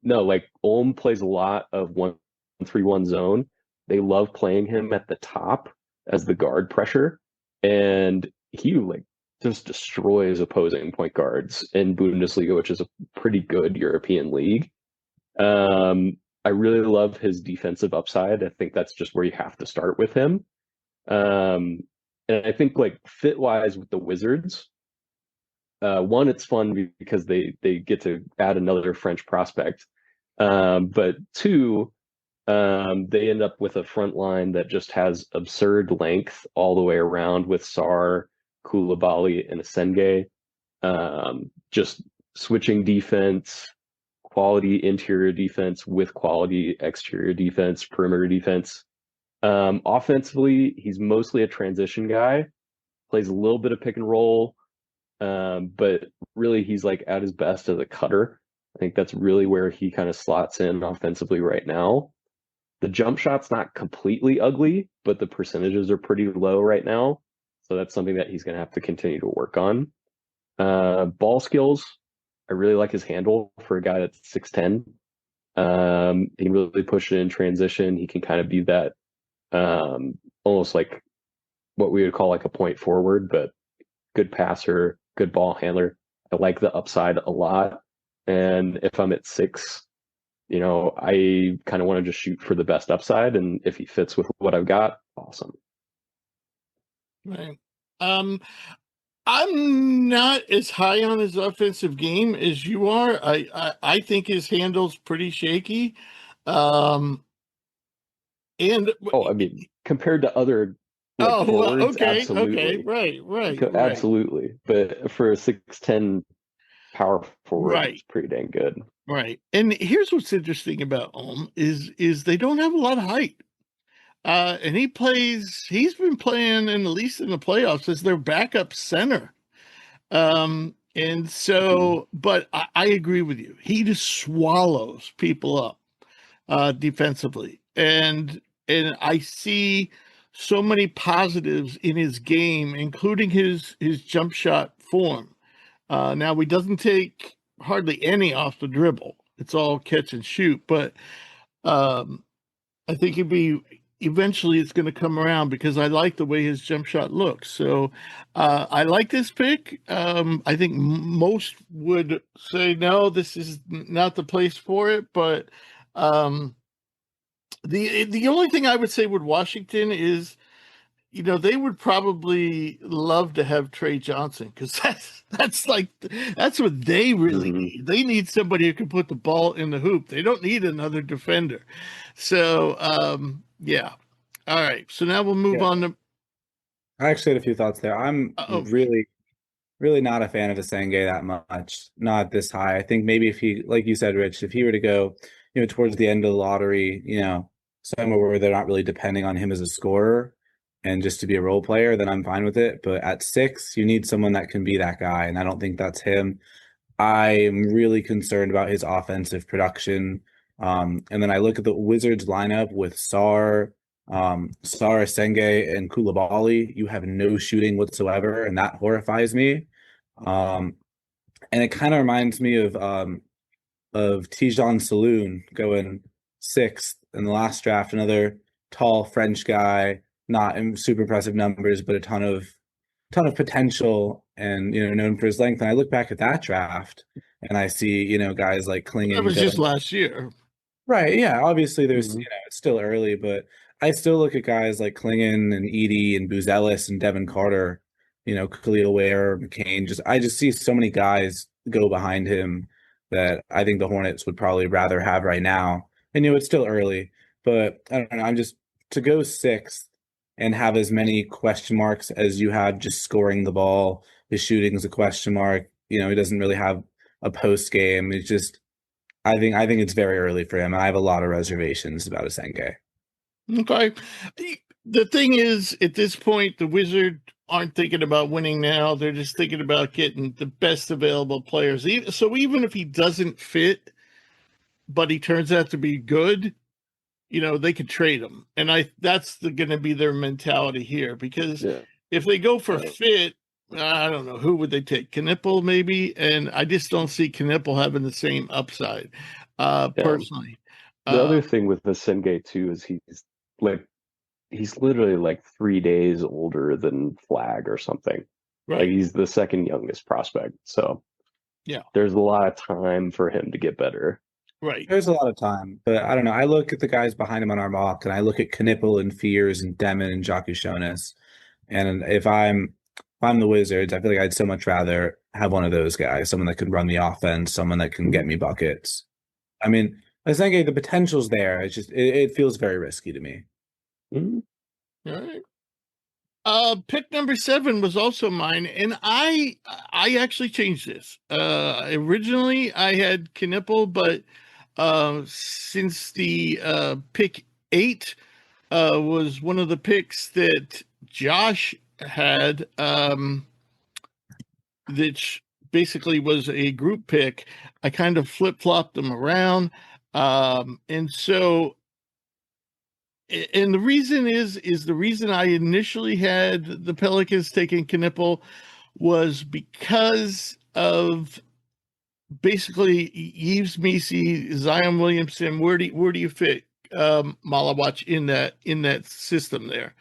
no, like Ulm plays a lot of 1-3-1 zone. They love playing him at the top as the guard pressure, and he like just destroys opposing point guards in Bundesliga, which is a pretty good European league. I really love his defensive upside. I think that's just where you have to start with him. And I think like fit wise with the Wizards, one, it's fun because they get to add another French prospect. But two, they end up with a front line that just has absurd length all the way around with Sar, Koulibaly, and Asenge. Just switching defense, quality interior defense with quality exterior defense, perimeter defense. Offensively, he's mostly a transition guy, plays a little bit of pick and roll, but really he's like at his best as a cutter. I think that's really where he kind of slots in offensively right now. The jump shot's not completely ugly, but the percentages are pretty low right now. So that's something that he's going to have to continue to work on. Ball skills, I really like his handle for a guy that's 6'10". He can really push it in transition. He can kind of be that almost like what we would call like a point forward, but good passer, good ball handler. I like the upside a lot. And if I'm at 6, I kind of want to just shoot for the best upside. And if he fits with what I've got, awesome. Right. I'm not as high on his offensive game as you are. I think his handle's pretty shaky. And I mean, compared to other forwards, okay, absolutely. right. Absolutely. But for a 6'10" power forward, it's pretty dang good. Right. And here's what's interesting about Ulm is they don't have a lot of height. And he's been playing, at least in the playoffs, as their backup center. And so, but I agree with you. He just swallows people up defensively, and I see so many positives in his game, including his jump shot form. Now he doesn't take hardly any off the dribble; it's all catch and shoot. But I think eventually it's going to come around because I like the way his jump shot looks. So I like this pick. I think most would say no, this is not the place for it. But um, the only thing I would say with Washington is, they would probably love to have Trey Johnson because that's what they really Mhm. need. They need somebody who can put the ball in the hoop. They don't need another defender. So yeah. All right. So now we'll move Yeah. on to. I actually had a few thoughts there. I'm Oh, really not a fan of Asenge that much, not this high. I think maybe if he, like you said, Rich, if he were to go, towards the end of the lottery, somewhere where they're not really depending on him as a scorer and just to be a role player, then I'm fine with it. But at 6, you need someone that can be that guy, and I don't think that's him. I am really concerned about his offensive production. And then I look at the Wizards lineup with Sar, Asenge, and Koulibaly. You have no shooting whatsoever, and that horrifies me. Um, and it kind of reminds me of Tijan Saloon going 6th in the last draft, another tall French guy, not in super impressive numbers, but a ton of potential and known for his length. And I look back at that draft and I see, guys like that Klingon was just going. last year. Right. Yeah. Obviously, there's, Mhm. it's still early, but I still look at guys like Klingon and Edie and Buzelis and Devin Carter, Khalil Ware, McCain. I just see so many guys go behind him that I think the Hornets would probably rather have right now. And, it's still early, but I don't know. I'm just to go 6th and have as many question marks as you have just scoring the ball. His shooting is a question mark. He doesn't really have a post game. It's just, I think it's very early for him, and I have a lot of reservations about Asenge. Okay. The thing is, at this point, the Wizards aren't thinking about winning now. They're just thinking about getting the best available players. So even if he doesn't fit, but he turns out to be good, they could trade him. And that's going to be their mentality here, because Yeah. if they go for Right. fit, I don't know, who would they take? Knipple maybe? And I just don't see Knipple having the same upside, Yeah. personally. The other thing with Senge too is like he's literally like 3 days older than Flag or something. Like Right. he's the second youngest prospect. So Yeah. there's a lot of time for him to get better. Right. There's a lot of time, but I don't know. I look at the guys behind him on our mock, and I look at Knipple and Fears and Demon and Jakushonis. And if I'm the Wizards, I feel like I'd so much rather have one of those guys, someone that can run the offense, someone that can get me buckets. I mean, I think the potential's there. It's just it feels very risky to me. Mhm. All right. Pick number 7 was also mine, and I actually changed this. Originally I had Knipple, but since the pick 8 was one of the picks that Josh had, that basically was a group pick, I kind of flip flopped them around, and so. And the reason is the reason I initially had the Pelicans taking Knipple was because of basically Yves Missi, Zion Williamson. Where do you fit Malawach in that system there?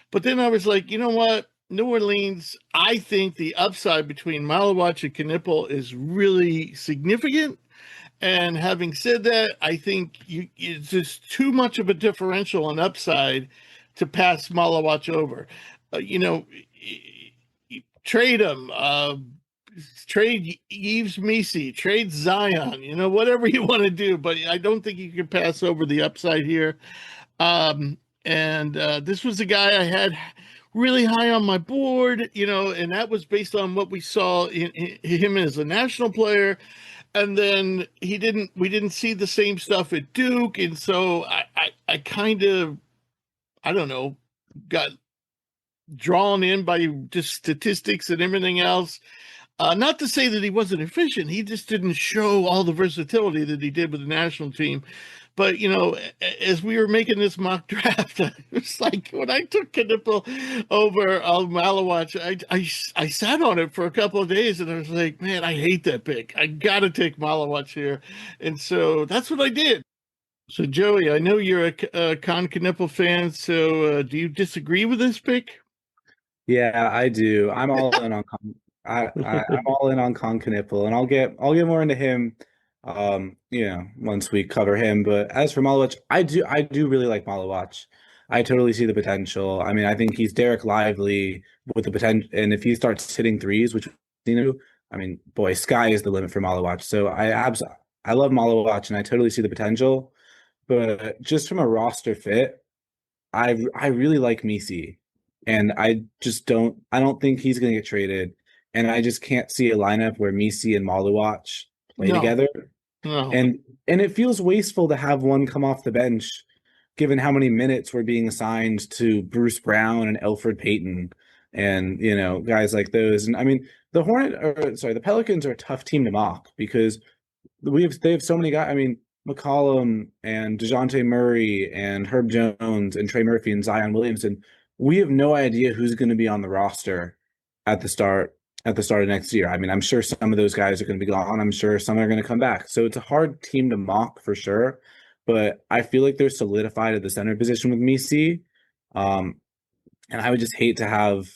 But then I was like, you know what? New Orleans, I think the upside between Malawach and Knipple is really significant. And having said that, I think it's just too much of a differential and upside to pass Malawach over. Trade him, trade Yves Missi, trade Zion, whatever you want to do. But I don't think you can pass over the upside here. And this was a guy I had really high on my board, and that was based on what we saw in him as a national player. And then we didn't see the same stuff at Duke, and so I kind of, I don't know, got drawn in by just statistics and everything else. Not to say that he wasn't efficient, he just didn't show all the versatility that he did with the national team. But as we were making this mock draft, it was like when I took Knipple over Malawach, I sat on it for a couple of days, and I was like, man, I hate that pick. I got to take Malawach here, and so that's what I did. So Joey, I know you're a Con Knipple fan. So do you disagree with this pick? Yeah, I do. I'm all in on I'm all in on Con Knipple, and I'll get more into him once we cover him. But as for Malawach, I do really like Malawach. I totally see the potential. I mean, I think he's Derek Lively with the potential, and if he starts hitting threes, which I mean, boy, sky is the limit for Malawach. So I love Malawach, and I totally see the potential. But just from a roster fit, I really like Misi, and I don't think he's going to get traded, and I just can't see a lineup where Misi and Malawach play No. together, No. and it feels wasteful to have one come off the bench, given how many minutes were being assigned to Bruce Brown and Elfrid Payton, and guys like those. And I mean, the Pelicans are a tough team to mock because they have so many guys. I mean, McCollum and DeJounte Murray and Herb Jones and Trey Murphy and Zion Williamson. We have no idea who's going to be on the roster at the start of next year. I mean, I'm sure some of those guys are going to be gone. I'm sure some are going to come back. So it's a hard team to mock for sure. But I feel like they're solidified at the center position with Misi. And I would just hate to have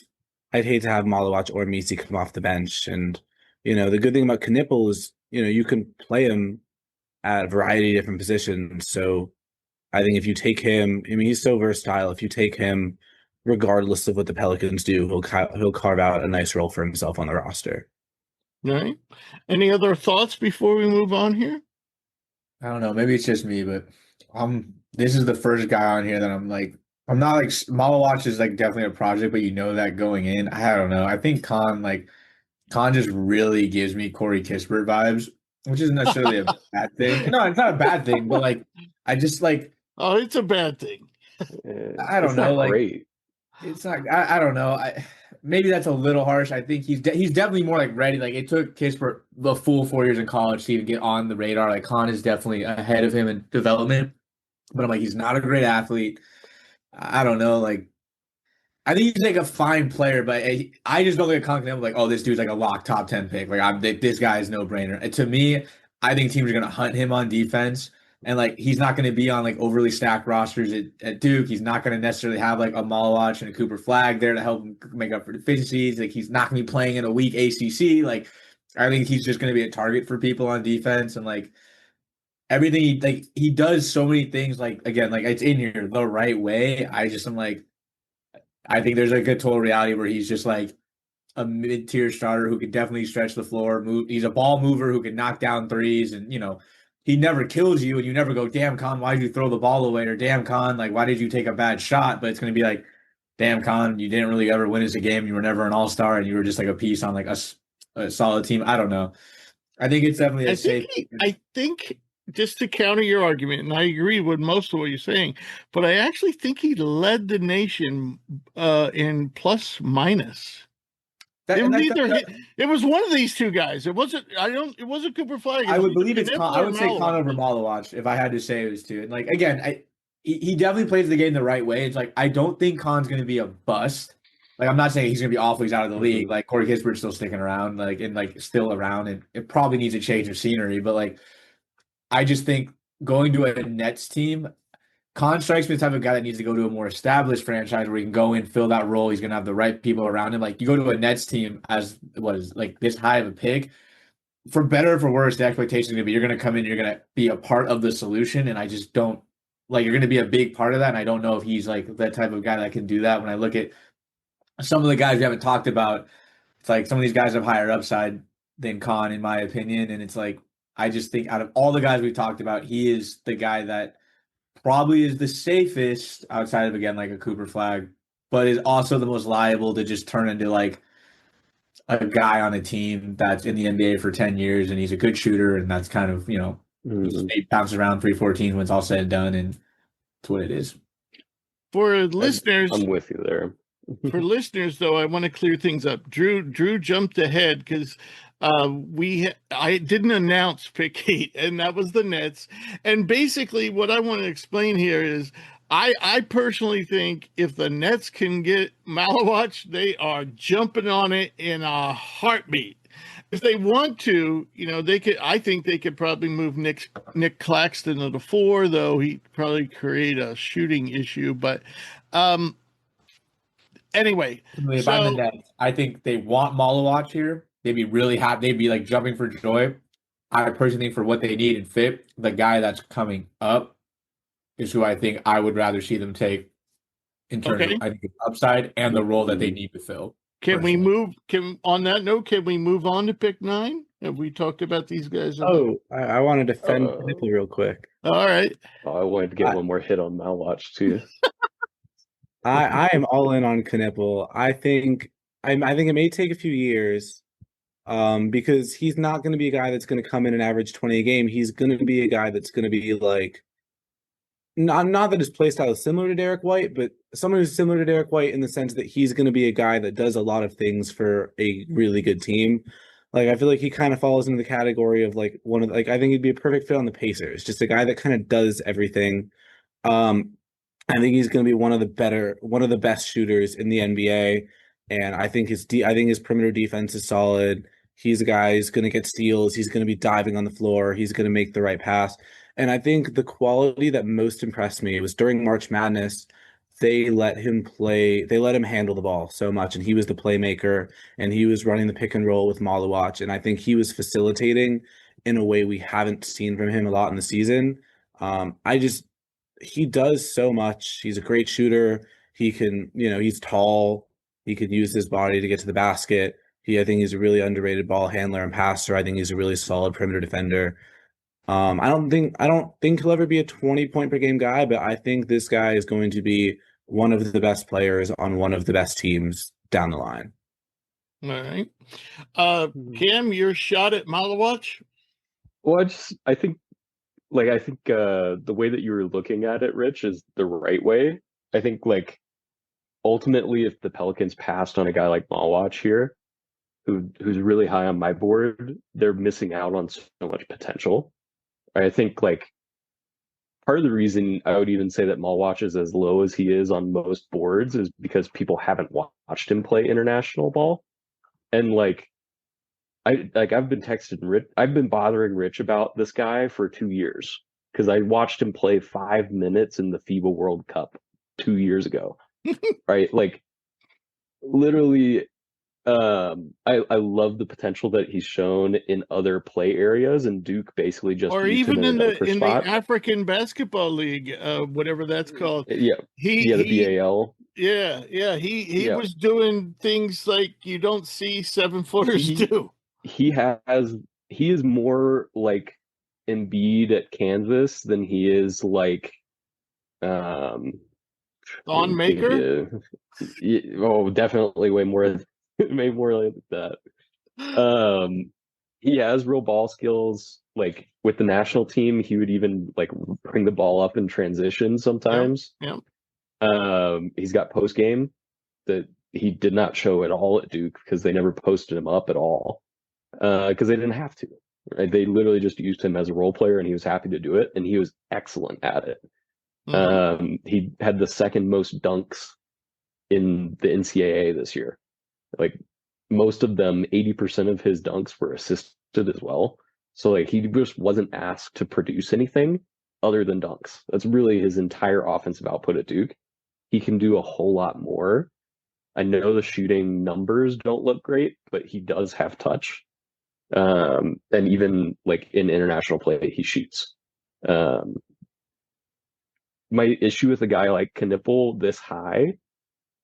Malawach or Misi come off the bench. And the good thing about Knipple is you can play him at a variety of different positions. So I think if you take him, I mean, he's so versatile. If you take him, regardless of what the Pelicans do, he'll carve out a nice role for himself on the roster. All right. Any other thoughts before we move on here? I don't know. Maybe it's just me, but this is the first guy on here that I'm not like Malawach is like definitely a project, but that going in. I don't know. I think Khan just really gives me Corey Kispert vibes, which isn't necessarily a bad thing. No, it's not a bad thing, but I just Oh, it's a bad thing. I don't know. Great. It's not. I don't know. Maybe that's a little harsh. I think he's definitely more ready. It took Kispert the full 4 years in college to even get on the radar. Khan is definitely ahead of him in development, but I'm he's not a great athlete. I don't know. I think he's a fine player, but I just don't look at Khan Knipple oh, this dude's a lock top 10 pick. This guy is no brainer. And to me, I think teams are going to hunt him on defense. And he's not going to be on overly stacked rosters at Duke. He's not going to necessarily have a Malawach and a Cooper Flag there to help him make up for deficiencies. He's not going to be playing in a weak ACC. I think he's just going to be a target for people on defense. And everything he does so many things. Again, it's in here the right way. I think there's a good total reality where he's just a mid-tier starter who can definitely stretch the floor. He's a ball mover who can knock down threes, and he never kills you, and you never go, damn, Con, why did you throw the ball away? Or damn, Con, why did you take a bad shot? But it's going to be damn, Con, you didn't really ever win us a game. You were never an all-star, and you were just a piece on a solid team. I don't know. I think it's definitely safe. I think just to counter your argument, and I agree with most of what you're saying, but I actually think he led the nation in plus minus. It was one of these two guys. It wasn't. It wasn't Cooper Flag. I would believe it's Con. I would say Con over Malawach if I had to say it was two. And again, he definitely plays the game the right way. It's I don't think Con's going to be a bust. I'm not saying he's going to be awful. He's out of the league. Corey Kispert's still sticking around. And still around. And it probably needs a change of scenery. But I just think going to a Nets team, Con strikes me the type of guy that needs to go to a more established franchise where he can go in, fill that role. He's going to have the right people around him. You go to a Nets team as this high of a pick, for better or for worse, the expectation is going to be you're going to come in, you're going to be a part of the solution. And I just don't you're going to be a big part of that. And I don't know if he's that type of guy that can do that. When I look at some of the guys we haven't talked about, it's some of these guys have higher upside than Con, in my opinion. And it's I just think out of all the guys we've talked about, he is the guy that probably is the safest outside of, again, a Cooper Flag, but is also the most liable to just turn into a guy on a team that's in the NBA for 10 years and he's a good shooter. And that's kind of, he bounces around 3-14 when it's all said and done. And that's what it is. For listeners, I'm with you there. For listeners, though, I want to clear things up. Drew jumped ahead because I didn't announce pick 8, and that was the Nets. And basically, what I want to explain here is I personally think if the Nets can get Malawach, they are jumping on it in a heartbeat. If they want to, they could. I think they could probably move Nick Claxton to the 4, though he'd probably create a shooting issue. But anyway, If I'm the Nets, I think they want Malawach here. They'd be really happy. They'd be like jumping for joy. I personally think for what they need and fit, the guy that's coming up is who I think I would rather see them take in terms Okay. of I think upside and the role that they need to fill. Can we move? On that note, can we move on to pick 9? Have we talked about these guys? I want to defend Knipple real quick. All right. I wanted to get one more hit on Malwatch too. I am all in on Knipple. I think it may take a few years, because he's not going to be a guy that's going to come in and average 20 a game. He's going to be a guy that's going to be like, not that his play style is similar to Derek White, but someone who's similar to Derek White in the sense that he's going to be a guy that does a lot of things for a really good team. Like, I feel like he kind of falls into the category of like I think he'd be a perfect fit on the Pacers, just a guy that kind of does everything. I think he's going to be one of the best shooters in the NBA, and I think his perimeter defense is solid. He's a guy who's going to get steals. He's going to be diving on the floor. He's going to make the right pass. And I think the quality that most impressed me was during March Madness, they let him handle the ball so much, and he was the playmaker, and he was running the pick and roll with Malawach, and I think he was facilitating in a way we haven't seen from him a lot in the season. He does so much. He's a great shooter. He can, he's tall. He can use his body to get to the basket. I think he's a really underrated ball handler and passer. I think he's a really solid perimeter defender. I don't think he'll ever be a 20-point per game guy, but I think this guy is going to be one of the best players on one of the best teams down the line. All right. Cam, your shot at Malawach? Well, I think the way that you were looking at it, Rich, is the right way. I think ultimately, if the Pelicans passed on a guy like Malawach here, who's really high on my board, they're missing out on so much potential. I think part of the reason I would even say that Malawach is as low as he is on most boards is because people haven't watched him play international ball, and I've been bothering Rich about this guy for 2 years because I watched him play 5 minutes in the FIBA World Cup 2 years ago. Right? Literally, I love the potential that he's shown in other play areas, and Duke basically just or used even him in in the African Basketball League, whatever that's called. the BAL. Yeah. He was doing things like you don't see 7-footers do. He is more like Embiid at Kansas than he is Thon Maker. Definitely way more like that. He has real ball skills. With the national team, he would even bring the ball up in transition sometimes. Yeah. He's got post game that he did not show at all at Duke because they never posted him up at all because they didn't have to. Right? They literally just used him as a role player, and he was happy to do it, and he was excellent at it. Mm-hmm. He had the second most dunks in the NCAA this year. Most of them, 80% of his dunks were assisted as well. So he just wasn't asked to produce anything other than dunks. That's really his entire offensive output at Duke. He can do a whole lot more. I know the shooting numbers don't look great, but he does have touch. And even in international play, he shoots. My issue with a guy like Knipple this high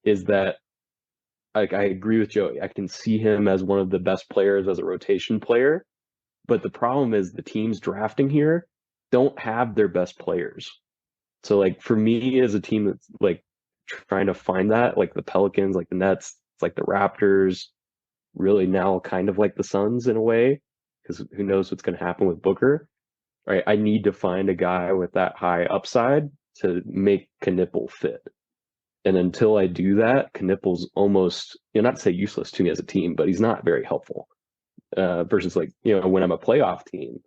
is that I agree with Joey. I can see him as one of the best players as a rotation player, but the problem is the teams drafting here don't have their best players. So for me as a team that's trying to find that, the Pelicans, the Nets, the Raptors, really now kind of the Suns in a way, because who knows what's going to happen with Booker. Right? I need to find a guy with that high upside to make Knipple fit. And until I do that, Knippel's almost, not to say useless to me as a team, but he's not very helpful. Versus like, when I'm a playoff team,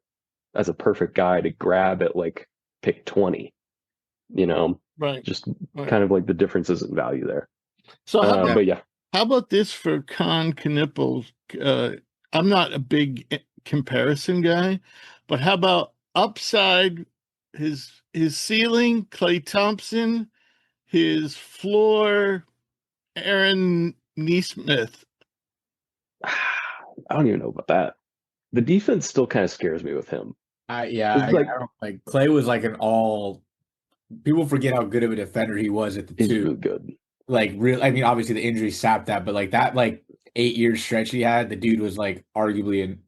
that's a perfect guy to grab at like pick 20, Right. just Right. kind of like the differences in value there. So But yeah, how about this for Knippels? I'm not a big comparison guy, but how about upside, his ceiling, Klay Thompson, his floor, Aaron Neesmith. I don't even know about that. The defense still kind of scares me with him. I It's like, don't like Clay was like an all. People forget how good of a defender he was at the he's two. really good. Like real, I mean, obviously the injury sapped that, but like that, like 8 year stretch he had, the dude was like arguably in.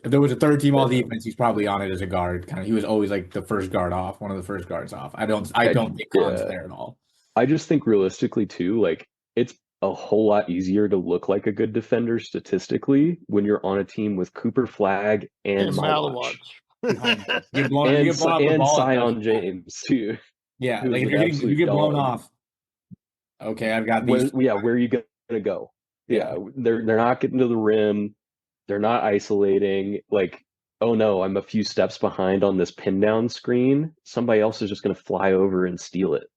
If there was a third team all defense, he's probably on it as a guard. Kind of, he was always like the first guard off, one of the first guards off. I don't think Khan's there at all. I just think realistically too, like it's a whole lot easier to look like a good defender statistically when you're on a team with Cooper Flag and Malawach. Get blown, and you get blown off the ball, Zion James too. Yeah, who's like if an you get blown dog. off. Okay, I've got these. Where are you gonna go? Yeah, they're not getting to the rim. They're not isolating. Like, oh no, I'm a few steps behind on this pin down screen. Somebody else is just gonna fly over and steal it.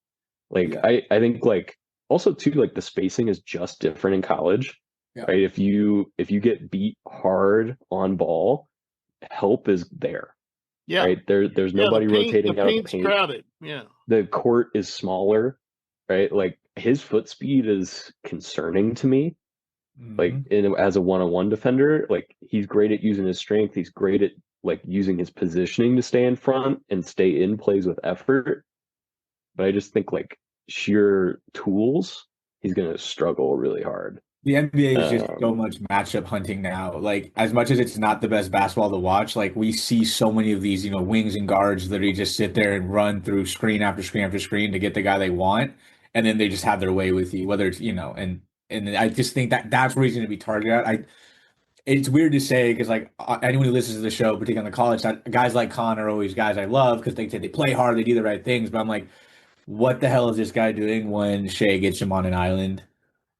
Like, I think like also too, like the spacing is just different in college. Yeah. Right? If you get beat hard on ball, help is there. Yeah. Right. There's nobody rotating out of the paint. Crowded. Yeah. The court is smaller, right? Like his foot speed is concerning to me. Like as a one-on-one defender, like he's great at using his strength. He's great at like using his positioning to stay in front and stay in plays with effort. But I just think like sheer tools, he's gonna struggle really hard. The NBA is just so much matchup hunting now. Like as much as it's not the best basketball to watch, like we see so many of these, wings and guards literally just sit there and run through screen after screen after screen to get the guy they want, and then they just have their way with you. Whether it's and I just think that that's where he's going to be targeted at. It's weird to say because like anyone who listens to the show, particularly on the college side, guys like Khan are always guys I love because they play hard, they do the right things. But I'm like, what the hell is this guy doing when Shea gets him on an island?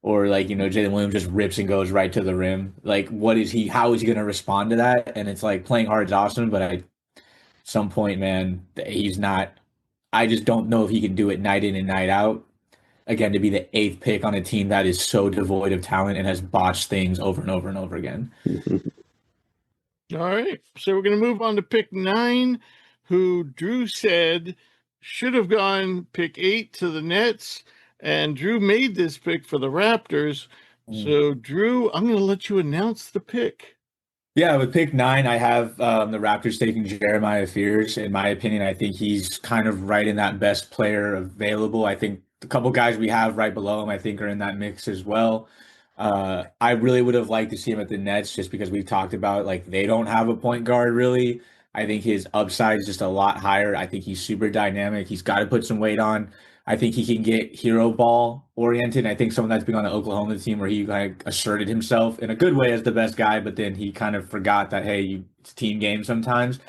Or like, Jalen Williams just rips and goes right to the rim. Like, how is he going to respond to that? And it's like playing hard is awesome, but at some point, man, he's not. I just don't know if he can do it night in and night out. Again, to be the 8th pick on a team that is so devoid of talent and has botched things over and over and over again. All right. So we're going to move on to pick 9, who Drew said should have gone pick 8 to the Nets. And Drew made this pick for the Raptors. So, Drew, I'm going to let you announce the pick. Yeah, with pick 9, I have the Raptors taking Jeremiah Fears. In my opinion, I think he's kind of right in that best player available. I think a couple guys we have right below him, I think, are in that mix as well. I really would have liked to see him at the Nets just because we've talked about, like, they don't have a point guard, really. I think his upside is just a lot higher. I think he's super dynamic. He's got to put some weight on. I think he can get hero ball oriented. I think someone that's been on the Oklahoma team where he kind of asserted himself in a good way as the best guy, but then he kind of forgot that, hey, it's a team game sometimes.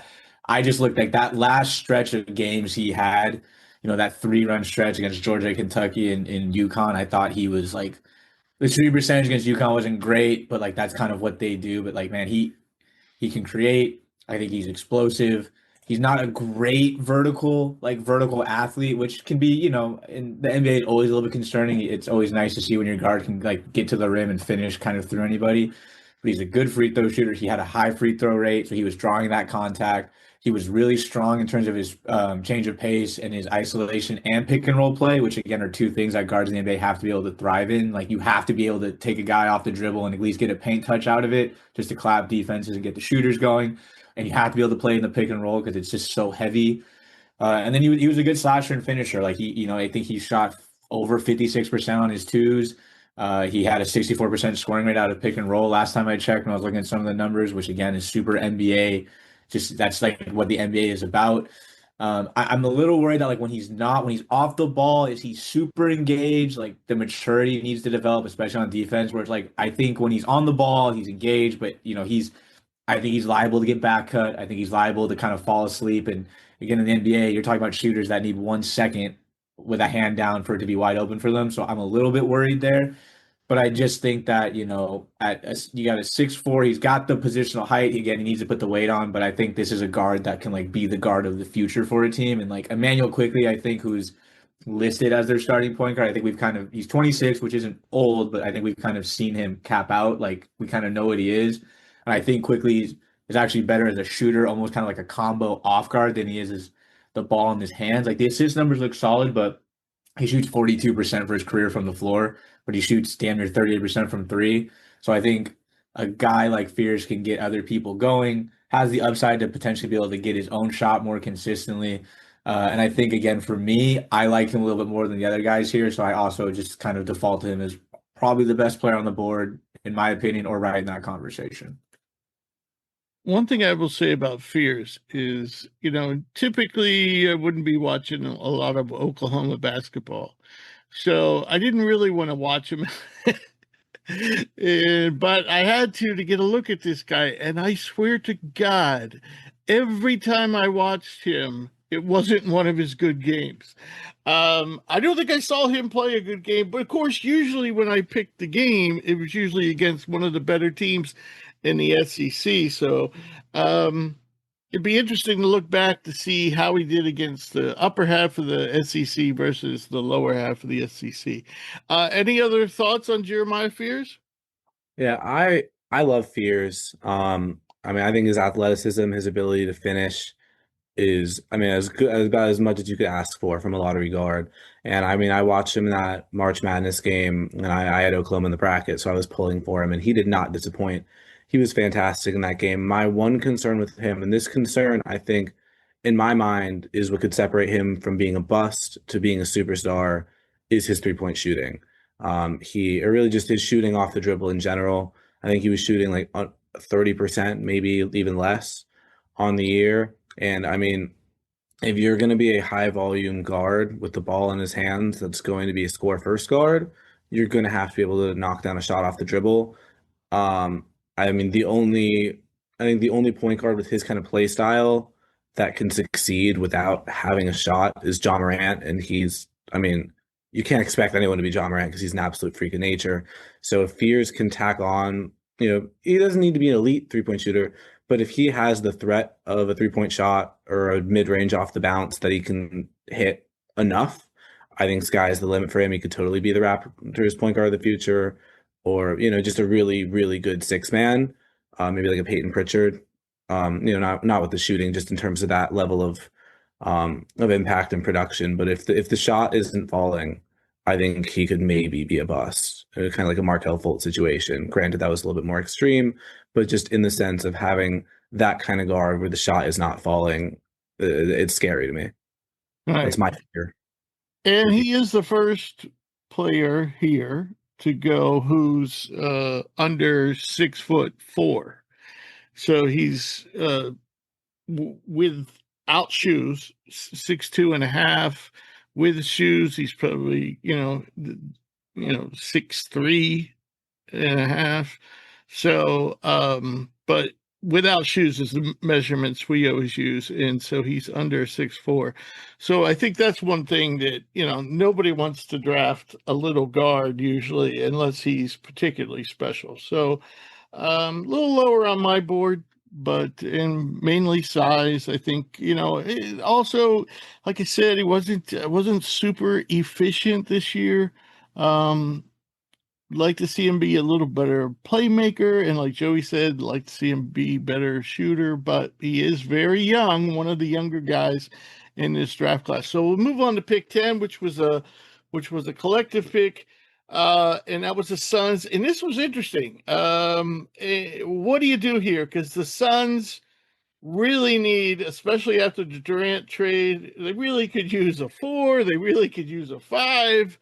I just looked like that last stretch of games he had, that 3-run stretch against Georgia, Kentucky, and UConn. I thought he was like, the shooting percentage against UConn wasn't great, but like that's kind of what they do. But like, man, he can create. I think he's explosive. He's not a great vertical athlete, which can be, in the NBA is always a little bit concerning. It's always nice to see when your guard can like get to the rim and finish kind of through anybody. But he's a good free throw shooter. He had a high free throw rate, so he was drawing that contact. He was really strong in terms of his change of pace and his isolation and pick and roll play, which again are two things that guards in the NBA have to be able to thrive in. Like you have to be able to take a guy off the dribble and at least get a paint touch out of it just to clap defenses and get the shooters going. And you have to be able to play in the pick and roll because it's just so heavy. And then he was a good slasher and finisher. Like I think he shot over 56% on his twos. He had a 64% scoring rate out of pick and roll last time I checked when I was looking at some of the numbers, which again is super NBA. Just that's like what the NBA is about. I'm a little worried that like when he's off the ball, is he super engaged? Like the maturity needs to develop, especially on defense, where it's like I think when he's on the ball, he's engaged, but I think he's liable to get back cut. I think he's liable to kind of fall asleep. And again, in the NBA, you're talking about shooters that need 1 second with a hand down for it to be wide open for them. So I'm a little bit worried there. But I just think that, you know, you got a 6'4", he's got the positional height. Again, he needs to put the weight on, but I think this is a guard that can like be the guard of the future for a team. And like Emmanuel Quickly, I think, who's listed as their starting point guard. I think he's 26, which isn't old, but I think we've kind of seen him cap out. Like we kind of know what he is. And I think Quickly is actually better as a shooter, almost kind of like a combo off guard than he is as the ball in his hands. Like the assist numbers look solid, but he shoots 42% for his career from the floor, but he shoots damn near 38% from three. So I think a guy like Fears can get other people going, has the upside to potentially be able to get his own shot more consistently. And I think, again, for me, I like him a little bit more than the other guys here. So I also just kind of default to him as probably the best player on the board, in my opinion, or right in that conversation. One thing I will say about Fears is, you know, typically I wouldn't be watching a lot of Oklahoma basketball. So I didn't really want to watch him. But I had to get a look at this guy. And I swear to God, every time I watched him, it wasn't one of his good games. I don't think I saw him play a good game, but of course, usually when I picked the game, it was usually against one of the better teams in the SEC. So it'd be interesting to look back to see how he did against the upper half of the SEC versus the lower half of the SEC. Any other thoughts on Jeremiah Fears? Yeah, I love Fears. I mean, I think his athleticism, his ability to finish is, I mean, as good as about as much as you could ask for from a lottery guard. And I mean, I watched him in that March Madness game, and I had Oklahoma in the bracket, so I was pulling for him, and he did not disappoint. He was fantastic in that game. My one concern with him, and this concern, I think, in my mind, is what could separate him from being a bust to being a superstar, is his 3-point shooting. Or really just his shooting off the dribble in general. I think he was shooting like 30%, maybe even less on the year. And I mean, if you're going to be a high volume guard with the ball in his hands, that's going to be a score first guard, you're going to have to be able to knock down a shot off the dribble. I mean, I think the only point guard with his kind of play style that can succeed without having a shot is John Morant. And I mean, you can't expect anyone to be John Morant because he's an absolute freak of nature. So if Fears can tack on, you know, he doesn't need to be an elite 3-point shooter, but if he has the threat of a 3-point shot or a mid-range off the bounce that he can hit enough, I think sky's the limit for him. He could totally be the Raptors point guard of the future, or, you know, just a really, really good 6-man, maybe like a Peyton Pritchard. You know, not with the shooting, just in terms of that level of impact and production. But if the shot isn't falling, I think he could maybe be a bust, kind of like a Markelle Fultz situation. Granted, that was a little bit more extreme, but just in the sense of having that kind of guard where the shot is not falling, it's scary to me. Right. That's my fear. And he is the first player here to go who's under 6'4". So he's without shoes, 6'2.5". With shoes, he's probably 6'3.5". So, but without shoes is the measurements we always use, and so he's under 6'4". So I think that's one thing that, you know, nobody wants to draft a little guard usually unless he's particularly special. So a little lower on my board, but in mainly size. I think, you know, also, like I said, he wasn't super efficient this year. Like to see him be a little better playmaker, and like Joey said, like to see him be better shooter, but he is very young, one of the younger guys in this draft class. So we'll move on to pick 10, which was a collective pick, and that was the Suns. And this was interesting. What do you do here? Because the Suns really need, especially after the Durant trade, they really could use a 4, they really could use a 5.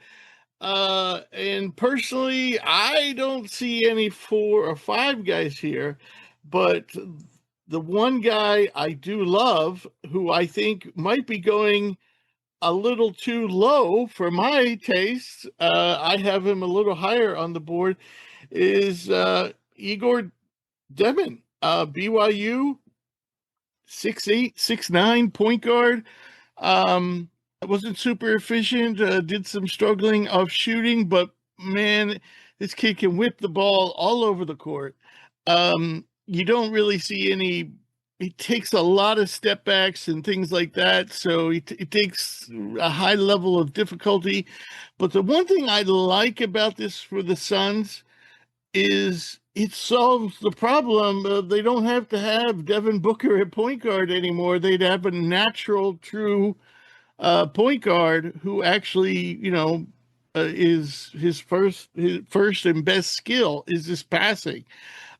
And personally, I don't see any 4 or 5 guys here, but the one guy I do love, who I think might be going a little too low for my taste, I have him a little higher on the board, is Igor Demin, BYU, 6'8", 6'9", point guard. wasn't super efficient, did some struggling of shooting, but man, this kid can whip the ball all over the court. You don't really see any, he takes a lot of step backs and things like that, so it takes a high level of difficulty. But the one thing I like about this for the Suns is it solves the problem. They don't have to have Devin Booker at point guard anymore. They'd have a natural, true point guard who actually, is his first and best skill is this passing.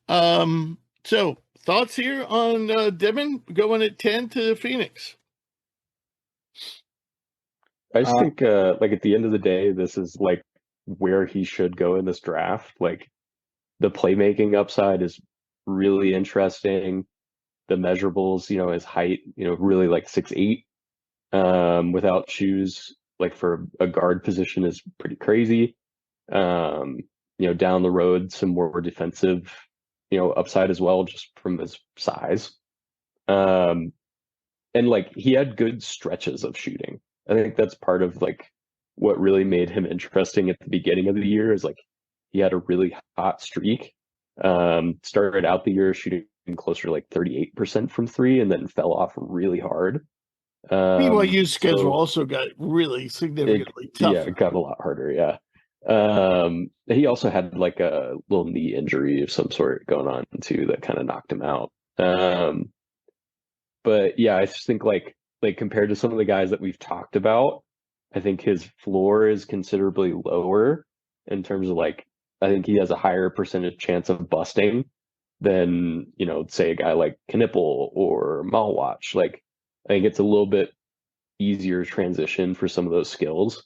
So thoughts here on Devin going at 10 to Phoenix? I just think, like at the end of the day, this is like where he should go in this draft. Like the playmaking upside is really interesting. The measurables, his height, really like 6'8", without shoes, like for a guard position is pretty crazy. Down the road, some more defensive, upside as well, just from his size. And like he had good stretches of shooting. I think that's part of like what really made him interesting at the beginning of the year is like he had a really hot streak. Started out the year shooting closer to like 38% from three and then fell off really hard. BYU's schedule so also got really significantly tougher. Yeah, it got a lot harder, yeah. He also had like a little knee injury of some sort going on too that kind of knocked him out. But yeah, I just think like compared to some of the guys that we've talked about, I think his floor is considerably lower in terms of like I think he has a higher percentage chance of busting than, say a guy like Knipple or Malwatch. Like I think it's a little bit easier transition for some of those skills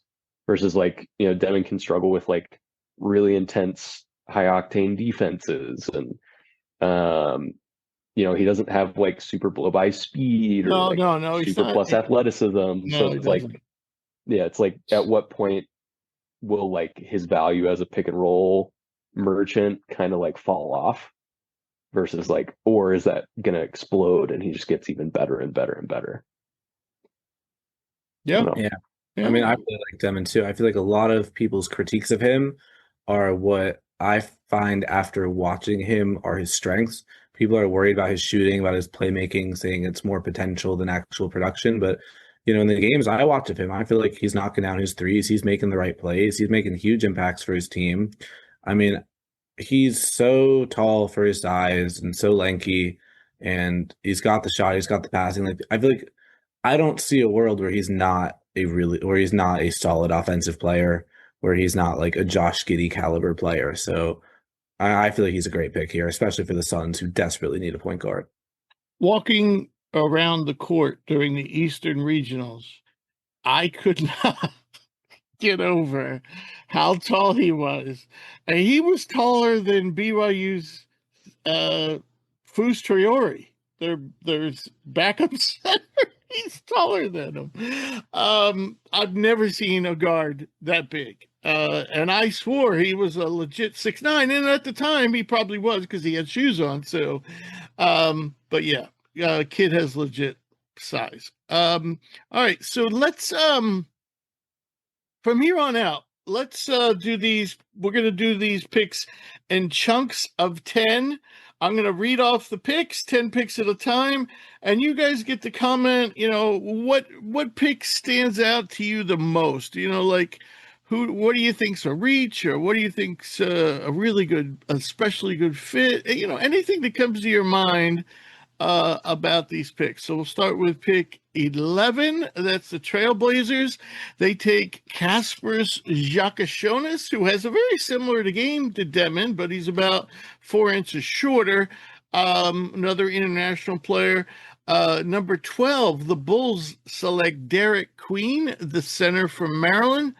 versus like, Devin can struggle with like really intense high octane defenses and he doesn't have like super blow by speed or like super plus athleticism. So it's like, yeah, it's like at what point will like his value as a pick and roll merchant kind of like fall off versus like, or is that going to explode and he just gets even better and better and better? Yeah. I mean, I really like Demon too. I feel like a lot of people's critiques of him are what I find after watching him are his strengths. People are worried about his shooting, about his playmaking, saying it's more potential than actual production. But, in the games I watch of him, I feel like he's knocking down his threes. He's making the right plays. He's making huge impacts for his team. I mean, he's so tall for his size and so lanky, and he's got the shot. He's got the passing. Like I feel like I don't see a world where he's not a solid offensive player, where he's not like a Josh Giddey caliber player. So I feel like he's a great pick here, especially for the Suns who desperately need a point guard. Walking around the court during the Eastern Regionals, I could not get over how tall he was. And he was taller than BYU's Fus Traore, their backup center. He's taller than him. I've never seen a guard that big. And I swore he was a legit 6'9", and at the time he probably was because he had shoes on. So, but yeah, kid has legit size. All right, so let's from here on out, let's do these. We're going to do these picks in chunks of 10. I'm going to read off the picks, 10 picks at a time, and you guys get to comment, what pick stands out to you the most? Like what do you think's a reach, or what do you think's a really good, especially good fit? Anything that comes to your mind about these picks. So we'll start with pick 11. That's the Trailblazers. They take Kaspers Giakashonis, who has a very similar to game to Demon, but he's about 4 inches shorter. Another international player. Number 12, the Bulls select Derek Queen, the center from Maryland.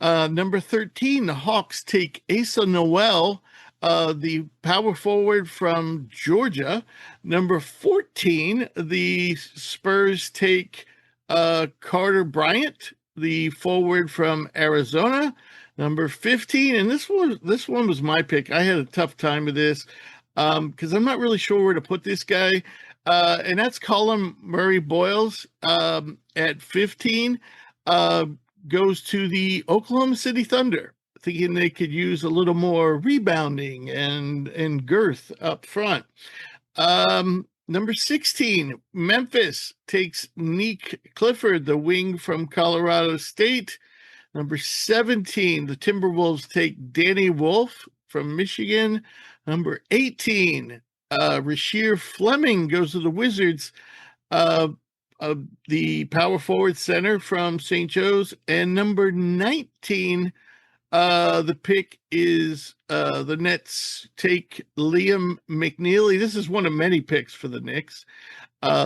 Number 13, the Hawks take Asa Noel, the power forward from Georgia. Number 14, the Spurs take Carter Bryant, the forward from Arizona. Number 15, and this one was my pick. I had a tough time with this because I'm not really sure where to put this guy. And that's Colin Murray Boyles at 15. uh, goes to the Oklahoma City Thunder, thinking they could use a little more rebounding and girth up front. Number 16, Memphis takes Nick Clifford, the wing from Colorado State. Number 17, the Timberwolves take Danny Wolf from Michigan. Number 18, Rasheer Fleming goes to the Wizards. Uh, the power forward center from St. Joe's. And number 19, the pick is the Nets take Liam McNeely. This is one of many picks for the Knicks.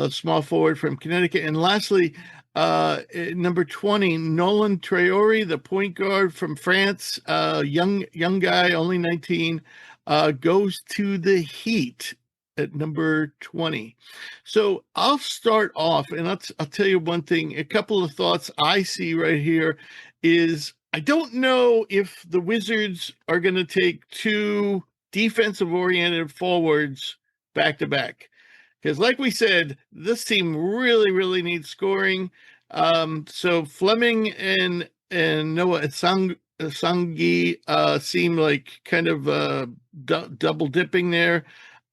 Small forward from Connecticut. And lastly, number 20, Nolan Traore, the point guard from France, young guy, only 19, goes to the Heat at number 20. So I'll start off, and I'll tell you one thing. A couple of thoughts I see right here is I don't know if the Wizards are going to take two defensive-oriented forwards back-to-back. Because like we said, this team really, really needs scoring. So Fleming and Noah Sangi seem like kind of double dipping there.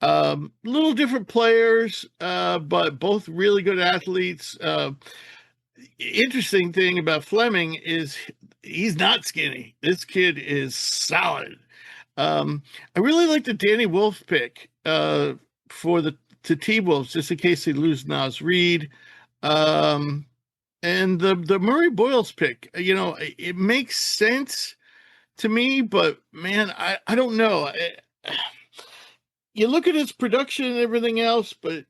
Little different players, but both really good athletes. Interesting thing about Fleming is he's not skinny. This kid is solid. I really like the Danny Wolf pick for the T-Wolves, just in case they lose Naz Reid. And the Murray Boyles pick, it makes sense to me, but man, I don't know. You look at his production and everything else, but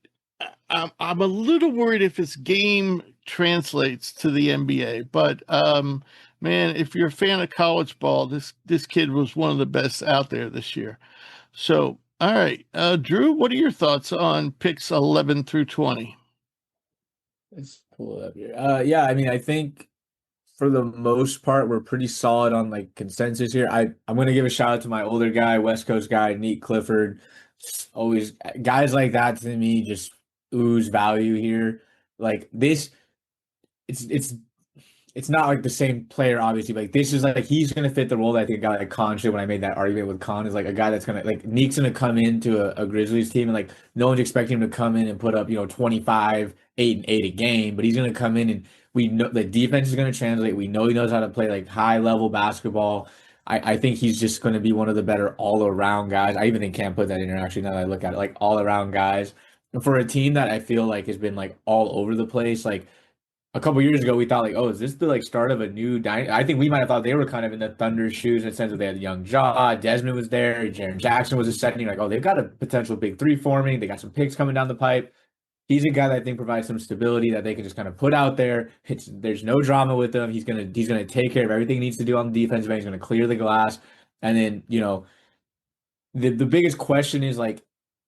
I'm a little worried if his game translates to the NBA. But man, if you're a fan of college ball, this kid was one of the best out there this year. So, all right, Drew, what are your thoughts on picks 11 through 20? Let's pull it up here. Yeah, I mean, I think for the most part, we're pretty solid on like consensus here. I'm gonna give a shout out to my older guy, West Coast guy, Nick Clifford. Always guys like that to me just ooze value here. Like this, it's not like the same player, obviously. Like this is like he's gonna fit the role that I think a guy like Khan should. When I made that argument with Khan, is like a guy that's gonna like Neek's gonna come into a Grizzlies team and like no one's expecting him to come in and put up 25, 8 and 8 a game, but he's gonna come in and we know the defense is gonna translate. We know he knows how to play like high level basketball. I think he's just gonna be one of the better all around guys. I even think Cam put that in there actually now that I look at it, like all around guys. And for a team that I feel like has been like all over the place, like a couple years ago, we thought like, oh, is this the like start of a new dynasty? I think we might have thought they were kind of in the Thunder shoes in the sense that they had young Ja, Desmond was there, Jaren Jackson was a second. You're like, oh, they've got a potential big three forming. They got some picks coming down the pipe. He's a guy that I think provides some stability that they can just kind of put out there. There's no drama with him. He's gonna take care of everything he needs to do on the defensive end. He's gonna clear the glass, and then the biggest question is like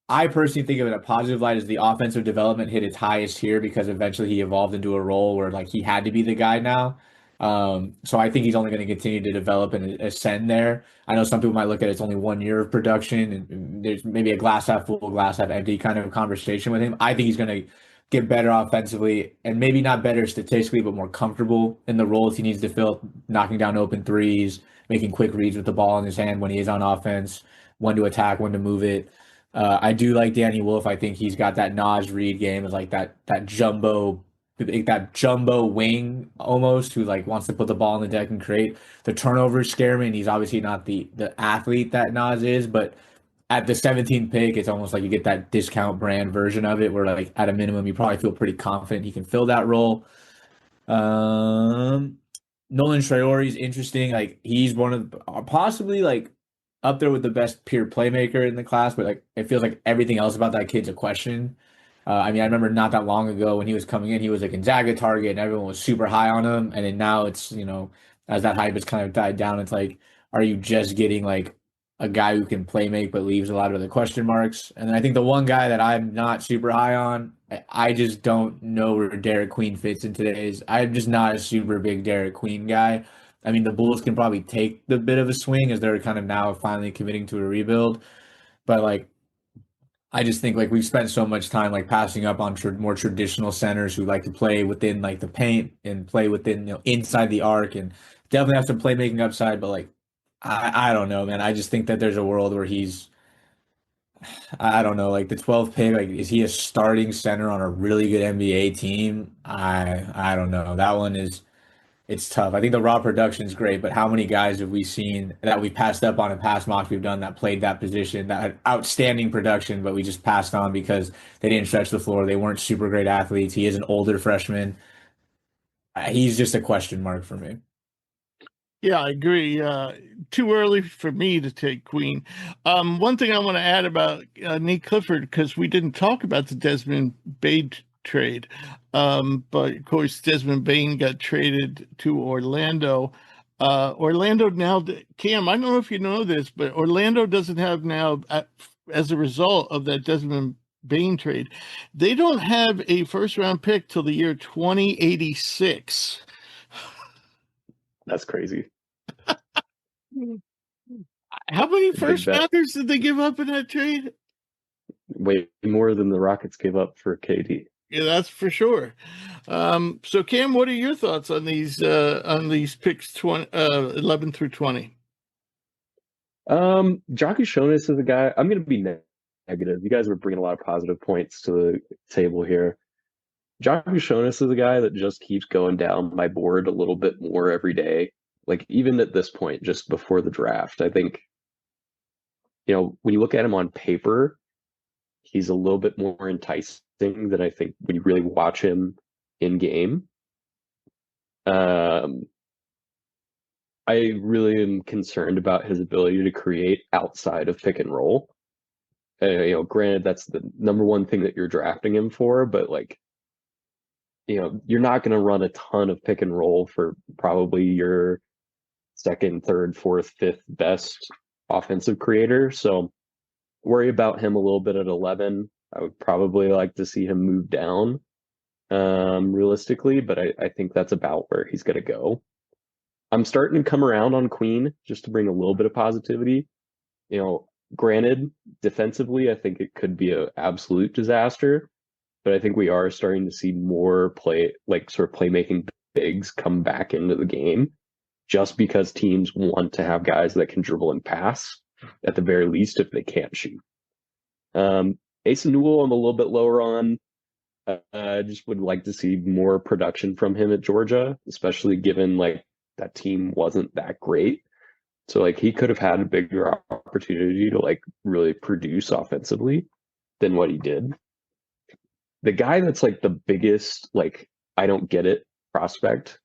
I personally think of it in a positive light as the offensive development hit its highest here because eventually he evolved into a role where like he had to be the guy now. So I think he's only going to continue to develop and ascend there. I know some people might look at it's only 1 year of production and there's maybe a glass half full, glass half empty kind of conversation with him. I think he's going to get better offensively and maybe not better statistically, but more comfortable in the roles he needs to fill, knocking down open threes, making quick reads with the ball in his hand when he is on offense, when to attack, when to move it. I do like Danny Wolf. I think he's got that Naz Reid game of like that jumbo wing almost who like wants to put the ball on the deck and create. The turnovers scare me, and he's obviously not the athlete that Naz is, but at the 17th pick, it's almost like you get that discount brand version of it where like at a minimum you probably feel pretty confident he can fill that role. Nolan Traore is interesting. Like he's one of possibly like up there with the best pure playmaker in the class, but like it feels like everything else about that kid's a question. I mean, I remember not that long ago when he was coming in, he was a Gonzaga target and everyone was super high on him. And then now it's, as that hype has kind of died down, it's like, are you just getting like a guy who can play make but leaves a lot of other question marks? And then I think the one guy that I'm not super high on, I just don't know where Derek Queen fits in today's. I'm just not a super big Derek Queen guy. I mean, the Bulls can probably take the bit of a swing as they're kind of now finally committing to a rebuild. But like I just think like we've spent so much time like passing up on more traditional centers who like to play within like the paint and play within, inside the arc, and definitely have some playmaking upside. But like, I don't know, man. I just think that there's a world where I don't know, like the 12th pick, like is he a starting center on a really good NBA team? I don't know. That one is it's tough. I think the raw production is great, but how many guys have we seen that we passed up on in past mocks we've done that played that position that had outstanding production, but we just passed on because they didn't stretch the floor. They weren't super great athletes. He is an older freshman. He's just a question mark for me. Yeah, I agree. Too early for me to take Queen. One thing I want to add about Nate Clifford, because we didn't talk about the Desmond Bane trade, but of course Desmond Bane got traded to Orlando. Orlando now, Cam, I don't know if you know this, but Orlando doesn't have now, as a result of that Desmond Bane trade, they don't have a first round pick till the year 2086. That's crazy. How many Big first bet. rounders did they give up in that trade? Way more than the Rockets gave up for KD. Yeah, that's for sure. So Cam, what are your thoughts on these picks 11 through 20? Jockey Shonis is a guy. I'm going to be negative. You guys were bringing a lot of positive points to the table here. Jockey Shonis is a guy that just keeps going down my board a little bit more every day. Like even at this point, just before the draft, I think, when you look at him on paper, he's a little bit more enticing than I think when you really watch him in game. I really am concerned about his ability to create outside of pick and roll. Granted, that's the number one thing that you're drafting him for, but like, you're not going to run a ton of pick and roll for probably your second, third, fourth, fifth best offensive creator. So worry about him a little bit at 11. I would probably like to see him move down realistically, but I think that's about where he's going to go. I'm starting to come around on Queen just to bring a little bit of positivity. Granted, defensively, I think it could be an absolute disaster, but I think we are starting to see more sort of playmaking bigs come back into the game just because teams want to have guys that can dribble and pass at the very least if they can't shoot. Ace Newell, I'm a little bit lower on. I just would like to see more production from him at Georgia, especially given like that team wasn't that great. So like he could have had a bigger opportunity to like really produce offensively than what he did. The guy that's like the biggest, like, I don't get it prospect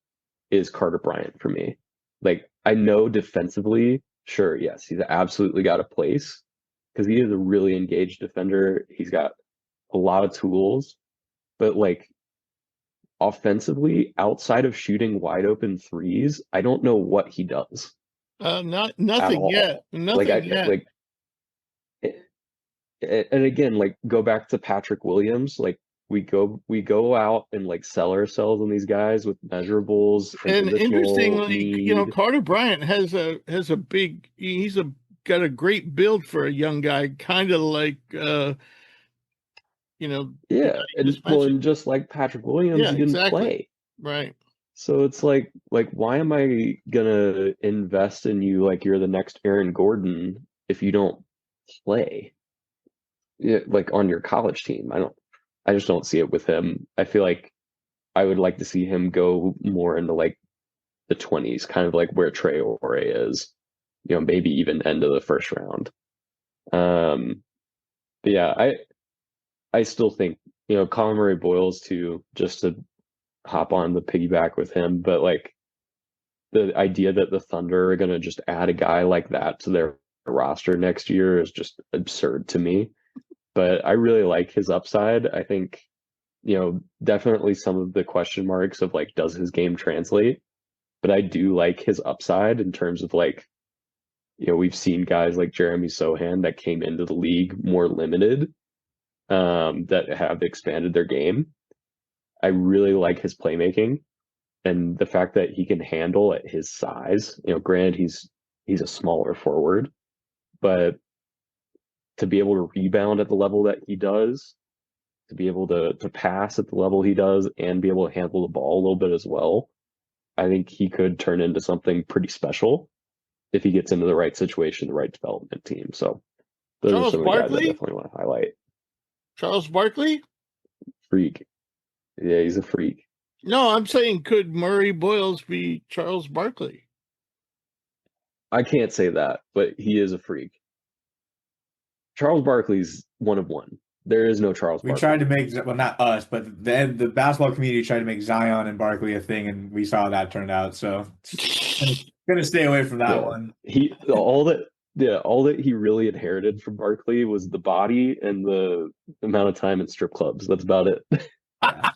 is Carter Bryant for me. Like, I know defensively, sure, yes, he's absolutely got a place because he is a really engaged defender. He's got a lot of tools, but like offensively, outside of shooting wide open threes, I don't know what he does Not at nothing all. yet. Like Nothing yet. And again, like go back to Patrick Williams, like we go out and like sell ourselves on these guys with measurables and And positional interestingly, need. Carter Bryant has a big. Got a great build for a young guy, kind of like the guy Yeah, you and just well, mentioned. and just like Patrick Williams, Yeah, he didn't exactly. play. Right. So it's like why am I gonna invest in you like you're the next Aaron Gordon if you don't play? Yeah, like on your college team. I just don't see it with him. I feel like I would like to see him go more into like the 20s, kind of like where Trey Ore is, maybe even end of the first round. But yeah, I still think, Colin Murray Boyles too, just to hop on the piggyback with him, but like the idea that the Thunder are going to just add a guy like that to their roster next year is just absurd to me. But I really like his upside. I think, definitely some of the question marks of like, does his game translate? But I do like his upside in terms of like, we've seen guys like Jeremy Sohan that came into the league more limited, that have expanded their game. I really like his playmaking and the fact that he can handle at his size. Granted he's a smaller forward, but to be able to rebound at the level that he does, to be able to pass at the level he does, and be able to handle the ball a little bit as well, I think he could turn into something pretty special if he gets into the right situation, the right development team. So those are Charles some of the guys I Barkley? definitely want to highlight. Charles Barkley? Freak. Yeah, he's a freak. No, I'm saying could Murray Boyles be Charles Barkley? I can't say that, but he is a freak. Charles Barkley's one of one. There is no Charles We Barkley. tried to make, well, not us, but the basketball community tried to make Zion and Barkley a thing, and we saw how that turned out. So gonna stay away from that one. All that he really inherited from Barkley was the body and the amount of time in strip clubs. That's about it. Yeah.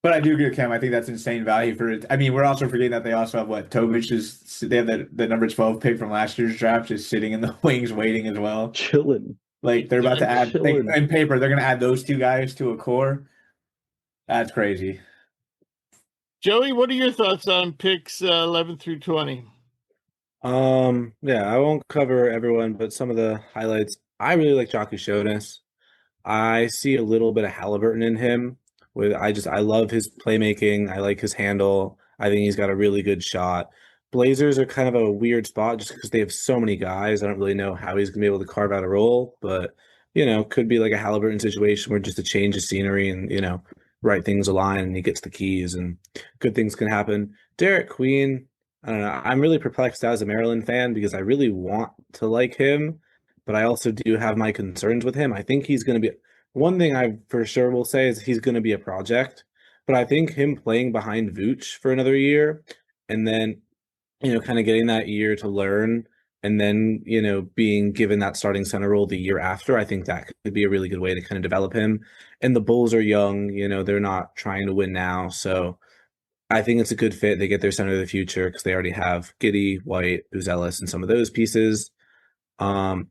But I do agree with Cam. I think that's insane value for it. I mean, we're also forgetting that they also have Tovich is, they have the number 12 pick from last year's draft just sitting in the wings waiting as well. Chilling. Like they're about to add Chilling. in paper, they're gonna add those two guys to a core. That's crazy. Joey, what are your thoughts on picks 11 through 20? Yeah, I won't cover everyone, but some of the highlights. I really like Jockey Shonas. I see a little bit of Halliburton in him. I love his playmaking. I like his handle. I think he's got a really good shot. Blazers are kind of a weird spot just because they have so many guys. I don't really know how he's gonna be able to carve out a role, but could be like a Halliburton situation where just a change of scenery and right things align and he gets the keys and good things can happen. Derek Queen, I don't know. I'm really perplexed as a Maryland fan because I really want to like him, but I also do have my concerns with him. I think he's going to be one thing I for sure will say is he's going to be a project, but I think him playing behind Vooch for another year and then, kind of getting that year to learn and then, being given that starting center role the year after, I think that could be a really good way to kind of develop him. And the Bulls are young, they're not trying to win now. So I think it's a good fit. They get their center of the future because they already have Giddey, White, Uzelis, and some of those pieces. I'm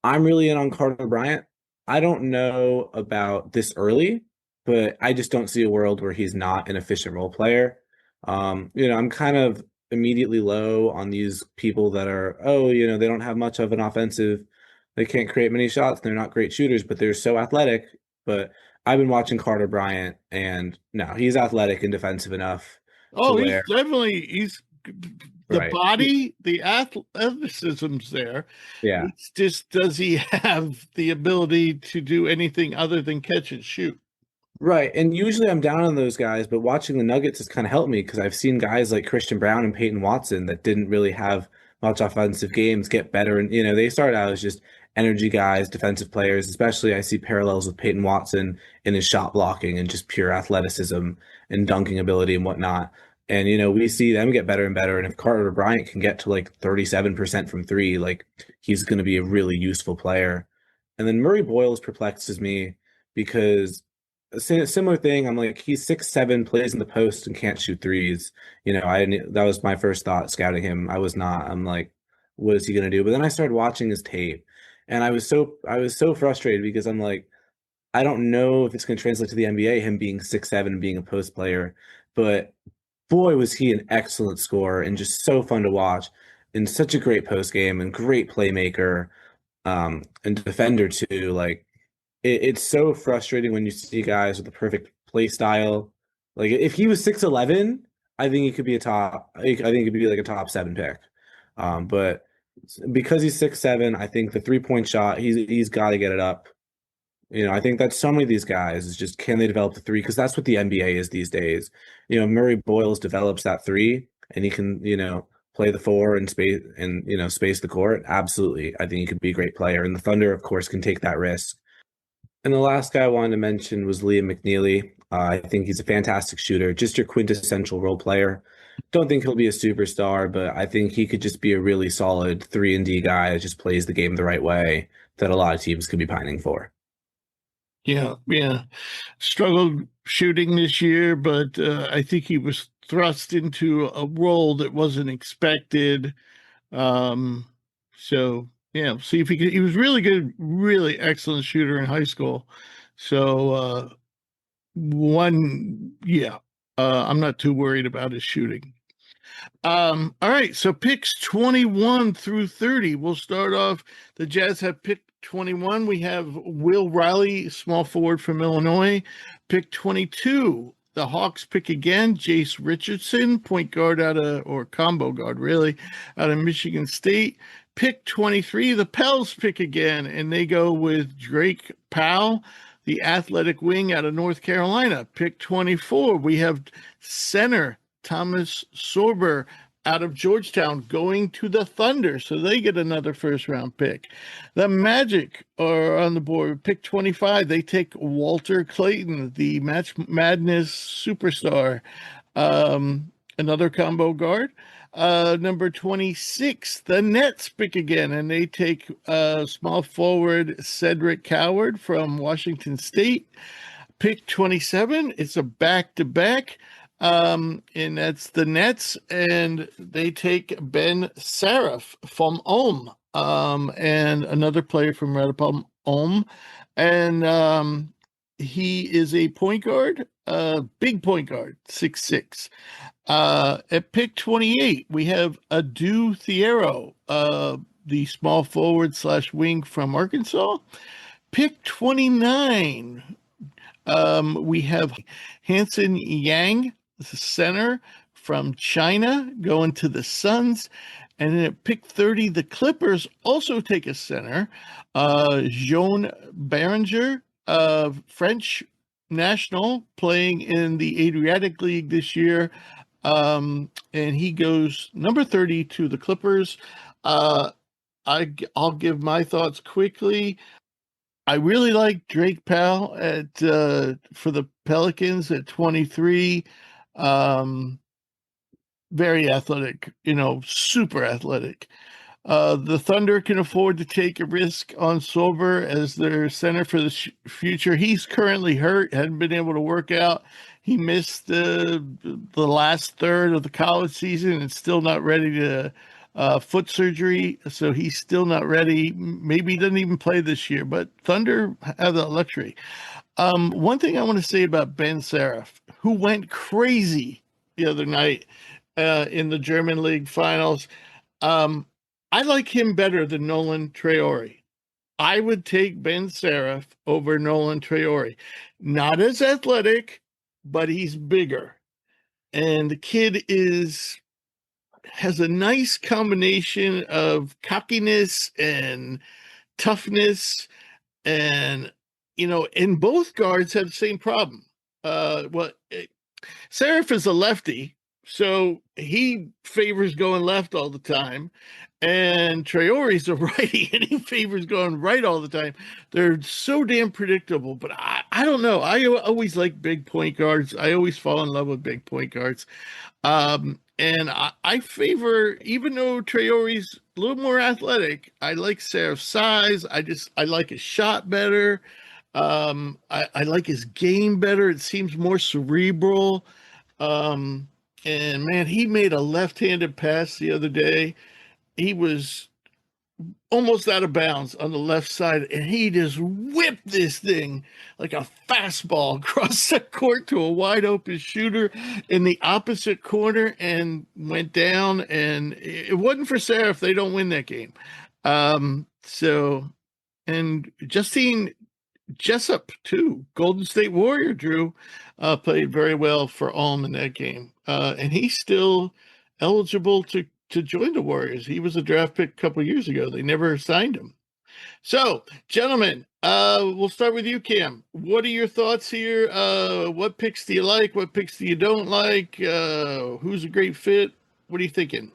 really in on Carter Bryant. I don't know about this early, but I just don't see a world where he's not an efficient role player. I'm kind of immediately low on these people that are, they don't have much of an offensive. They can't create many shots. They're not great shooters, but they're so athletic. But I've been watching Carter Bryant, and no, he's athletic and defensive enough. Oh, he's the right. body, the athleticism's there. Yeah. It's just, does he have the ability to do anything other than catch and shoot? Right. And usually I'm down on those guys, but watching the Nuggets has kind of helped me because I've seen guys like Christian Brown and Peyton Watson that didn't really have much offensive games get better. And, they started out as just energy guys, defensive players, especially I see parallels with Peyton Watson in his shot blocking and just pure athleticism and dunking ability and whatnot. And, we see them get better and better. And if Carter Bryant can get to like 37% from three, like he's going to be a really useful player. And then Murray Boyles perplexes me because a similar thing. I'm like, he's 6'7", plays in the post and can't shoot threes. That was my first thought scouting him. I'm like, what is he gonna do? But then I started watching his tape, and I was so frustrated because I'm like, I don't know if it's gonna translate to the NBA, him being 6'7" and being a post player, but boy was he an excellent scorer and just so fun to watch and such a great post game and great playmaker, and defender too. Like it's so frustrating when you see guys with the perfect play style. Like if he was 6'11", I think he could be I think he could be like a top 7 pick. But because he's 6'7", I think the 3-point shot, he's got to get it up. I think that so many of these guys is just, can they develop the three? Because that's what the NBA is these days. Murray Boyles develops that three, and he can play the 4 and space the court. Absolutely, I think he could be a great player. And the Thunder, of course, can take that risk. And the last guy I wanted to mention was Liam McNeely. I think he's a fantastic shooter, just your quintessential role player. Don't think he'll be a superstar, but I think he could just be a really solid 3-and-D guy that just plays the game the right way that a lot of teams could be pining for. Yeah. Struggled shooting this year, but I think he was thrust into a role that wasn't expected. So yeah, see if he was really good, really excellent shooter in high school. So I'm not too worried about his shooting. All right, so picks 21 through 30. We'll start off. The Jazz have pick 21. We have Will Riley, small forward from Illinois. Pick 22. The Hawks pick again Jace Richardson, point guard or combo guard, really, out of Michigan State. Pick 23. The Pels pick again, and they go with Drake Powell, the athletic wing out of North Carolina. Pick 24. We have center Thomas Sorber out of Georgetown going to the Thunder, so they get another first-round pick. The Magic are on the board. Pick 25, they take Walter Clayton, the Match Madness superstar, another combo guard. Number 26, the Nets pick again, and they take small forward Cedric Coward from Washington State. Pick 27, it's a back-to-back. And that's the Nets, and they take Ben Saraf from Ulm, and another player from right upon Ulm, and he is a point guard, big point guard, 6'6". At pick 28, we have Adu Thiero, the small forward / wing from Arkansas. Pick 29, we have Hansen Yang, the center from China, going to the Suns. And then at pick 30, the Clippers also take a center, Jean Berenger, French national, playing in the Adriatic League this year. And he goes number 30 to the Clippers. I'll give my thoughts quickly. I really like Drake Powell for the Pelicans at 23. Very athletic, super athletic. The Thunder can afford to take a risk on Sorber as their center for the future. He's currently hurt, hadn't been able to work out. He missed the last third of the college season and still not ready to foot surgery, so he's still not ready. Maybe he doesn't even play this year, but Thunder have that luxury. One thing I want to say about Ben Saraf, who went crazy the other night in the German League finals. I like him better than Nolan Traore. I would take Ben Saraf over Nolan Traore. Not as athletic, but he's bigger. And the kid has a nice combination of cockiness and toughness. And, and both guards have the same problem. Saraf is a lefty, so he favors going left all the time. And Traore's a righty, and he favors going right all the time. They're so damn predictable, but I don't know. I always like big point guards. I always fall in love with big point guards. And I favor, even though Traore's a little more athletic, I like Saraf's size. I like his shot better. I like his game better. It seems more cerebral. And man, he made a left-handed pass the other day. He was almost out of bounds on the left side, and he just whipped this thing like a fastball across the court to a wide open shooter in the opposite corner and went down. And it wasn't for Saraf, they don't win that game. And Justine Jessup, too, Golden State Warrior, Drew, played very well for Ulm in that game. And he's still eligible to join the Warriors. He was a draft pick a couple of years ago. They never signed him. So, gentlemen, we'll start with you, Cam. What are your thoughts here? What picks do you like? What picks do you don't like? Who's a great fit? What are you thinking?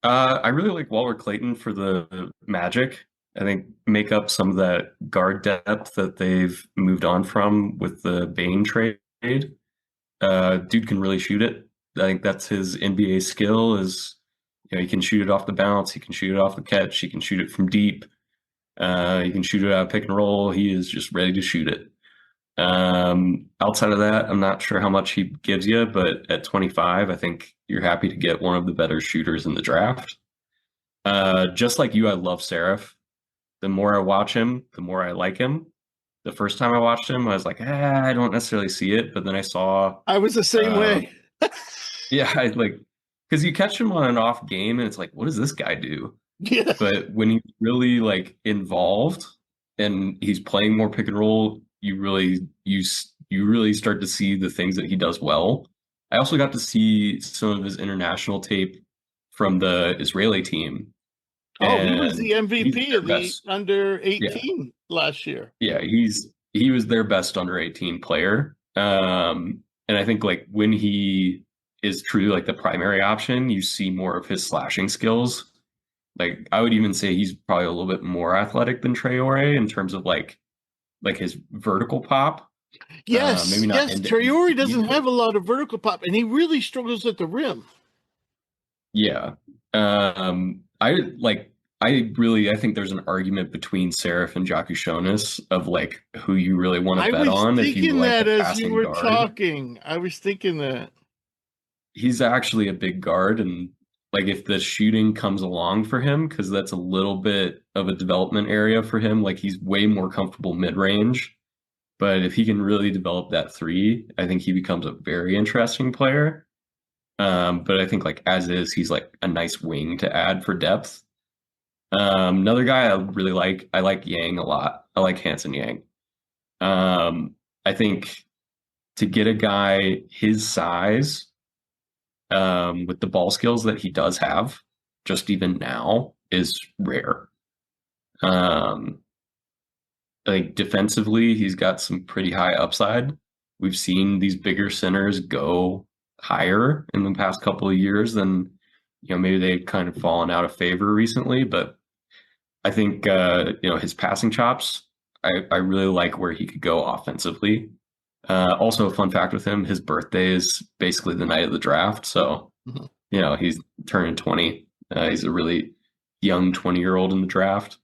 I really like Walter Clayton for the Magic. I think make up some of that guard depth that they've moved on from with the Bane trade. Dude can really shoot it. I think that's his NBA skill is, he can shoot it off the bounce. He can shoot it off the catch. He can shoot it from deep. He can shoot it out of pick and roll. He is just ready to shoot it. Outside of that, I'm not sure how much he gives you, but at 25, I think you're happy to get one of the better shooters in the draft. Just like you, I love Saraf. The more I watch him, the more I like him. The first time I watched him, I was like, I don't necessarily see it. But then I saw... I was the same way. Yeah, I like because you catch him on an off game and it's like, what does this guy do? Yeah. But when he's really like involved and he's playing more pick and roll, you really start to see the things that he does well. I also got to see some of his international tape from the Israeli team, Oh, he was and the he's MVP their of the best. under Yeah, 18 last year. yeah, he was their best under 18 player. And I think like when he is truly like the primary option, you see more of his slashing skills. Like I would even say he's probably a little bit more athletic than Traore in terms of like his vertical pop. Yes, Maybe not yes. end to end Traore speed, doesn't but have a lot of vertical pop, and he really struggles at the rim. yeah. I think there's an argument between Serif and Jakushonis of like who you really want to I bet was on if you thinking like a that as you passing were guard. talking. I was thinking that. He's actually a big guard, and like if the shooting comes along for him, because that's a little bit of a development area for him, like he's way more comfortable mid-range. But if he can really develop that three, I think he becomes a very interesting player. But I think like as is, he's like a nice wing to add for depth. Another guy I like Yang a lot. I like Hanson Yang. I think to get a guy his size, with the ball skills that he does have, just even now, is rare. Um, I think defensively, he's got some pretty high upside. We've seen these bigger centers go higher in the past couple of years than, maybe they've kind of fallen out of favor recently. But I think, his passing chops, I really like where he could go offensively. Also, a fun fact with him, his birthday is basically the night of the draft. So, Mhm. he's turning 20. He's a really young 20-year-old in the draft.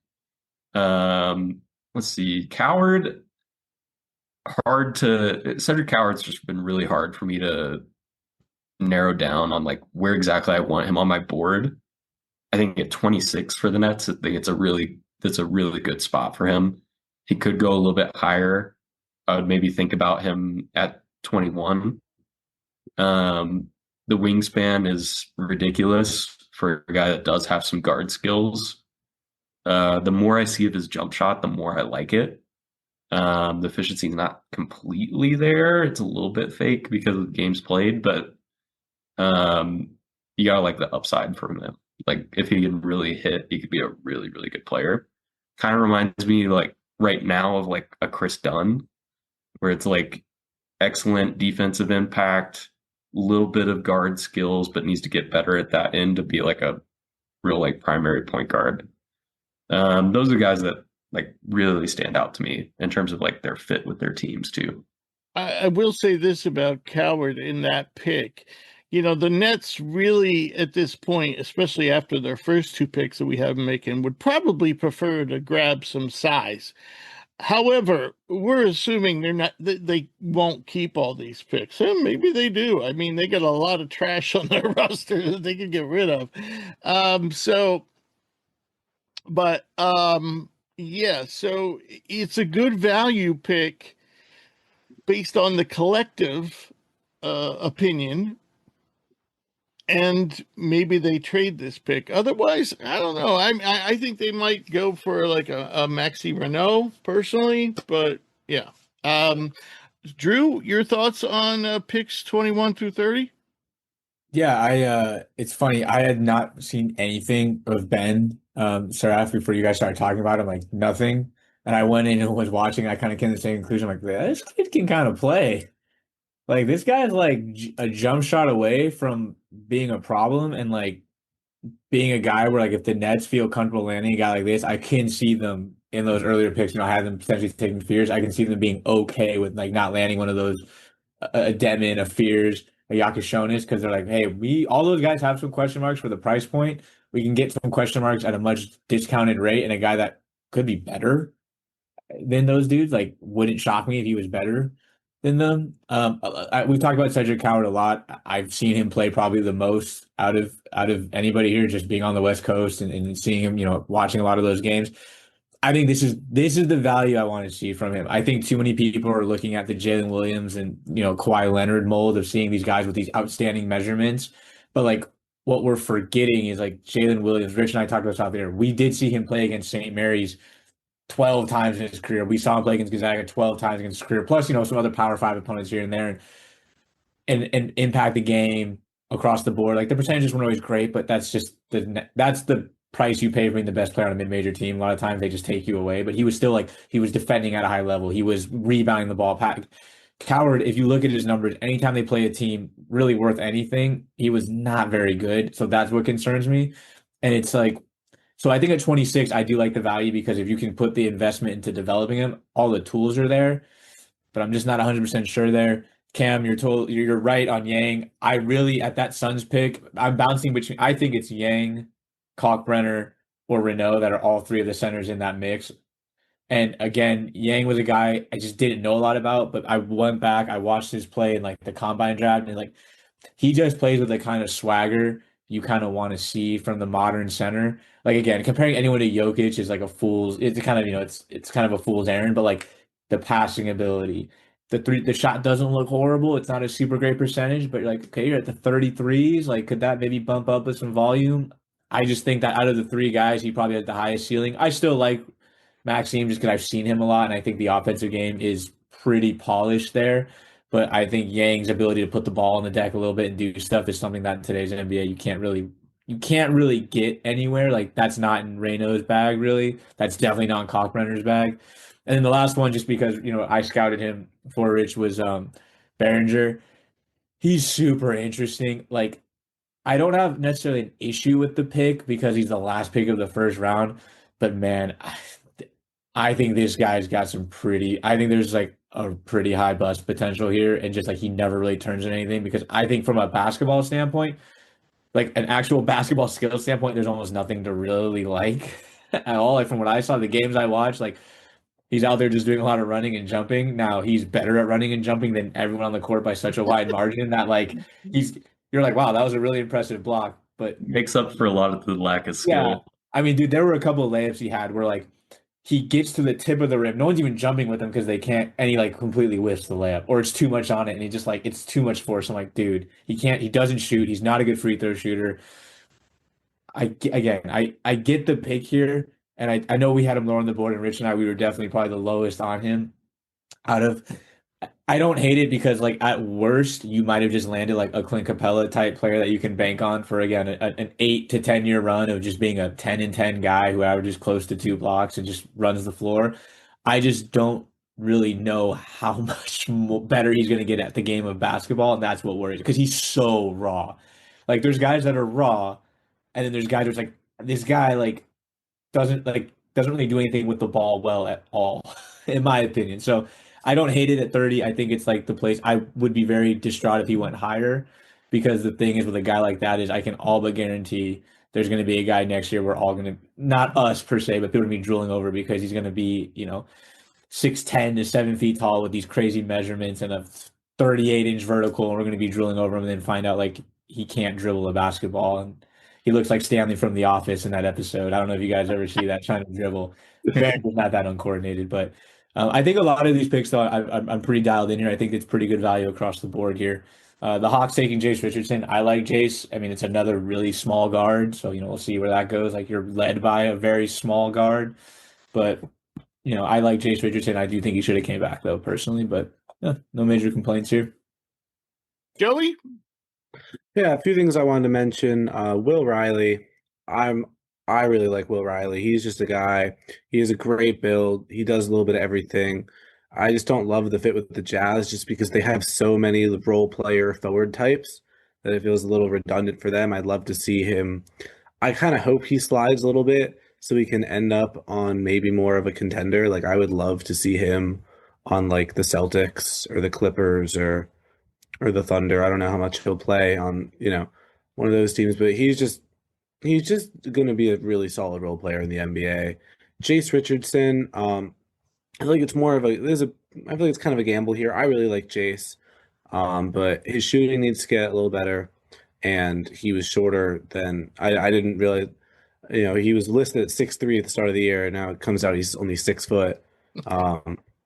Let's see. Cedric Coward's just been really hard for me to narrow down on like where exactly I want him on my board. I think at 26 for the Nets, I think that's a really good spot for him. He could go a little bit higher. I would maybe think about him at 21. Um, the wingspan is ridiculous for a guy that does have some guard skills. The more I see of his jump shot, the more I like it. The efficiency is not completely there. It's a little bit fake because of the games played, but you gotta like the upside from him. Like if he can really hit, he could be a really, really good player. Kind of reminds me like right now of like a Chris Dunn, where it's like excellent defensive impact, little bit of guard skills, but needs to get better at that end to be like a real like primary point guard. Those are guys that like really stand out to me in terms of like their fit with their teams too. I will say this about Coward in that pick. The Nets really, at this point, especially after their first two picks that we have making, would probably prefer to grab some size. However, we're assuming they won't keep all these picks. And maybe they do. I mean, they got a lot of trash on their roster that they can get rid of. Yeah, so it's a good value pick based on the collective opinion, and maybe they trade this pick. Otherwise, I don't know. I think they might go for like a Maxi Renault personally, but yeah. Drew, your thoughts on picks 21 through 30? Yeah, it's funny. I had not seen anything of Ben Seraph before you guys started talking about him, like nothing. And I went in and was watching. I kind of came to the same conclusion, like this kid can kind of play. Like this guy's like a jump shot away from being a problem, and like being a guy where like if the Nets feel comfortable landing a guy like this, I can see them in those earlier picks. Have them potentially taking Fears. I can see them being okay with like not landing one of those a Demin, a Fears, a Yakishonis, because they're like, hey, we all those guys have some question marks for the price point. We can get some question marks at a much discounted rate, and a guy that could be better than those dudes. Like, wouldn't shock me if he was better than them. We've talked about Cedric Coward a lot. I've seen him play probably the most out of anybody here, just being on the West Coast and seeing him, watching a lot of those games. I think this is the value I want to see from him. I think too many people are looking at the Jalen Williams and Kawhi Leonard mold of seeing these guys with these outstanding measurements, but like what we're forgetting is like Jalen Williams. Rich and I talked about this out there. We did see him play against St. Mary's 12 times in his career. We saw him play against Gonzaga 12 times against his career. Plus, some other Power Five opponents here and there, and impact the game across the board. Like the percentages weren't always great, but that's the price you pay for being the best player on a mid-major team. A lot of times they just take you away, but he was still like he was defending at a high level. He was rebounding the ball. Coward, if you look at his numbers, anytime they play a team really worth anything, he was not very good. So that's what concerns me. And it's like, so I think at 26, I do like the value because if you can put the investment into developing him, all the tools are there. But I'm just not 100% sure there. Cam, you're right on Yang. I really at that Suns pick, I'm bouncing between. I think it's Yang, Kalkbrenner, or Renault that are all three of the centers in that mix. And again, Yang was a guy I just didn't know a lot about, but I went back, I watched his play in like the combine draft, and like he just plays with the kind of swagger you kind of want to see from the modern center. Like again, comparing anyone to Jokic is like a fool's. It's kind of it's kind of a fool's errand, but like the passing ability, the shot doesn't look horrible. It's not a super great percentage, but like okay, you're at the 33s. Like could that maybe bump up with some volume? I just think that out of the three guys, he probably has the highest ceiling. I still like Maxime just because I've seen him a lot, and I think the offensive game is pretty polished there. But I think Yang's ability to put the ball on the deck a little bit and do stuff is something that in today's NBA you can't really get anywhere. Like that's not in Reyno's bag, really. That's definitely not in Kalkbrenner's bag. And then the last one, just because I scouted him for Rich, was Behringer. He's super interesting. Like I don't have necessarily an issue with the pick because he's the last pick of the first round, but man, I think this guy's got some pretty. I think there's like a pretty high bust potential here, and just like he never really turns in anything because I think from a basketball standpoint, like an actual basketball skill standpoint, there's almost nothing to really like at all. Like from what I saw, the games I watched, like he's out there just doing a lot of running and jumping. Now he's better at running and jumping than everyone on the court by such a wide margin that like you're like, wow, that was a really impressive block. But Makes up for a lot of the lack of yeah, skill. I mean, dude, there were a couple of layups he had where like he gets to the tip of the rim. No one's even jumping with him because they can't, and he like completely whiffs the layup, or it's too much on it, and he just like it's too much force. I'm like, dude, he can't. He doesn't shoot. He's not a good free throw shooter. I get the pick here, and I know we had him lower on the board, and Rich and I we were definitely probably the lowest on him out of. I don't hate it because like at worst you might have just landed like a Clint Capella type player that you can bank on for again an 8 to 10 year run of just being a 10 and 10 guy who averages close to 2 blocks and just runs the floor. I just don't really know how much better he's going to get at the game of basketball, and that's what worries because he's so raw. Like there's guys that are raw, and then there's guys who's like this guy doesn't really do anything with the ball well at all, in my opinion. So I don't hate it at 30. I think it's like the place I would be very distraught if he went higher because the thing is with a guy like that is I can all but guarantee there's going to be a guy next year we're all going to, not us per se, but people are going to be drooling over because he's going to be, 6'10" to 7 feet tall with these crazy measurements and a 38-inch vertical, and we're going to be drooling over him and then find out like he can't dribble a basketball and he looks like Stanley from The Office in that episode. I don't know if you guys ever see that trying to dribble. Barrett's not that uncoordinated, but I think a lot of these picks, though, I'm pretty dialed in here. I think it's pretty good value across the board here. The Hawks taking Jace Richardson. I like Jace. I mean, it's another really small guard, so we'll see where that goes. Like you're led by a very small guard, but I like Jace Richardson. I do think he should have came back though, personally, but no major complaints here. Joey? Yeah, a few things I wanted to mention. Will Riley. I really like Will Riley. He's just a guy. He has a great build. He does a little bit of everything. I just don't love the fit with the Jazz just because they have so many role player forward types that it feels a little redundant for them. I'd love to see him. I kind of hope he slides a little bit so he can end up on maybe more of a contender. Like I would love to see him on like the Celtics or the Clippers or the Thunder. I don't know how much he'll play on, one of those teams, but he's just going to be a really solid role player in the NBA. Jace Richardson, I feel like it's more of I feel like it's kind of a gamble here. I really like Jace, but his shooting needs to get a little better, and he was shorter than I didn't really. He was listed at 6'3" at the start of the year, and now it comes out he's only 6 foot.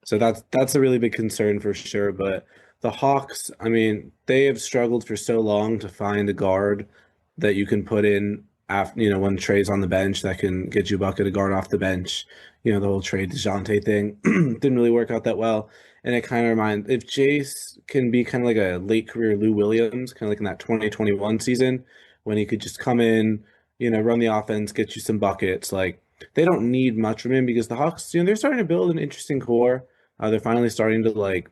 So that's a really big concern for sure. But the Hawks, I mean, they have struggled for so long to find a guard that you can put in after, when Trey's on the bench that can get you a bucket of guard off the bench. The whole Trey DeJounte thing didn't really work out that well. And it kind of reminds, if Jace can be kind of like a late career Lou Williams, kind of like in that 2021 season, when he could just come in, run the offense, get you some buckets. Like, they don't need much from him because the Hawks, they're starting to build an interesting core. They're finally starting to like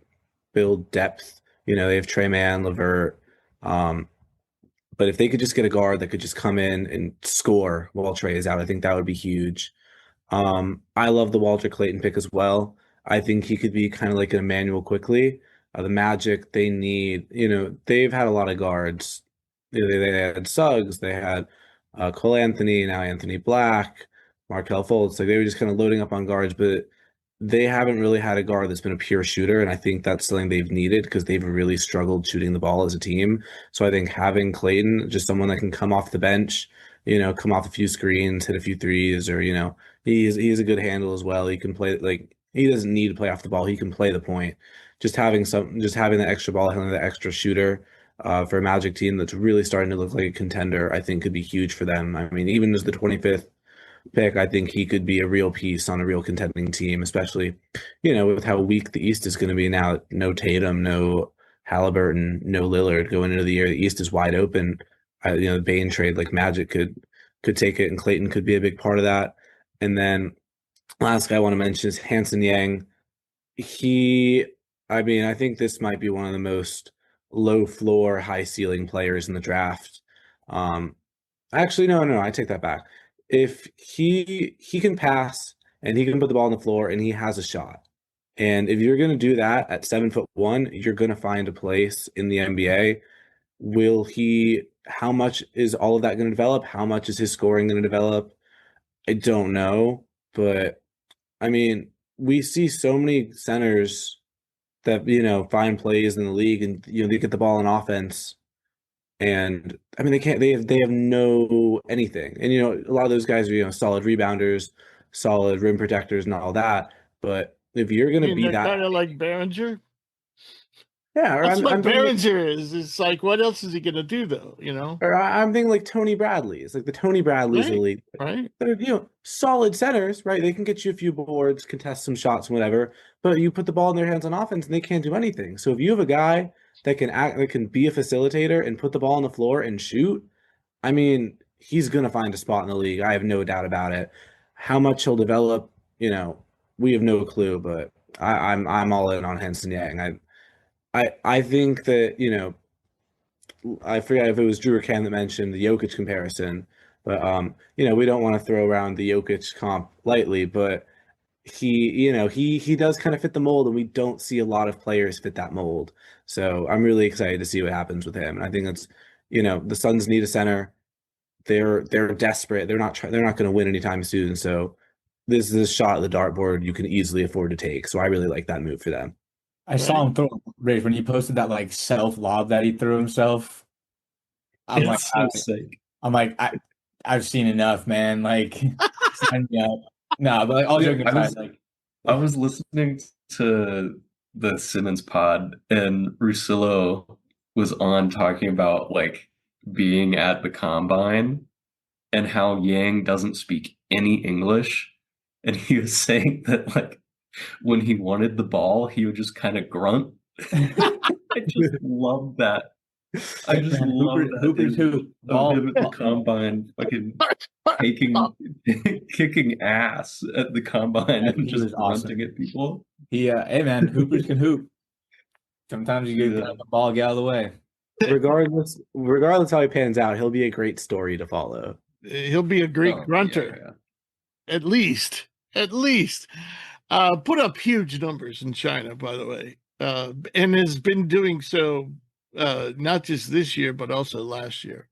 build depth. They have Trey Mann, LeVert. But if they could just get a guard that could just come in and score while Trey is out, I think that would be huge. I love the Walter Clayton pick as well. I think he could be kind of like an Emmanuel quickly. The Magic, they need, they've had a lot of guards. They had Suggs, they had Cole Anthony, now Anthony Black, Markel Fultz. Like, they were just kind of loading up on guards, but they haven't really had a guard that's been a pure shooter, and I think that's something they've needed because they've really struggled shooting the ball as a team. So I think having Clayton, just someone that can come off the bench, come off a few screens, hit a few threes, or he's a good handle as well. He can play, like, he doesn't need to play off the ball. He can play the point. Just having that extra ball handling, that extra shooter for a Magic team that's really starting to look like a contender, I think could be huge for them. I mean, even as the 25th pick, I think he could be a real piece on a real contending team, especially, with how weak the East is going to be now. No Tatum, no Halliburton, no Lillard going into the year. The East is wide open. The Bane trade, like, Magic could take it, and Clayton could be a big part of that. And then last guy I want to mention is Hanson Yang. I think this might be one of the most low floor, high ceiling players in the draft. Actually, no, I take that back. If he can pass and he can put the ball on the floor and he has a shot, and if you're going to do that at 7'1", you're going to find a place in the NBA. How much is all of that going to develop? How much is his scoring going to develop? I don't know, but I mean, we see so many centers that, find plays in the league, and, they get the ball on offense. And I mean, they have no anything. And, a lot of those guys are, solid rebounders, solid rim protectors and all that. But if you're going to be that kind of like Behringer. Yeah, or That's what I'm thinking, Behringer is. It's like, what else is he going to do, though? or I'm thinking like Tony Bradley's, like the Tony Bradley's of the league. Right. They're, solid centers, right? They can get you a few boards, contest some shots, whatever. But you put the ball in their hands on offense, and they can't do anything. So if you have a guy that can be a facilitator and put the ball on the floor and shoot, I mean, he's gonna find a spot in the league. I have no doubt about it. How much he'll develop, we have no clue. But I'm all in on Hanson Yang. I think that, I forget if it was Drew or Cam that mentioned the Jokic comparison, but we don't want to throw around the Jokic comp lightly, but he does kind of fit the mold, and we don't see a lot of players fit that mold. So I'm really excited to see what happens with him. And I think that's, the Suns need a center. They're desperate. They're not going to win anytime soon. So this is a shot at the dartboard you can easily afford to take. So I really like that move for them. I saw him throw Rage when he posted that like self lob that he threw himself. I'm like, sick. I'm like, I've seen enough, man. Like, sign me up. No, but like, all joking aside, I was listening to the Simmons pod, and Russillo was on talking about like being at the combine and how Yang doesn't speak any English, and he was saying that like when he wanted the ball, he would just kind of grunt. I just love that. I just love that. Hoopers hoop. Ball him at the combine, fucking kicking ass at the combine and just grunting at people. Hey man, hoopers can hoop. Sometimes you get the ball, get out of the way. Regardless how he pans out, he'll be a great story to follow. He'll be a great grunter. Yeah. At least. Put up huge numbers in China, by the way, and has been doing so not just this year, but also last year.